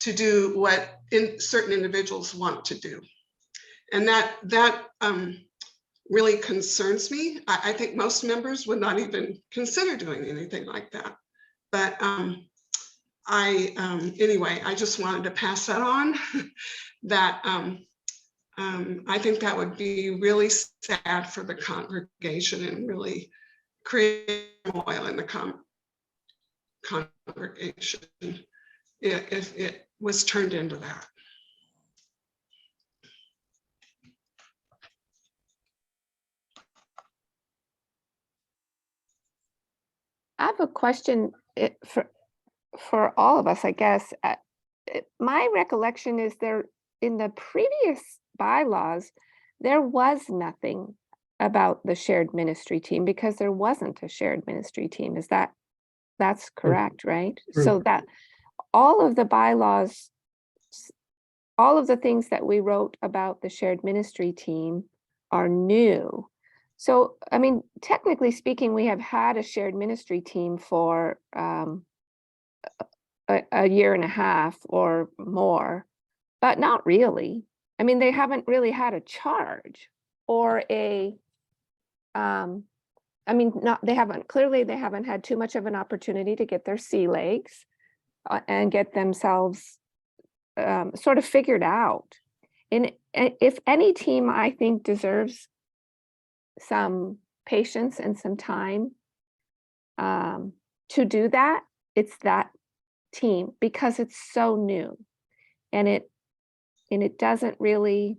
[SPEAKER 10] to do what certain individuals want to do. And that really concerns me. I think most members would not even consider doing anything like that. But anyway, I just wanted to pass that on. That I think that would be really sad for the congregation and really create turmoil in the congregation if it was turned into that.
[SPEAKER 2] I have a question for all of us, I guess. My recollection is there in the previous bylaws, there was nothing about the shared ministry team because there wasn't a shared ministry team. That's correct, right?
[SPEAKER 8] True.
[SPEAKER 2] So that all of the bylaws, all of the things that we wrote about the shared ministry team are new. So, I mean, technically speaking, we have had a shared ministry team for a year and a half or more, but not really. I mean, they haven't really had a charge or they haven't had too much of an opportunity to get their sea legs and get themselves sort of figured out. And if any team, I think, deserves some patience and some time to do that, it's that team, because it's so new and it doesn't really,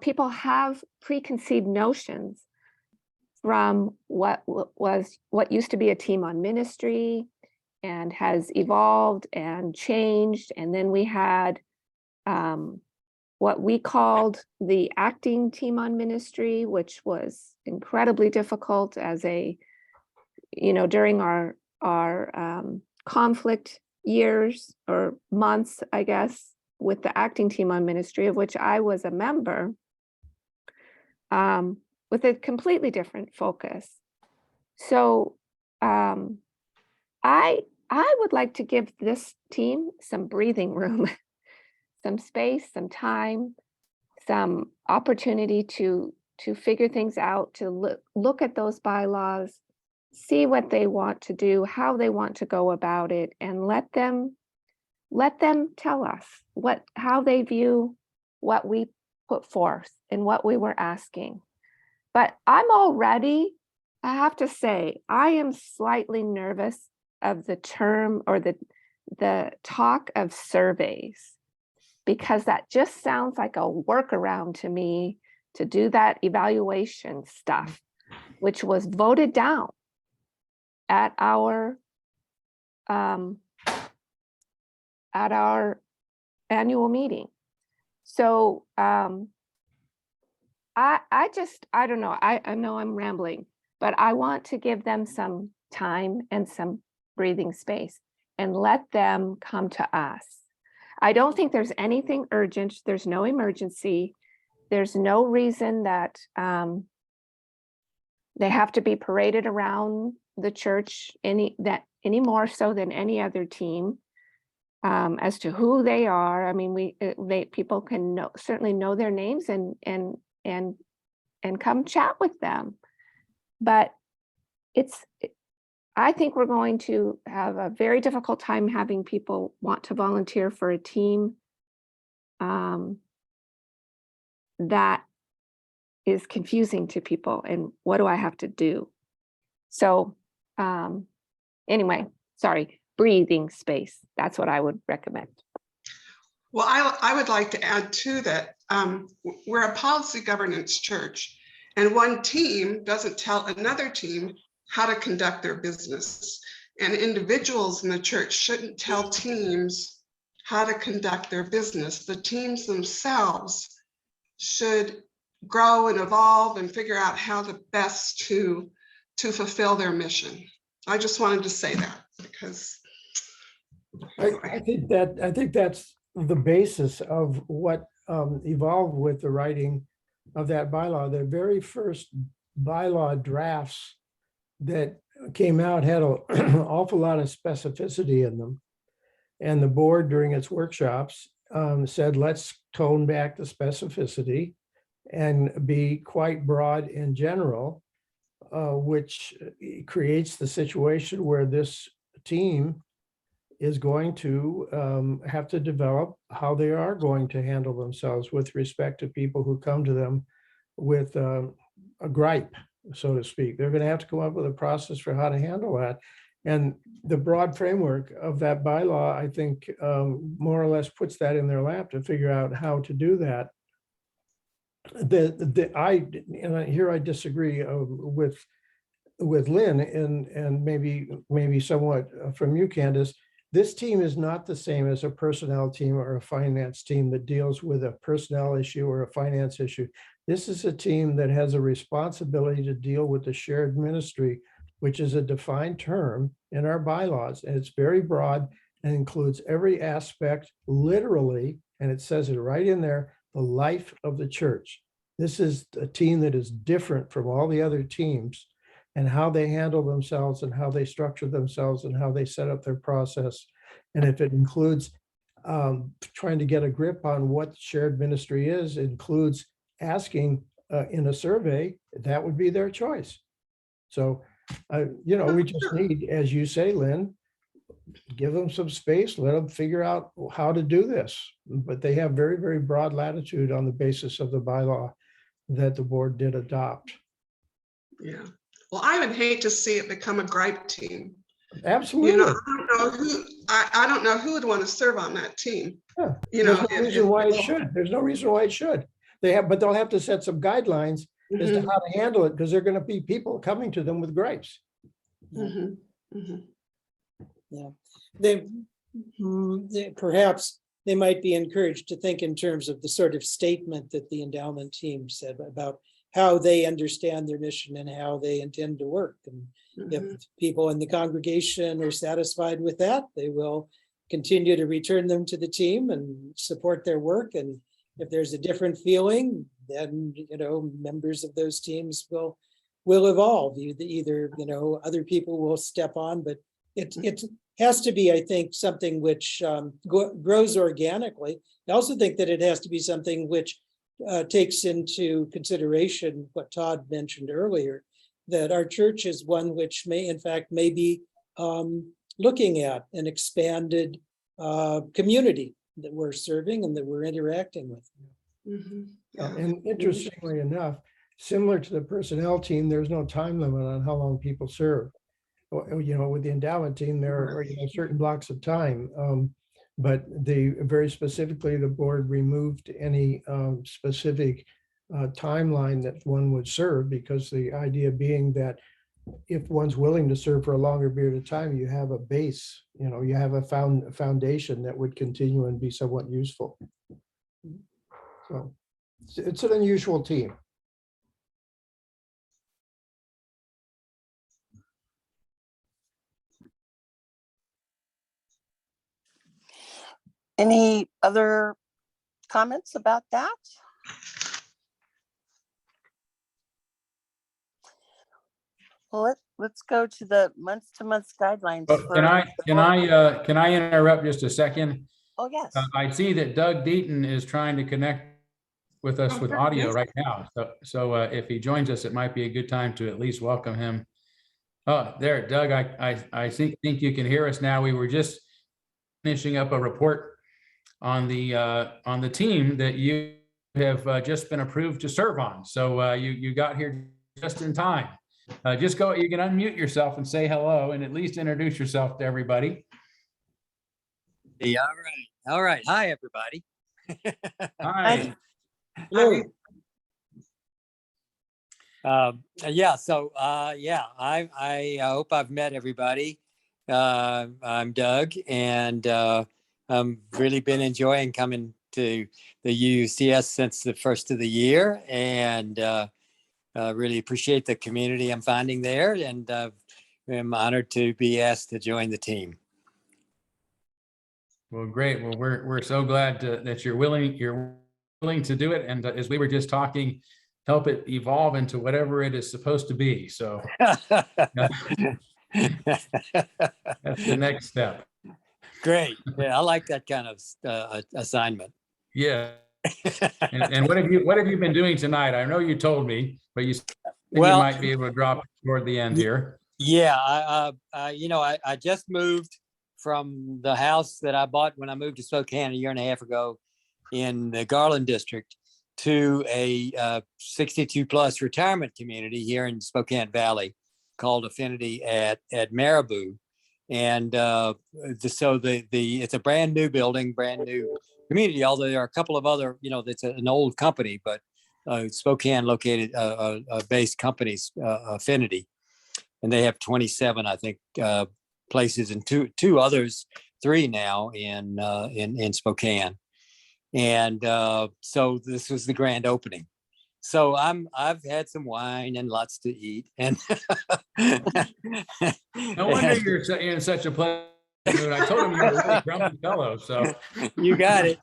[SPEAKER 2] people have preconceived notions from what used to be a team on ministry and has evolved and changed. And then we had what we called the acting team on ministry, which was incredibly difficult as during our conflict years or months, I guess, with the acting team on ministry, of which I was a member, with a completely different focus. So I would like to give this team some breathing room, some space, some time, some opportunity to figure things out, to look at those bylaws, see what they want to do, how they want to go about it, and let them tell us how they view what we put forth and what we were asking. But I have to say, I am slightly nervous of the term or the talk of surveys, because that just sounds like a workaround to me to do that evaluation stuff. which was voted down at our annual meeting. So I don't know, I know I'm rambling, but I want to give them some time and some breathing space and let them come to us. I don't think there's anything urgent. There's no emergency. There's no reason that they have to be paraded around the church any more so than any other team. As to who they are, I mean, people can certainly know their names and come chat with them. But I think we're going to have a very difficult time having people want to volunteer for a team that is confusing to people. And what do I have to do? So anyway, sorry, breathing space. That's what I would recommend.
[SPEAKER 10] Well, I would like to add too that we're a policy governance church, and one team doesn't tell another team how to conduct their business. And individuals in the church shouldn't tell teams how to conduct their business. The teams themselves should grow and evolve and figure out how the best to fulfill their mission. I just wanted to say that because
[SPEAKER 8] I think that's the basis of what evolved with the writing of that bylaw. The very first bylaw drafts that came out had an awful lot of specificity in them. And the board during its workshops said, let's tone back the specificity and be quite broad in general, which creates the situation where this team is going to have to develop how they are going to handle themselves with respect to people who come to them with a gripe, so to speak. They're going to have to come up with a process for how to handle that. And the broad framework of that bylaw, I think, more or less puts that in their lap to figure out how to do that. Here I disagree with Lynn and maybe somewhat from you, Candace. This team is not the same as a personnel team or a finance team that deals with a personnel issue or a finance issue. This is a team that has a responsibility to deal with the shared ministry, which is a defined term in our bylaws. And it's very broad and includes every aspect, literally, and it says it right in there, the life of the church. This is a team that is different from all the other teams, and how they handle themselves and how they structure themselves and how they set up their process. And if it includes trying to get a grip on what shared ministry is, it includes asking in a survey, that would be their choice. So, we just need, as you say, Lynn, give them some space, let them figure out how to do this. But they have very, very broad latitude on the basis of the bylaw that the board did adopt.
[SPEAKER 10] Yeah. Well, I would hate to see it become a gripe team.
[SPEAKER 8] Absolutely.
[SPEAKER 10] I don't know who would want to serve on that team.
[SPEAKER 8] Yeah. There's no reason why it should. There's no reason why it should. But they'll have to set some guidelines as to how to handle it, because there are going to be people coming to them with gripes.
[SPEAKER 15] Yeah, perhaps they might be encouraged to think in terms of the sort of statement that the endowment team said about how they understand their mission and how they intend to work. And if people in the congregation are satisfied with that, they will continue to return them to the team and support their work. And if there's a different feeling, then members of those teams will evolve. Either other people will step on, but it has to be, I think, something which grows organically. I also think that it has to be something which takes into consideration what Todd mentioned earlier, that our church is one which may be looking at an expanded community that we're serving and that we're interacting with.
[SPEAKER 8] And interestingly enough, similar to the personnel team, there's no time limit on how long people serve. With the endowment team, there are certain blocks of time. But very specifically, the board removed any specific timeline that one would serve, because the idea being that if one's willing to serve for a longer period of time, you have a base, you have a foundation that would continue and be somewhat useful. So it's an unusual team.
[SPEAKER 1] Any other comments about that? Well, let's go to the month-to-month guidelines.
[SPEAKER 5] Can I interrupt just a second?
[SPEAKER 1] Oh, yes.
[SPEAKER 5] I see that Doug Deaton is trying to connect with us with audio right now. So if he joins us, it might be a good time to at least welcome him. Oh, there, Doug, I think you can hear us now. We were just finishing up a report on the team that you have just been approved to serve on. So you got here just in time. You can unmute yourself and say hello and at least introduce yourself to everybody.
[SPEAKER 16] Yeah, all right. Hi, everybody.
[SPEAKER 5] Hi.
[SPEAKER 16] Hello. I hope I've met everybody. I'm Doug, and I've really been enjoying coming to the UCS since the first of the year, and really appreciate the community I'm finding there, and I'm honored to be asked to join the team.
[SPEAKER 5] Well, great. Well, we're so glad that you're willing to do it, and as we were just talking, help it evolve into whatever it is supposed to be. So that's the next step.
[SPEAKER 16] Great. Yeah, I like that kind of assignment.
[SPEAKER 5] Yeah. And what have you been doing tonight? I know you told me, but you might be able to drop toward the end here.
[SPEAKER 16] Yeah, I just moved from the house that I bought when I moved to Spokane a year and a half ago in the Garland district to a 62 plus retirement community here in Spokane Valley called Affinity at Marabou. And so it's a brand new building, brand new community, although there are a couple of other, it's an old company, but Spokane located based companies, Affinity, and they have 27, I think, places, and three now in Spokane. And so this was the grand opening. So I've had some wine and lots to eat, and
[SPEAKER 5] no wonder you're in such a pleasant mood. I told him you were a really grumpy fellow. So
[SPEAKER 16] you got it.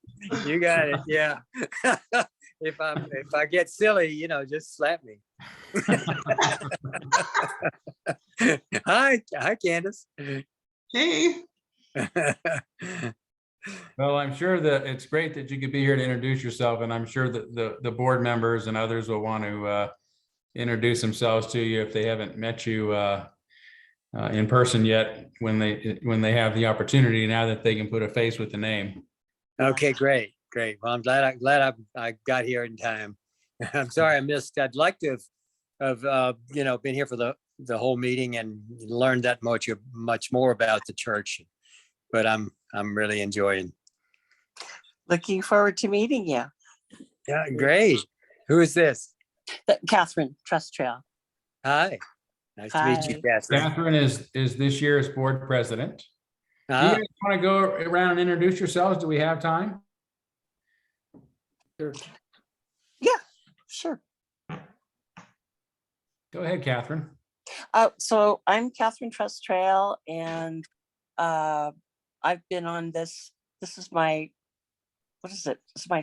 [SPEAKER 16] Yeah. If I get silly, just slap me. Hi, Candace.
[SPEAKER 10] Hey.
[SPEAKER 5] Well, I'm sure that it's great that you could be here to introduce yourself, and I'm sure that the board members and others will want to introduce themselves to you if they haven't met you in person yet, when they have the opportunity, now that they can put a face with the name.
[SPEAKER 16] Okay, great. Well, I'm glad I got here in time. I'm sorry I missed. I'd like to have been here for the whole meeting and learned that much more about the church. But I'm really enjoying.
[SPEAKER 1] Looking forward to meeting you.
[SPEAKER 16] Yeah, great. Who is this?
[SPEAKER 1] Catherine Trustrail.
[SPEAKER 16] Hi. Nice to meet you, Catherine.
[SPEAKER 5] Catherine is this year's board president. Do you guys want to go around and introduce yourselves? Do we have time?
[SPEAKER 1] Sure. Yeah, sure.
[SPEAKER 5] Go ahead, Catherine.
[SPEAKER 1] So I'm Catherine Trustrail, and I've been on this. This is my, what is it? This is my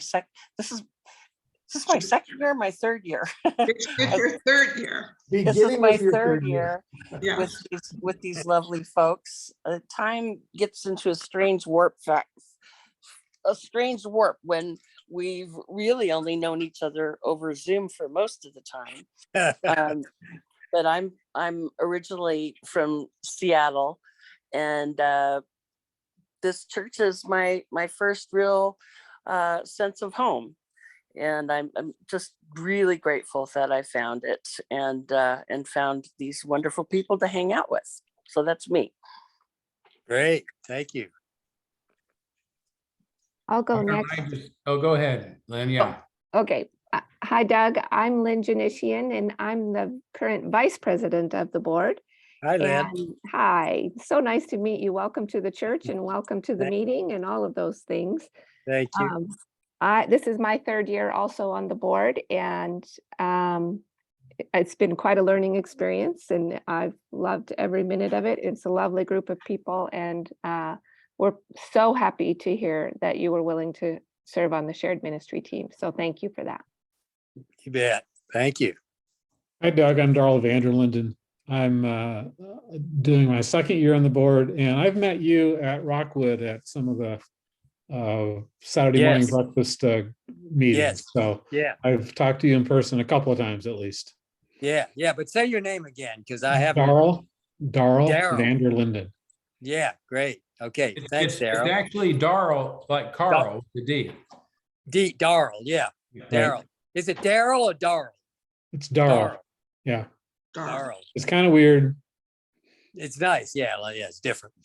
[SPEAKER 1] This is my second year, my third year.
[SPEAKER 10] It's your third year.
[SPEAKER 1] This is my third year
[SPEAKER 10] Yeah.
[SPEAKER 1] with these lovely folks. Time gets into a strange warp when we've really only known each other over Zoom for most of the time. But I'm originally from Seattle, and this church is my first real sense of home, and I'm just really grateful that I found it and found these wonderful people to hang out with. So that's me.
[SPEAKER 16] Great, thank you.
[SPEAKER 2] I'll go next.
[SPEAKER 5] Go ahead, Lynn. Yeah.
[SPEAKER 2] Okay. Hi, Doug. I'm Lynn Janician, and I'm the current vice president of the board.
[SPEAKER 16] Hi, Lynn.
[SPEAKER 2] And hi, so nice to meet you. Welcome to the church and welcome to the meeting and all of those things.
[SPEAKER 16] Thank you.
[SPEAKER 2] This is my third year also on the board, and it's been quite a learning experience, and I've loved every minute of it. It's a lovely group of people, and we're so happy to hear that you were willing to serve on the shared ministry team. So thank you for that.
[SPEAKER 16] You bet. Thank you.
[SPEAKER 9] Hi, Doug. I'm Darrell Vanderlinden. I'm doing my second year on the board, and I've met you at Rockwood at some of the Saturday morning
[SPEAKER 16] Yes.
[SPEAKER 9] breakfast meetings.
[SPEAKER 16] Yes.
[SPEAKER 9] So
[SPEAKER 16] Yeah.
[SPEAKER 9] I've talked to you in person a couple of times at least.
[SPEAKER 16] Yeah. Yeah. But say your name again, because I haven't.
[SPEAKER 9] Darrell
[SPEAKER 16] Darrell.
[SPEAKER 9] Vanderlinden.
[SPEAKER 16] Yeah. Great. Okay. Thanks,
[SPEAKER 5] It's
[SPEAKER 16] Darrell.
[SPEAKER 5] actually Darrell, like Carl, the D.
[SPEAKER 16] Darrell. Yeah. Darrell. Is it Darrell or Darrell?
[SPEAKER 9] It's Darrell. Yeah.
[SPEAKER 16] Darrell.
[SPEAKER 9] It's kind of weird.
[SPEAKER 16] It's nice. Yeah. Well, yeah. It's different.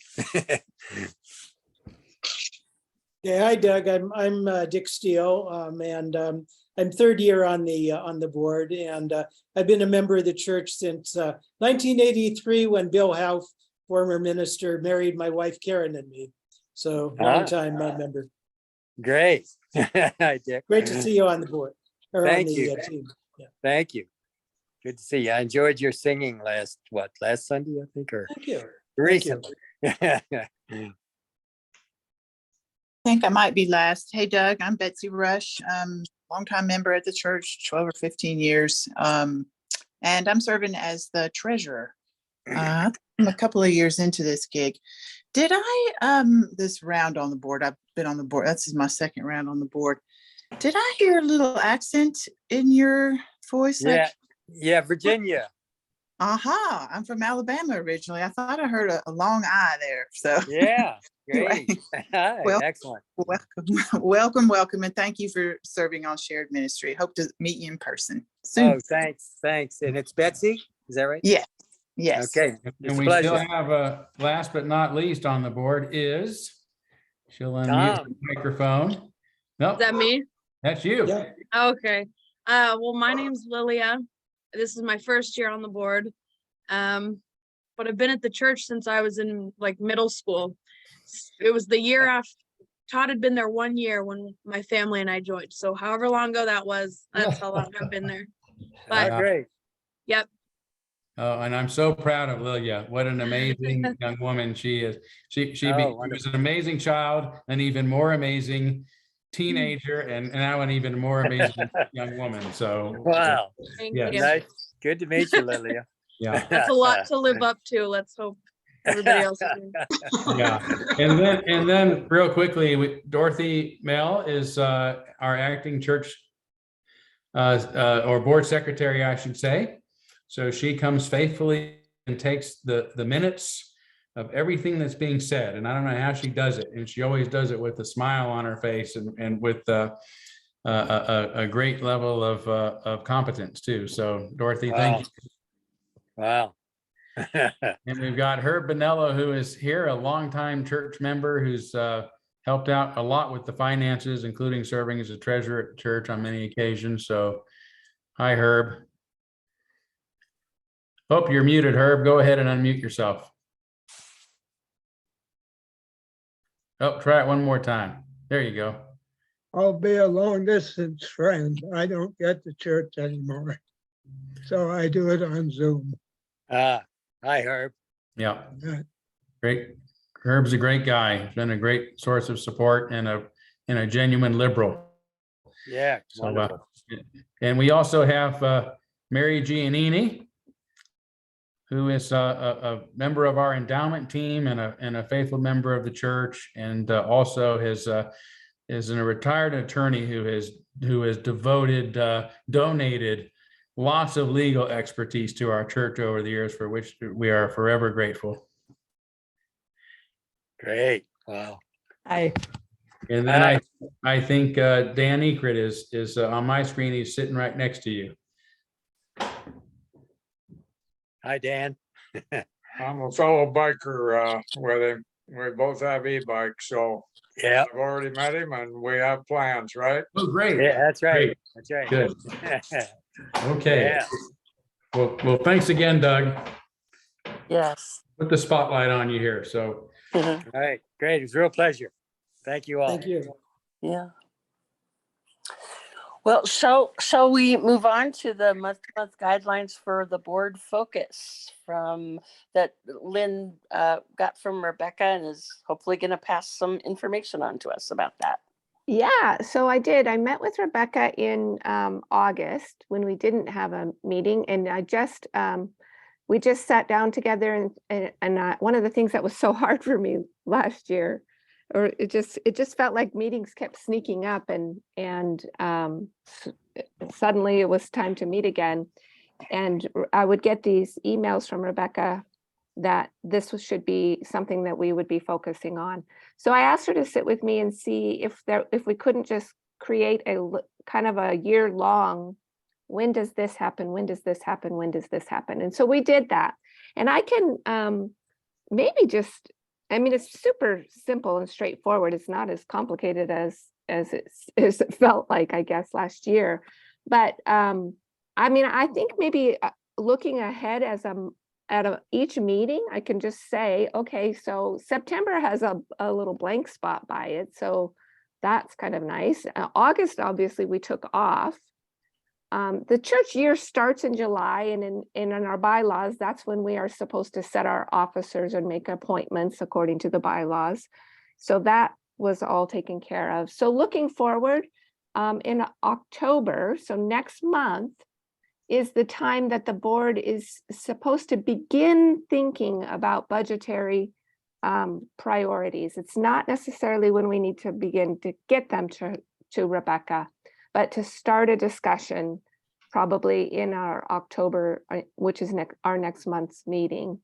[SPEAKER 15] Yeah, hi Doug. I'm Dick Steele, and I'm third year on the board, and I've been a member of the church since 1983 when Bill Howe, former minister, married my wife Karen and me. So long time member.
[SPEAKER 16] Great. Hi, Dick.
[SPEAKER 15] Great to see you on the board. Or
[SPEAKER 16] Thank
[SPEAKER 15] on the,
[SPEAKER 16] you.
[SPEAKER 15] team. Yeah.
[SPEAKER 16] Thank you. Good to see you. I enjoyed your singing last Sunday, I think, or
[SPEAKER 15] Thank you.
[SPEAKER 16] recently.
[SPEAKER 3] I think I might be last. Hey, Doug, I'm Betsy Rush. Longtime member at the church, 12 or 15 years. And I'm serving as the treasurer. I'm a couple of years into this gig. Did I, this round on the board, I've been on the board, this is my second round on the board. Did I hear a little accent in your voice?
[SPEAKER 16] Yeah. Yeah, Virginia.
[SPEAKER 3] Aha, I'm from Alabama originally. I thought I heard a long I there. So
[SPEAKER 16] Yeah, great. Hi,
[SPEAKER 3] well,
[SPEAKER 16] excellent.
[SPEAKER 3] Welcome, and thank you for serving on shared ministry. Hope to meet you in person soon.
[SPEAKER 16] Oh, thanks. And it's Betsy, is that right?
[SPEAKER 3] Yeah, yes.
[SPEAKER 16] Okay, it's
[SPEAKER 5] And
[SPEAKER 16] a
[SPEAKER 5] we
[SPEAKER 16] pleasure.
[SPEAKER 5] still have last but not least on the board is, she'll unmute
[SPEAKER 16] Tom.
[SPEAKER 5] the microphone. Nope,
[SPEAKER 17] Is that me?
[SPEAKER 5] that's you.
[SPEAKER 15] Yeah.
[SPEAKER 17] Okay. Well, my name's Lilia. This is my first year on the board. But I've been at the church since I was in like middle school. It was the year after Todd had been there 1 year when my family and I joined. So however long ago that was, that's how long I've been there. But
[SPEAKER 16] Great.
[SPEAKER 17] yep.
[SPEAKER 5] Oh, and I'm so proud of Lilia. What an amazing young woman she is. She was an amazing child, an even more amazing teenager, and now an even more amazing young woman. So
[SPEAKER 16] Wow.
[SPEAKER 17] Thank
[SPEAKER 5] yes.
[SPEAKER 17] you.
[SPEAKER 16] Nice. Good to meet you, Lilia.
[SPEAKER 5] Yeah.
[SPEAKER 17] That's a lot to live up to. Let's hope everybody else is doing.
[SPEAKER 5] Yeah. And then real quickly, Dorothy Mell is our acting church or board secretary, I should say. So she comes faithfully and takes the minutes of everything that's being said. And I don't know how she does it. And she always does it with a smile on her face and with a great level of competence too. So Dorothy, thank you.
[SPEAKER 16] Wow.
[SPEAKER 5] And we've got Herb Bonello, who is here, a longtime church member who's helped out a lot with the finances, including serving as a treasurer at church on many occasions. So hi, Herb. Hope you're muted, Herb. Go ahead and unmute yourself. Oh, try it one more time. There you go.
[SPEAKER 14] I'll be a long distance friend. I don't get to church anymore. So I do it on Zoom.
[SPEAKER 16] Hi, Herb.
[SPEAKER 5] Yeah.
[SPEAKER 14] Yeah.
[SPEAKER 5] Great. Herb's a great guy. He's been a great source of support and a genuine liberal.
[SPEAKER 16] Yeah.
[SPEAKER 5] So, and we also have Mary Giannini, who is a member of our endowment team and a faithful member of the church, and also is a retired attorney who has donated lots of legal expertise to our church over the years, for which we are forever grateful.
[SPEAKER 16] Great. Wow.
[SPEAKER 7] Hi.
[SPEAKER 5] And then I think Dan Ekrit is on my screen. He's sitting right next to you.
[SPEAKER 16] Hi, Dan.
[SPEAKER 13] I'm a fellow biker with him. We both have e-bikes, so
[SPEAKER 16] Yeah,
[SPEAKER 13] I've already met him and we have plans, right?
[SPEAKER 5] Oh, great.
[SPEAKER 16] yeah, that's right.
[SPEAKER 5] Great.
[SPEAKER 16] That's right.
[SPEAKER 5] Good. Okay.
[SPEAKER 16] Yeah.
[SPEAKER 5] Well, thanks again, Doug.
[SPEAKER 1] Yes.
[SPEAKER 5] Put the spotlight on you here. So
[SPEAKER 16] All right, great. It was a real pleasure. Thank you all.
[SPEAKER 15] Thank you.
[SPEAKER 1] Yeah. Well, shall we move on to the month-to-month guidelines for the board focus from that Lynn got from Rebecca and is hopefully going to pass some information on to us about that.
[SPEAKER 2] Yeah, so I did. I met with Rebecca in August when we didn't have a meeting, and we just sat down together, and one of the things that was so hard for me last year, or it just felt like meetings kept sneaking up, and suddenly it was time to meet again, and I would get these emails from Rebecca that this should be something that we would be focusing on. So I asked her to sit with me and see if we couldn't just create kind of a year-long, when does this happen? When does this happen? When does this happen? And so we did that. And I can maybe just, I mean, it's super simple and straightforward. It's not as complicated as it felt like, I guess, last year. But I mean, I think maybe looking ahead each meeting, I can just say, okay, so September has a little blank spot by it. So that's kind of nice. August, obviously, we took off. The church year starts in July, and in our bylaws, that's when we are supposed to set our officers and make appointments according to the bylaws. So that was all taken care of. So looking forward, in October, so next month, is the time that the board is supposed to begin thinking about budgetary priorities. It's not necessarily when we need to begin to get them to Rebecca, but to start a discussion probably in our October, which is our next month's meeting.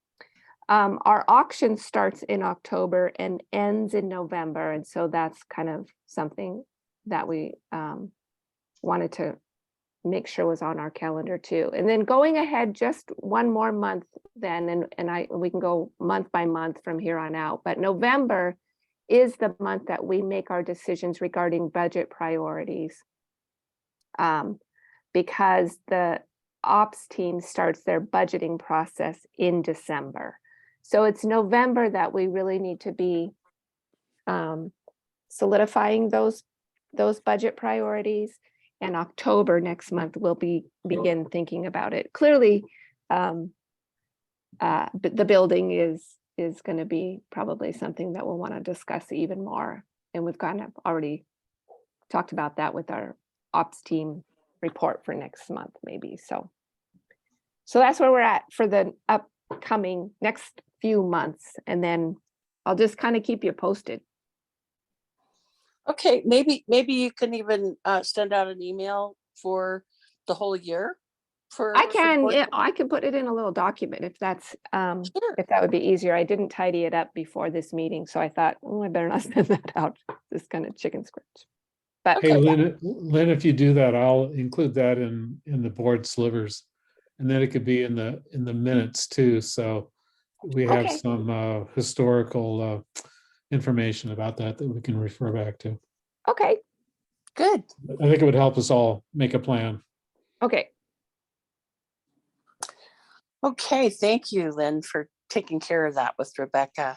[SPEAKER 2] Our auction starts in October and ends in November. And so that's kind of something that we wanted to make sure was on our calendar too. And then going ahead just one more month then, and we can go month by month from here on out, but November is the month that we make our decisions regarding budget priorities. Because the ops team starts their budgeting process in December. So it's November that we really need to be solidifying those budget priorities. And October next month, we'll begin thinking about it. Clearly, the building is going to be probably something that we'll want to discuss even more. And we've kind of already talked about that with our ops team report for next month, maybe. So that's where we're at for the upcoming next few months. And then I'll just kind of keep you posted.
[SPEAKER 1] Okay, maybe you can even send out an email for the whole year.
[SPEAKER 2] I can put it in a little document if that's
[SPEAKER 1] Sure.
[SPEAKER 2] if that would be easier. I didn't tidy it up before this meeting, so I thought, oh, I better not send that out. This kind of chicken scratch. But
[SPEAKER 9] Hey, Lynn, if you do that, I'll include that in the board slivers. And then it could be in the minutes too. So we have
[SPEAKER 2] Okay.
[SPEAKER 9] some historical information about that we can refer back to.
[SPEAKER 2] Okay,
[SPEAKER 1] Good.
[SPEAKER 9] I think it would help us all make a plan.
[SPEAKER 2] okay.
[SPEAKER 1] Okay, thank you, Lynn, for taking care of that with Rebecca.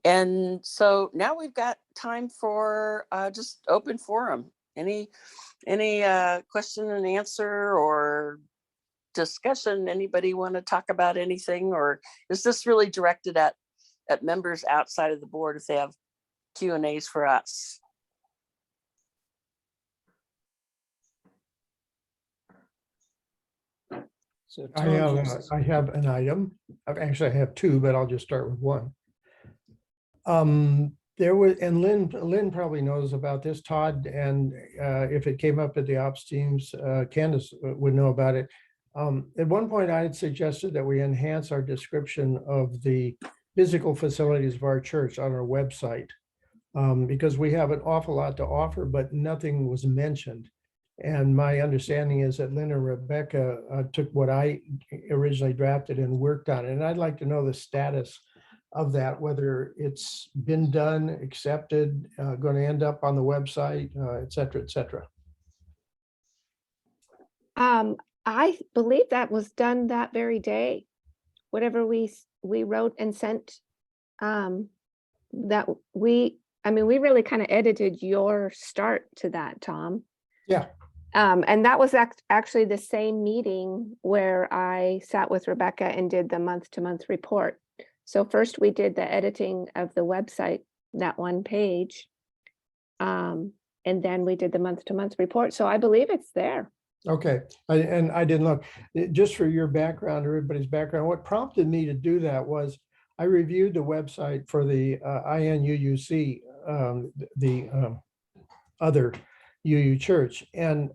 [SPEAKER 1] And so now we've got time for just open forum. Any question and answer or discussion? Anybody want to talk about anything, or is this really directed at members outside of the board if they have Q&As for us?
[SPEAKER 15] So
[SPEAKER 8] I
[SPEAKER 15] Tom,
[SPEAKER 8] have an item. Actually, I have two, but I'll just start with one. There was, and Lynn probably knows about this, Todd, and if it came up at the ops teams, Candace would know about it. At one point, I had suggested that we enhance our description of the physical facilities of our church on our website, because we have an awful lot to offer, but nothing was mentioned. And my understanding is that Lynn and Rebecca took what I originally drafted and worked on it. And I'd like to know the status of that, whether it's been done, accepted, going to end up on the website, et cetera, et cetera?
[SPEAKER 2] I believe that was done that very day. Whatever we wrote and sent, that we really kind of edited your start to that, Tom.
[SPEAKER 8] Yeah.
[SPEAKER 2] And that was actually the same meeting where I sat with Rebecca and did the month-to-month report. So first we did the editing of the website, that one page. And then we did the month-to-month report. So I believe it's there.
[SPEAKER 8] Okay, and I didn't look. Just for your background, everybody's background, what prompted me to do that was I reviewed the website for the INUUC, the other UU church, and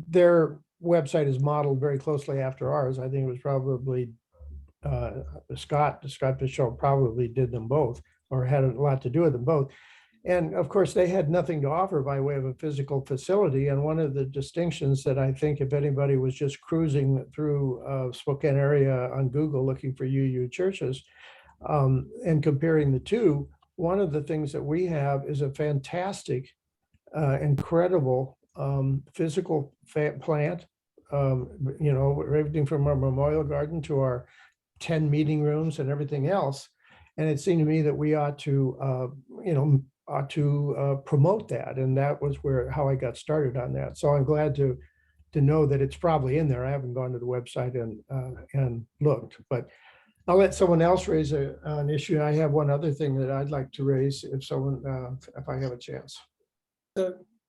[SPEAKER 8] their website is modeled very closely after ours. I think it was probably Scott Bishop probably did them both, or had a lot to do with them both. And of course, they had nothing to offer by way of a physical facility. And one of the distinctions that I think if anybody was just cruising through Spokane area on Google looking for UU churches and comparing the two, one of the things that we have is a fantastic, incredible physical plant, everything from our memorial garden to our 10 meeting rooms and everything else. And it seemed to me that we ought to, promote that. And that was how I got started on that. So I'm glad to know that it's probably in there. I haven't gone to the website and looked, but I'll let someone else raise an issue. I have one other thing that I'd like to raise if I have a chance.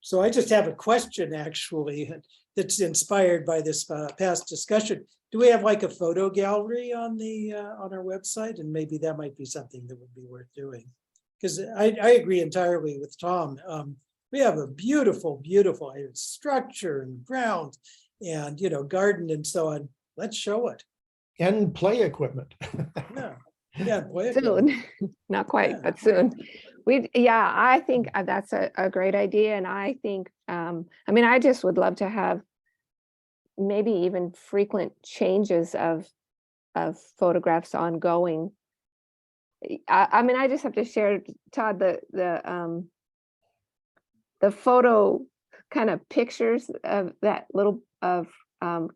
[SPEAKER 15] So I just have a question actually that's inspired by this past discussion. Do we have like a photo gallery on our website? And maybe that might be something that would be worth doing. Because I agree entirely with Tom. We have a beautiful structure and ground and, garden and so on. Let's show it.
[SPEAKER 8] And play equipment.
[SPEAKER 15] Yeah, play equipment.
[SPEAKER 2] Soon, not quite, but soon. I think that's a great idea. And I think, I just would love to have maybe even frequent changes of photographs ongoing. I just have to share, Todd, the photo kind of pictures of that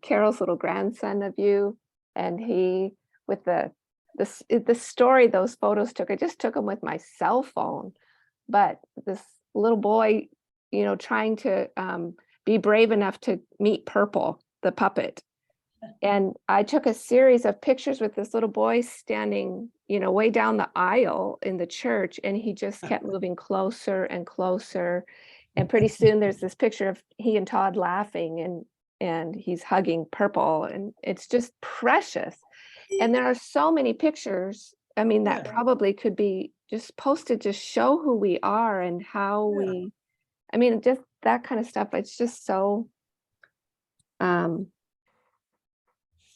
[SPEAKER 2] Carol's little grandson of you, and he with the story those photos took. I just took them with my cell phone, but this little boy, trying to be brave enough to meet Purple, the puppet. And I took a series of pictures with this little boy standing, way down the aisle in the church, and he just kept moving closer and closer. And pretty soon there's this picture of he and Todd laughing, and he's hugging Purple, and it's just precious. And there are so many pictures, that probably could be just posted to show who we are and how we, just that kind of stuff. It's just so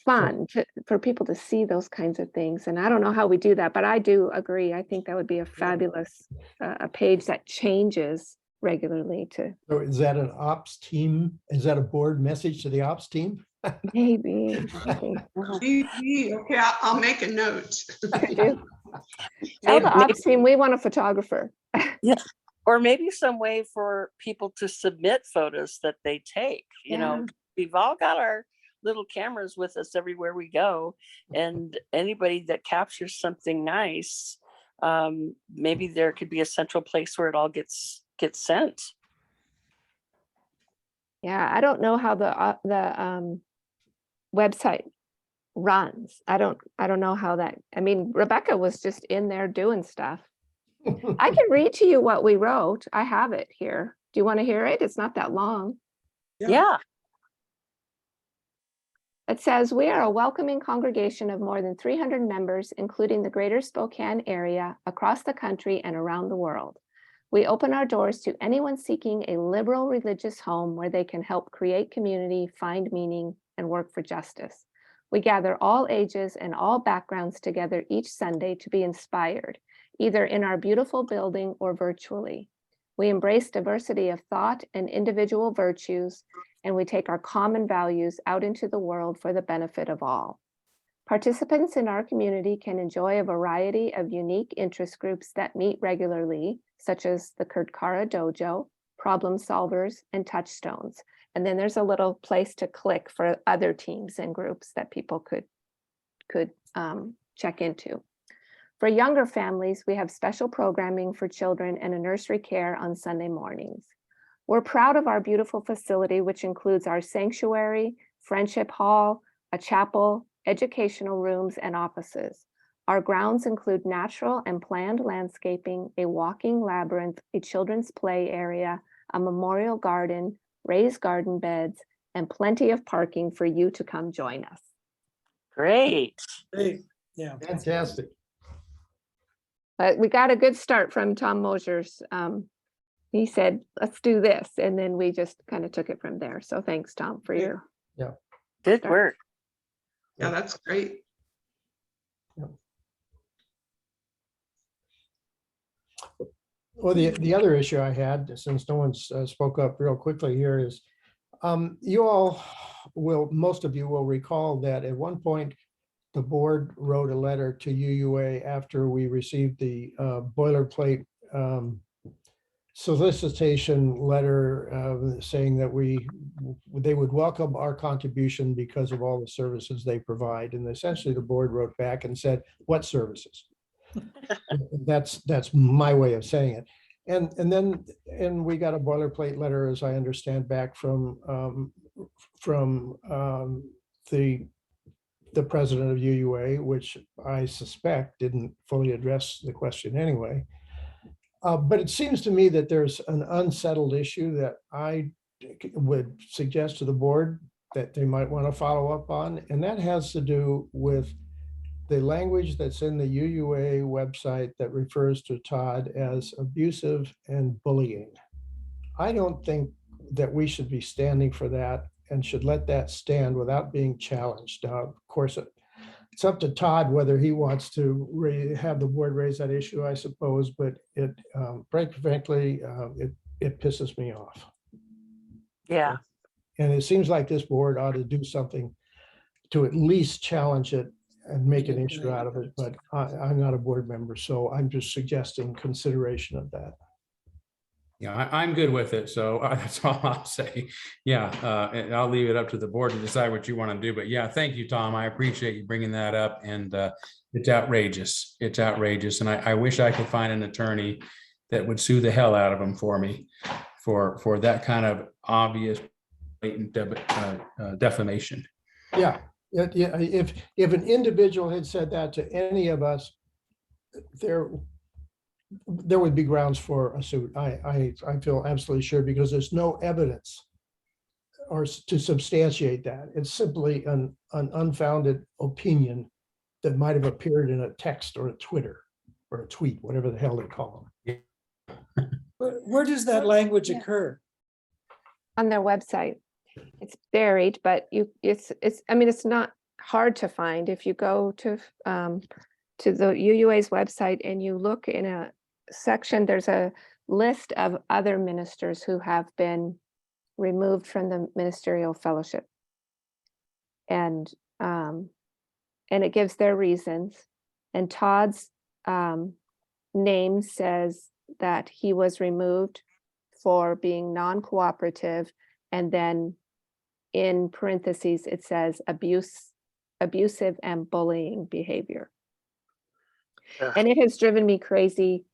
[SPEAKER 2] fun for people to see those kinds of things. And I don't know how we do that, but I do agree. I think that would be a fabulous a page that changes regularly to.
[SPEAKER 8] So is that an ops team? Is that a board message to the ops team?
[SPEAKER 2] Maybe.
[SPEAKER 10] Okay, I'll make a note.
[SPEAKER 2] Tell the ops team we want a photographer.
[SPEAKER 1] Yeah. Or maybe some way for people to submit photos that they take. We've all got our little cameras with us everywhere we go, and anybody that captures something nice, maybe there could be a central place where it all gets sent.
[SPEAKER 2] Yeah, I don't know how the website runs. I don't know how that. Rebecca was just in there doing stuff. I can read to you what we wrote. I have it here. Do you want to hear it? It's not that long.
[SPEAKER 1] Yeah.
[SPEAKER 2] It says, we are a welcoming congregation of more than 300 members, including the greater Spokane area, across the country and around the world. We open our doors to anyone seeking a liberal religious home where they can help create community, find meaning, and work for justice. We gather all ages and all backgrounds together each Sunday to be inspired, either in our beautiful building or virtually. We embrace diversity of thought and individual virtues, and we take our common values out into the world for the benefit of all. Participants in our community can enjoy a variety of unique interest groups that meet regularly, such as the Kurtkara Dojo, Problem Solvers, and Touchstones. And then there's a little place to click for other teams and groups that people could check into. For younger families, we have special programming for children and a nursery care on Sunday mornings. We're proud of our beautiful facility, which includes our sanctuary, friendship hall, a chapel, educational rooms, and offices. Our grounds include natural and planned landscaping, a walking labyrinth, a children's play area, a memorial garden, raised garden beds, and plenty of parking for you to come join us.
[SPEAKER 1] Great.
[SPEAKER 15] Great. Yeah.
[SPEAKER 8] Fantastic.
[SPEAKER 2] But we got a good start from Tom Mosier's. He said, let's do this. And then we just kind of took it from there. So thanks, Tom, for your
[SPEAKER 1] Good
[SPEAKER 2] start.
[SPEAKER 1] work.
[SPEAKER 10] Yeah, that's great.
[SPEAKER 8] Well, the other issue I had, since no one's spoke up real quickly here, is you all will, most of you will recall that at one point, the board wrote a letter to UUA after we received the boilerplate solicitation letter saying that they would welcome our contribution because of all the services they provide. And essentially the board wrote back and said, what services? That's my way of saying it. And we got a boilerplate letter, as I understand, back from the president of UUA, which I suspect didn't fully address the question anyway. But it seems to me that there's an unsettled issue that I would suggest to the board that they might want to follow up on, and that has to do with the language that's in the UUA website that refers to Todd as abusive and bullying. I don't think that we should be standing for that and should let that stand without being challenged. Of course, it's up to Todd whether he wants to have the board raise that issue, I suppose, but it, frankly, it pisses me off.
[SPEAKER 1] Yeah.
[SPEAKER 8] And it seems like this board ought to do something to at least challenge it and make an issue out of it, but I'm not a board member, so I'm just suggesting consideration of that.
[SPEAKER 5] Yeah, I'm good with it. So that's all I'll say. Yeah, and I'll leave it up to the board to decide what you want to do. But yeah, thank you, Tom. I appreciate you bringing that up. And it's outrageous. It's outrageous. And I wish I could find an attorney that would sue the hell out of them for me for that kind of obvious blatant defamation.
[SPEAKER 8] Yeah. If an individual had said that to any of us, there would be grounds for a suit. I feel absolutely sure, because there's no evidence or to substantiate that. It's simply an unfounded opinion that might have appeared in a text or a Twitter or a tweet, whatever the hell they call them.
[SPEAKER 15] Where does that language occur?
[SPEAKER 2] On their website. It's buried, but I mean, it's not hard to find. If you go to the UUA's website and you look in a section, there's a list of other ministers who have been removed from the ministerial fellowship. And it gives their reasons. And Todd's name says that he was removed for being non-cooperative, and then in parentheses, it says abusive and bullying behavior.
[SPEAKER 1] Ugh.
[SPEAKER 2] And it has driven me crazy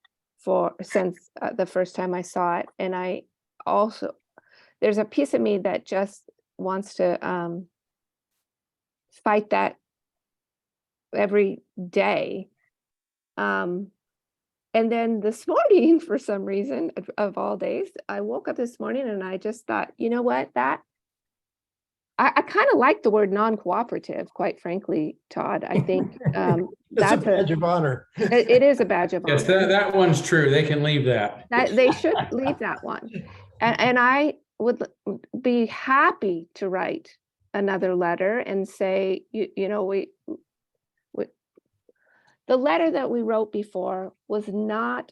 [SPEAKER 2] since the first time I saw it. And I also, there's a piece of me that just wants to fight that every day. And then this morning, for some reason, of all days, I woke up this morning and I just thought, you know what, I kind of like the word non-cooperative, quite frankly, Todd. I think
[SPEAKER 8] That's a badge of honor.
[SPEAKER 2] It is a badge of honor.
[SPEAKER 5] Yes, that one's true. They can leave that.
[SPEAKER 2] They should leave that one. And I would be happy to write another letter and say, you know, the letter that we wrote before was not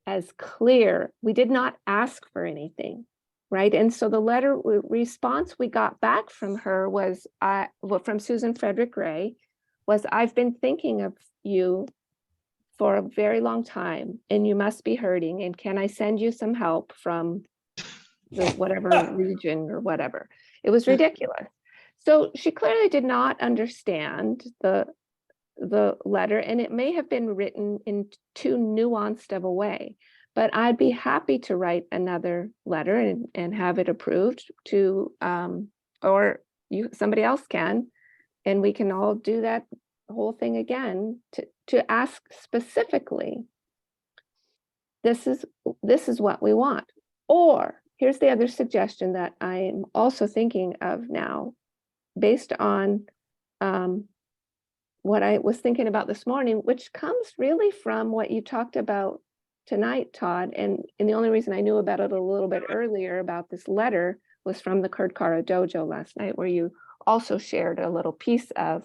[SPEAKER 2] as clear. We did not ask for anything, right? And so the letter response we got back from her was, from Susan Frederick Gray, was, I've been thinking of you for a very long time, and you must be hurting, and can I send you some help from the whatever region or whatever? It was ridiculous. So she clearly did not understand the letter, and it may have been written in too nuanced of a way, but I'd be happy to write another letter and have it approved to, or somebody else can, and we can all do that whole thing again to ask specifically, this is what we want. Or here's the other suggestion that I'm also thinking of now, based on what I was thinking about this morning, which comes really from what you talked about tonight, Todd. And the only reason I knew about it a little bit earlier about this letter was from the Kara Dojo last night, where you also shared a little piece of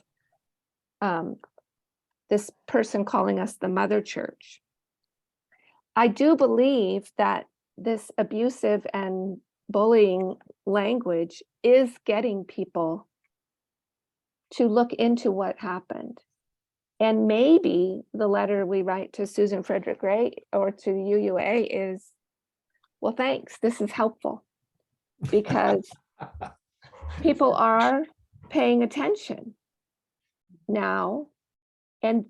[SPEAKER 2] this person calling us the mother church. I do believe that this abusive and bullying language is getting people to look into what happened. And maybe the letter we write to Susan Frederick Gray or to the UUA is, well, thanks, this is helpful, because people are paying attention now. And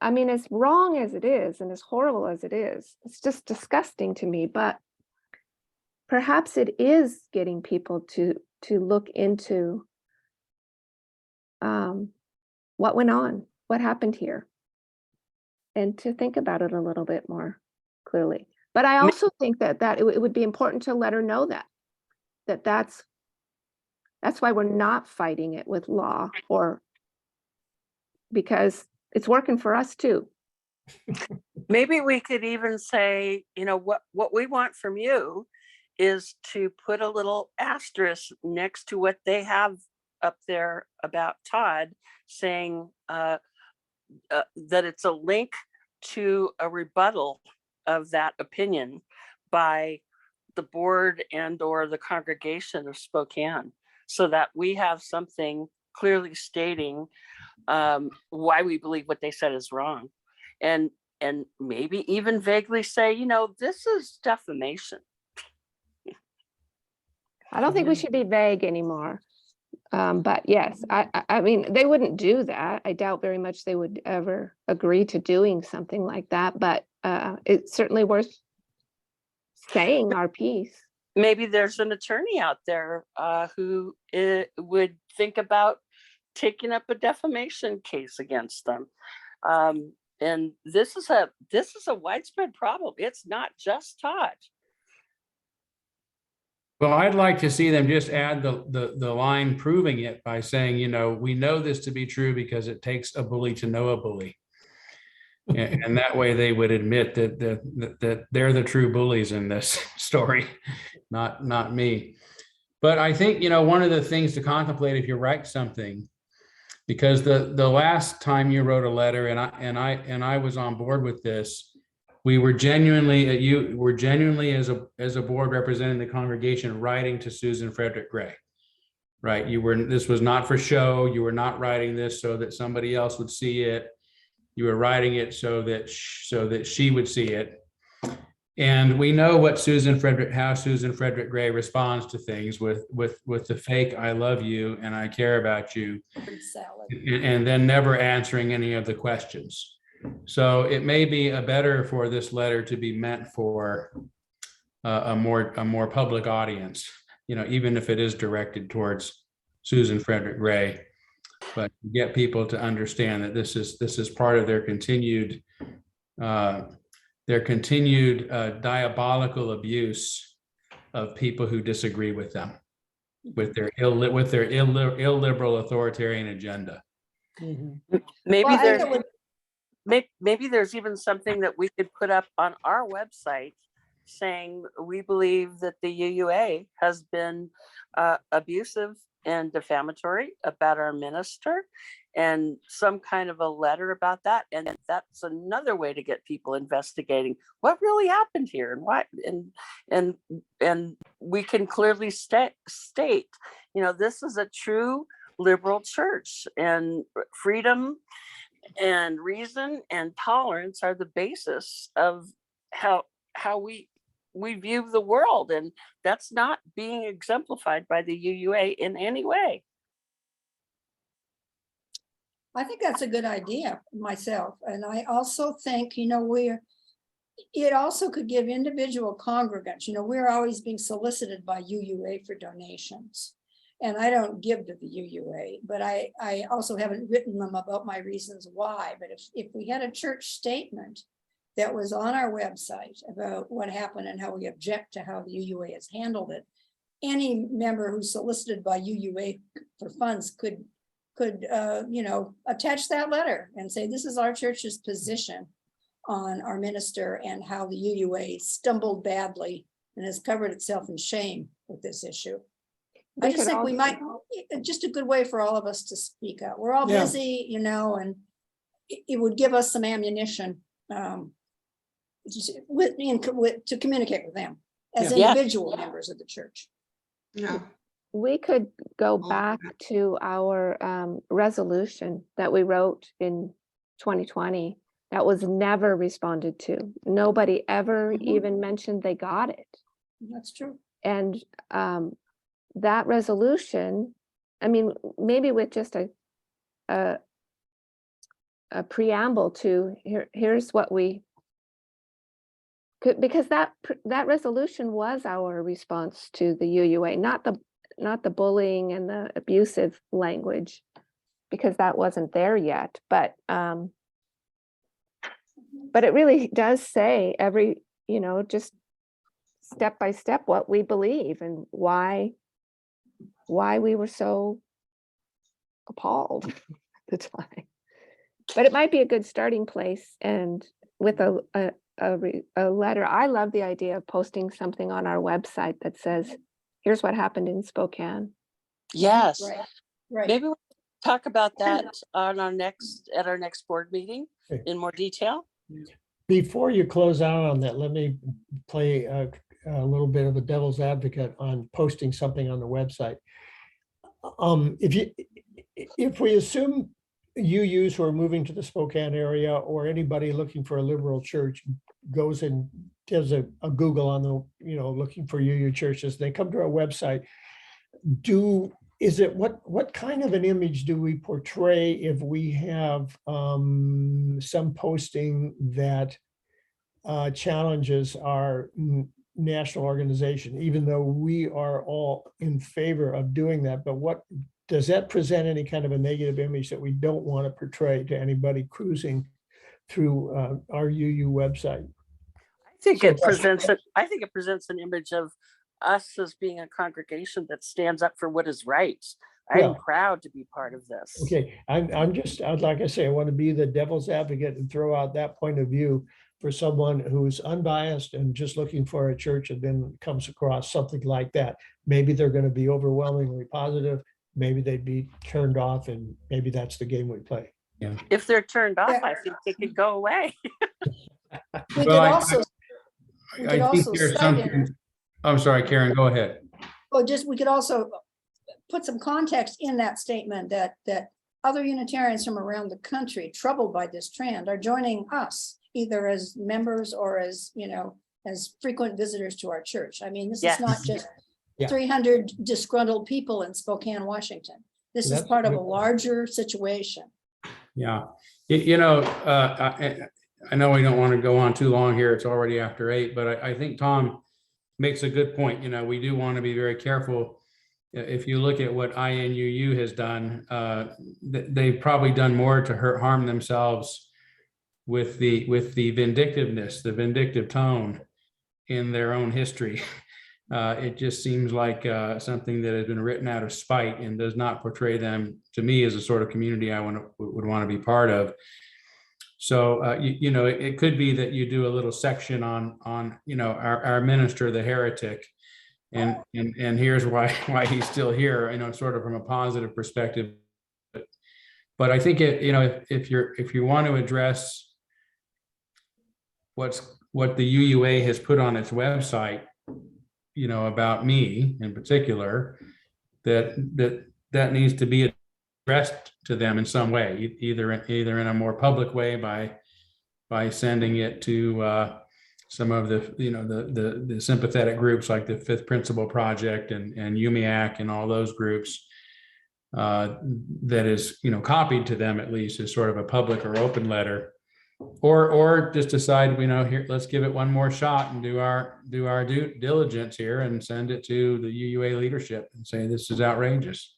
[SPEAKER 2] I mean, as wrong as it is and as horrible as it is, it's just disgusting to me, but perhaps it is getting people to look into what went on, what happened here, and to think about it a little bit more clearly. But I also think that it would be important to let her know that's why we're not fighting it with law, or because it's working for us too.
[SPEAKER 1] Maybe we could even say, what we want from you is to put a little asterisk next to what they have up there about Todd, saying that it's a link to a rebuttal of that opinion by the board and or the congregation of Spokane, so that we have something clearly stating why we believe what they said is wrong, and maybe even vaguely say, this is defamation.
[SPEAKER 2] I don't think we should be vague anymore. But yes, I mean, they wouldn't do that. I doubt very much they would ever agree to doing something like that, but it's certainly worth saying our piece.
[SPEAKER 1] Maybe there's an attorney out there who would think about taking up a defamation case against them. And this is a widespread problem. It's not just Todd.
[SPEAKER 5] Well, I'd like to see them just add the line proving it by saying, we know this to be true because it takes a bully to know a bully. And that way they would admit that they're the true bullies in this story, not me. But I think, one of the things to contemplate if you write something, because the last time you wrote a letter and I was on board with this, we were genuinely as a board representing the congregation writing to Susan Frederick Gray, right? This was not for show. You were not writing this so that somebody else would see it. You were writing it so that she would see it. And we know how Susan Frederick Gray responds to things with the fake "I love you" and "I care about you," and then never answering any of the questions. So it may be better for this letter to be meant for a more public audience, even if it is directed towards Susan Frederick Gray, but get people to understand that this is part of their continued diabolical abuse of people who disagree with them, with their illiberal authoritarian agenda.
[SPEAKER 1] Maybe there's even something that we could put up on our website saying we believe that the UUA has been abusive and defamatory about our minister, and some kind of a letter about that. And that's another way to get people investigating what really happened here and why. And we can clearly state, this is a true liberal church, and freedom and reason and tolerance are the basis of how we view the world, and that's not being exemplified by the UUA in any way.
[SPEAKER 6] I think that's a good idea myself. And I also think, it also could give individual congregants, we're always being solicited by UUA for donations. And I don't give to the UUA, but I also haven't written them about my reasons why. But if we had a church statement that was on our website about what happened and how we object to how the UUA has handled it, any member who's solicited by UUA for funds could attach that letter and say, this is our church's position on our minister and how the UUA stumbled badly and has covered itself in shame with this issue. I just think we might, just a good way for all of us to speak out. We're all busy, and it would give us some ammunition to communicate with them as individual members of the church.
[SPEAKER 10] Yeah.
[SPEAKER 2] We could go back to our resolution that we wrote in 2020 that was never responded to. Nobody ever even mentioned they got it.
[SPEAKER 6] That's true.
[SPEAKER 2] And that resolution, I mean, maybe with just a preamble to here's what we could, because that resolution was our response to the UUA, not the bullying and the abusive language, because that wasn't there yet. But it really does say just step by step what we believe and why we were so appalled at the time. But it might be a good starting place, and with a letter. I love the idea of posting something on our website that says, here's what happened in Spokane.
[SPEAKER 1] Yes.
[SPEAKER 6] Right.
[SPEAKER 1] Maybe we'll talk about that at our next board meeting in more detail.
[SPEAKER 8] Before you close out on that, let me play a little bit of a devil's advocate on posting something on the website. If we assume UUs who are moving to the Spokane area, or anybody looking for a liberal church goes and does a Google on the, looking for UU churches, they come to our website. What kind of an image do we portray if we have some posting that challenges our national organization, even though we are all in favor of doing that? But what does that present any kind of a negative image that we don't want to portray to anybody cruising through our UU website?
[SPEAKER 1] I think it presents an image of us as being a congregation that stands up for what is right. I'm proud to be part of this.
[SPEAKER 8] Okay, like I say, I want to be the devil's advocate and throw out that point of view for someone who's unbiased and just looking for a church and then comes across something like that. Maybe they're going to be overwhelmingly positive. Maybe they'd be turned off, and maybe that's the game we play.
[SPEAKER 5] Yeah.
[SPEAKER 1] If they're turned off, I think they could go away.
[SPEAKER 6] We could also
[SPEAKER 5] I'm sorry, Karen, go ahead.
[SPEAKER 6] Well, we could also put some context in that statement that other Unitarians from around the country troubled by this trend are joining us, either as members or as frequent visitors to our church. I mean, this is not just 300 disgruntled people in Spokane, Washington. This is part of a larger situation.
[SPEAKER 5] Yeah. I know we don't want to go on too long here. It's already after 8, but I think Tom makes a good point. We do want to be very careful. If you look at what INUU has done, they've probably done more to harm themselves with the vindictiveness, the vindictive tone in their own history. It just seems like something that has been written out of spite and does not portray them, to me, as a sort of community I would want to be part of. So, it could be that you do a little section on our minister, the heretic, and here's why he's still here, sort of from a positive perspective. But I think if you want to address what the UUA has put on its website, about me in particular, that needs to be addressed to them in some way, either in a more public way by sending it to some of the, the sympathetic groups like the Fifth Principle Project and UMIAC and all those groups, that is, copied to them at least as sort of a public or open letter, or just decide, here, let's give it one more shot and do our due diligence here and send it to the UUA leadership and say, this is outrageous.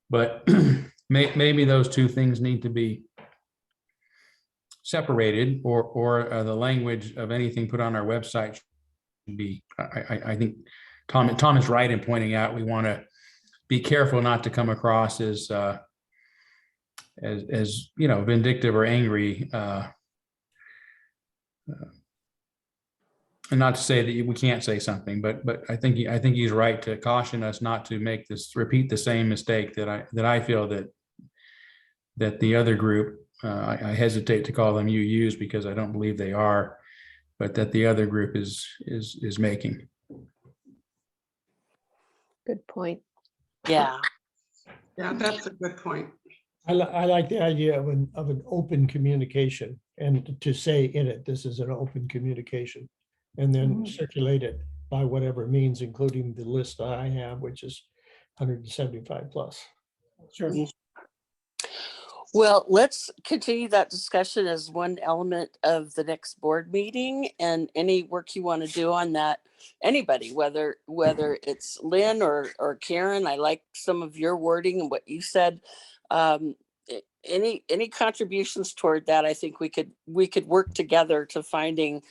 [SPEAKER 5] But maybe those two things need to be separated, or the language of anything put on our website should be, I think Tom is right in pointing out, we want to be careful not to come across as vindictive or angry, and not to say that we can't say something, but I think he's right to caution us not to repeat the same mistake that I feel that the other group, I hesitate to call them UUs because I don't believe they are, but that the other group is making.
[SPEAKER 2] Good point.
[SPEAKER 1] Yeah.
[SPEAKER 10] Yeah, that's a good point.
[SPEAKER 8] I like the idea of an open communication, and to say in it, this is an open communication, and then circulate it by whatever means, including the list that I have, which is 175 plus.
[SPEAKER 15] Sure.
[SPEAKER 1] Well, let's continue that discussion as one element of the next board meeting, and any work you want to do on that, anybody, whether it's Lynn or Karen. I like some of your wording and what you said. Any contributions toward that, I think we could work together to finding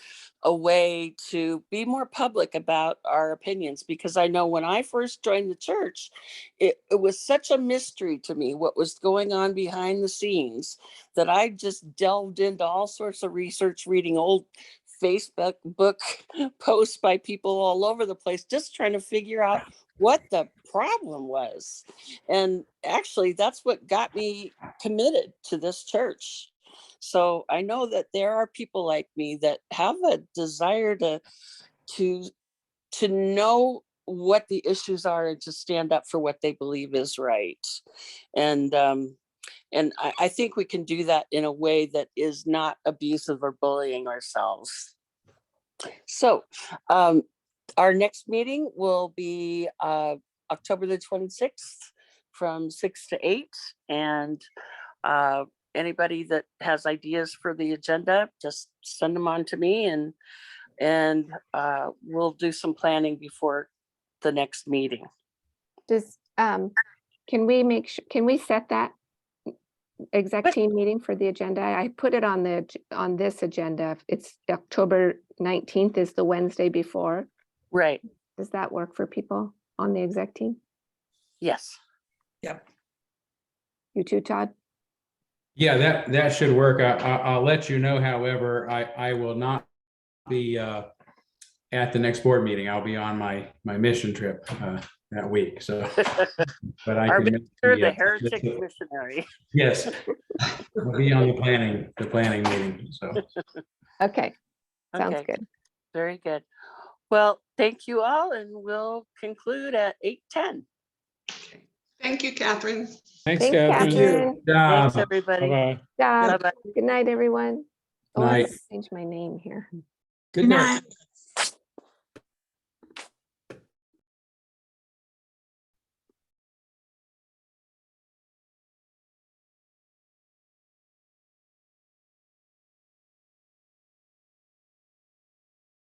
[SPEAKER 1] a way to be more public about our opinions, because I know when I first joined the church, it was such a mystery to me what was going on behind the scenes, that I just delved into all sorts of research, reading old Facebook book posts by people all over the place, just trying to figure out what the problem was. And actually, that's what got me committed to this church. So I know that there are people like me that have a desire to know what the issues are and to stand up for what they believe is right. And I think we can do that in a way that is not abusive or bullying ourselves. So our next meeting will be October the 26th from 6 to 8. And anybody that has ideas for the agenda, just send them on to me, and we'll do some planning before the next meeting.
[SPEAKER 2] Can we set that exec team meeting for the agenda? I put it on this agenda. It's October 19th is the Wednesday before.
[SPEAKER 1] Right.
[SPEAKER 2] Does that work for people on the exec team?
[SPEAKER 1] Yes.
[SPEAKER 15] Yep.
[SPEAKER 2] You too, Todd?
[SPEAKER 5] Yeah, that should work. I'll let you know, however, I will not be at the next board meeting. I'll be on my mission trip that week. So, but I can
[SPEAKER 1] the heretic missionary.
[SPEAKER 5] Yes, we'll be on the planning meeting. So,
[SPEAKER 2] okay, sounds good.
[SPEAKER 1] Very good. Well, thank you all, and we'll conclude at 8:10.
[SPEAKER 10] Thank you, Catherine.
[SPEAKER 9] Thanks, Catherine.
[SPEAKER 1] Thanks, everybody.
[SPEAKER 9] Bye-bye.
[SPEAKER 2] Good night, everyone. Oh, I
[SPEAKER 5] Night.
[SPEAKER 2] have to change my name here.
[SPEAKER 15] Good night.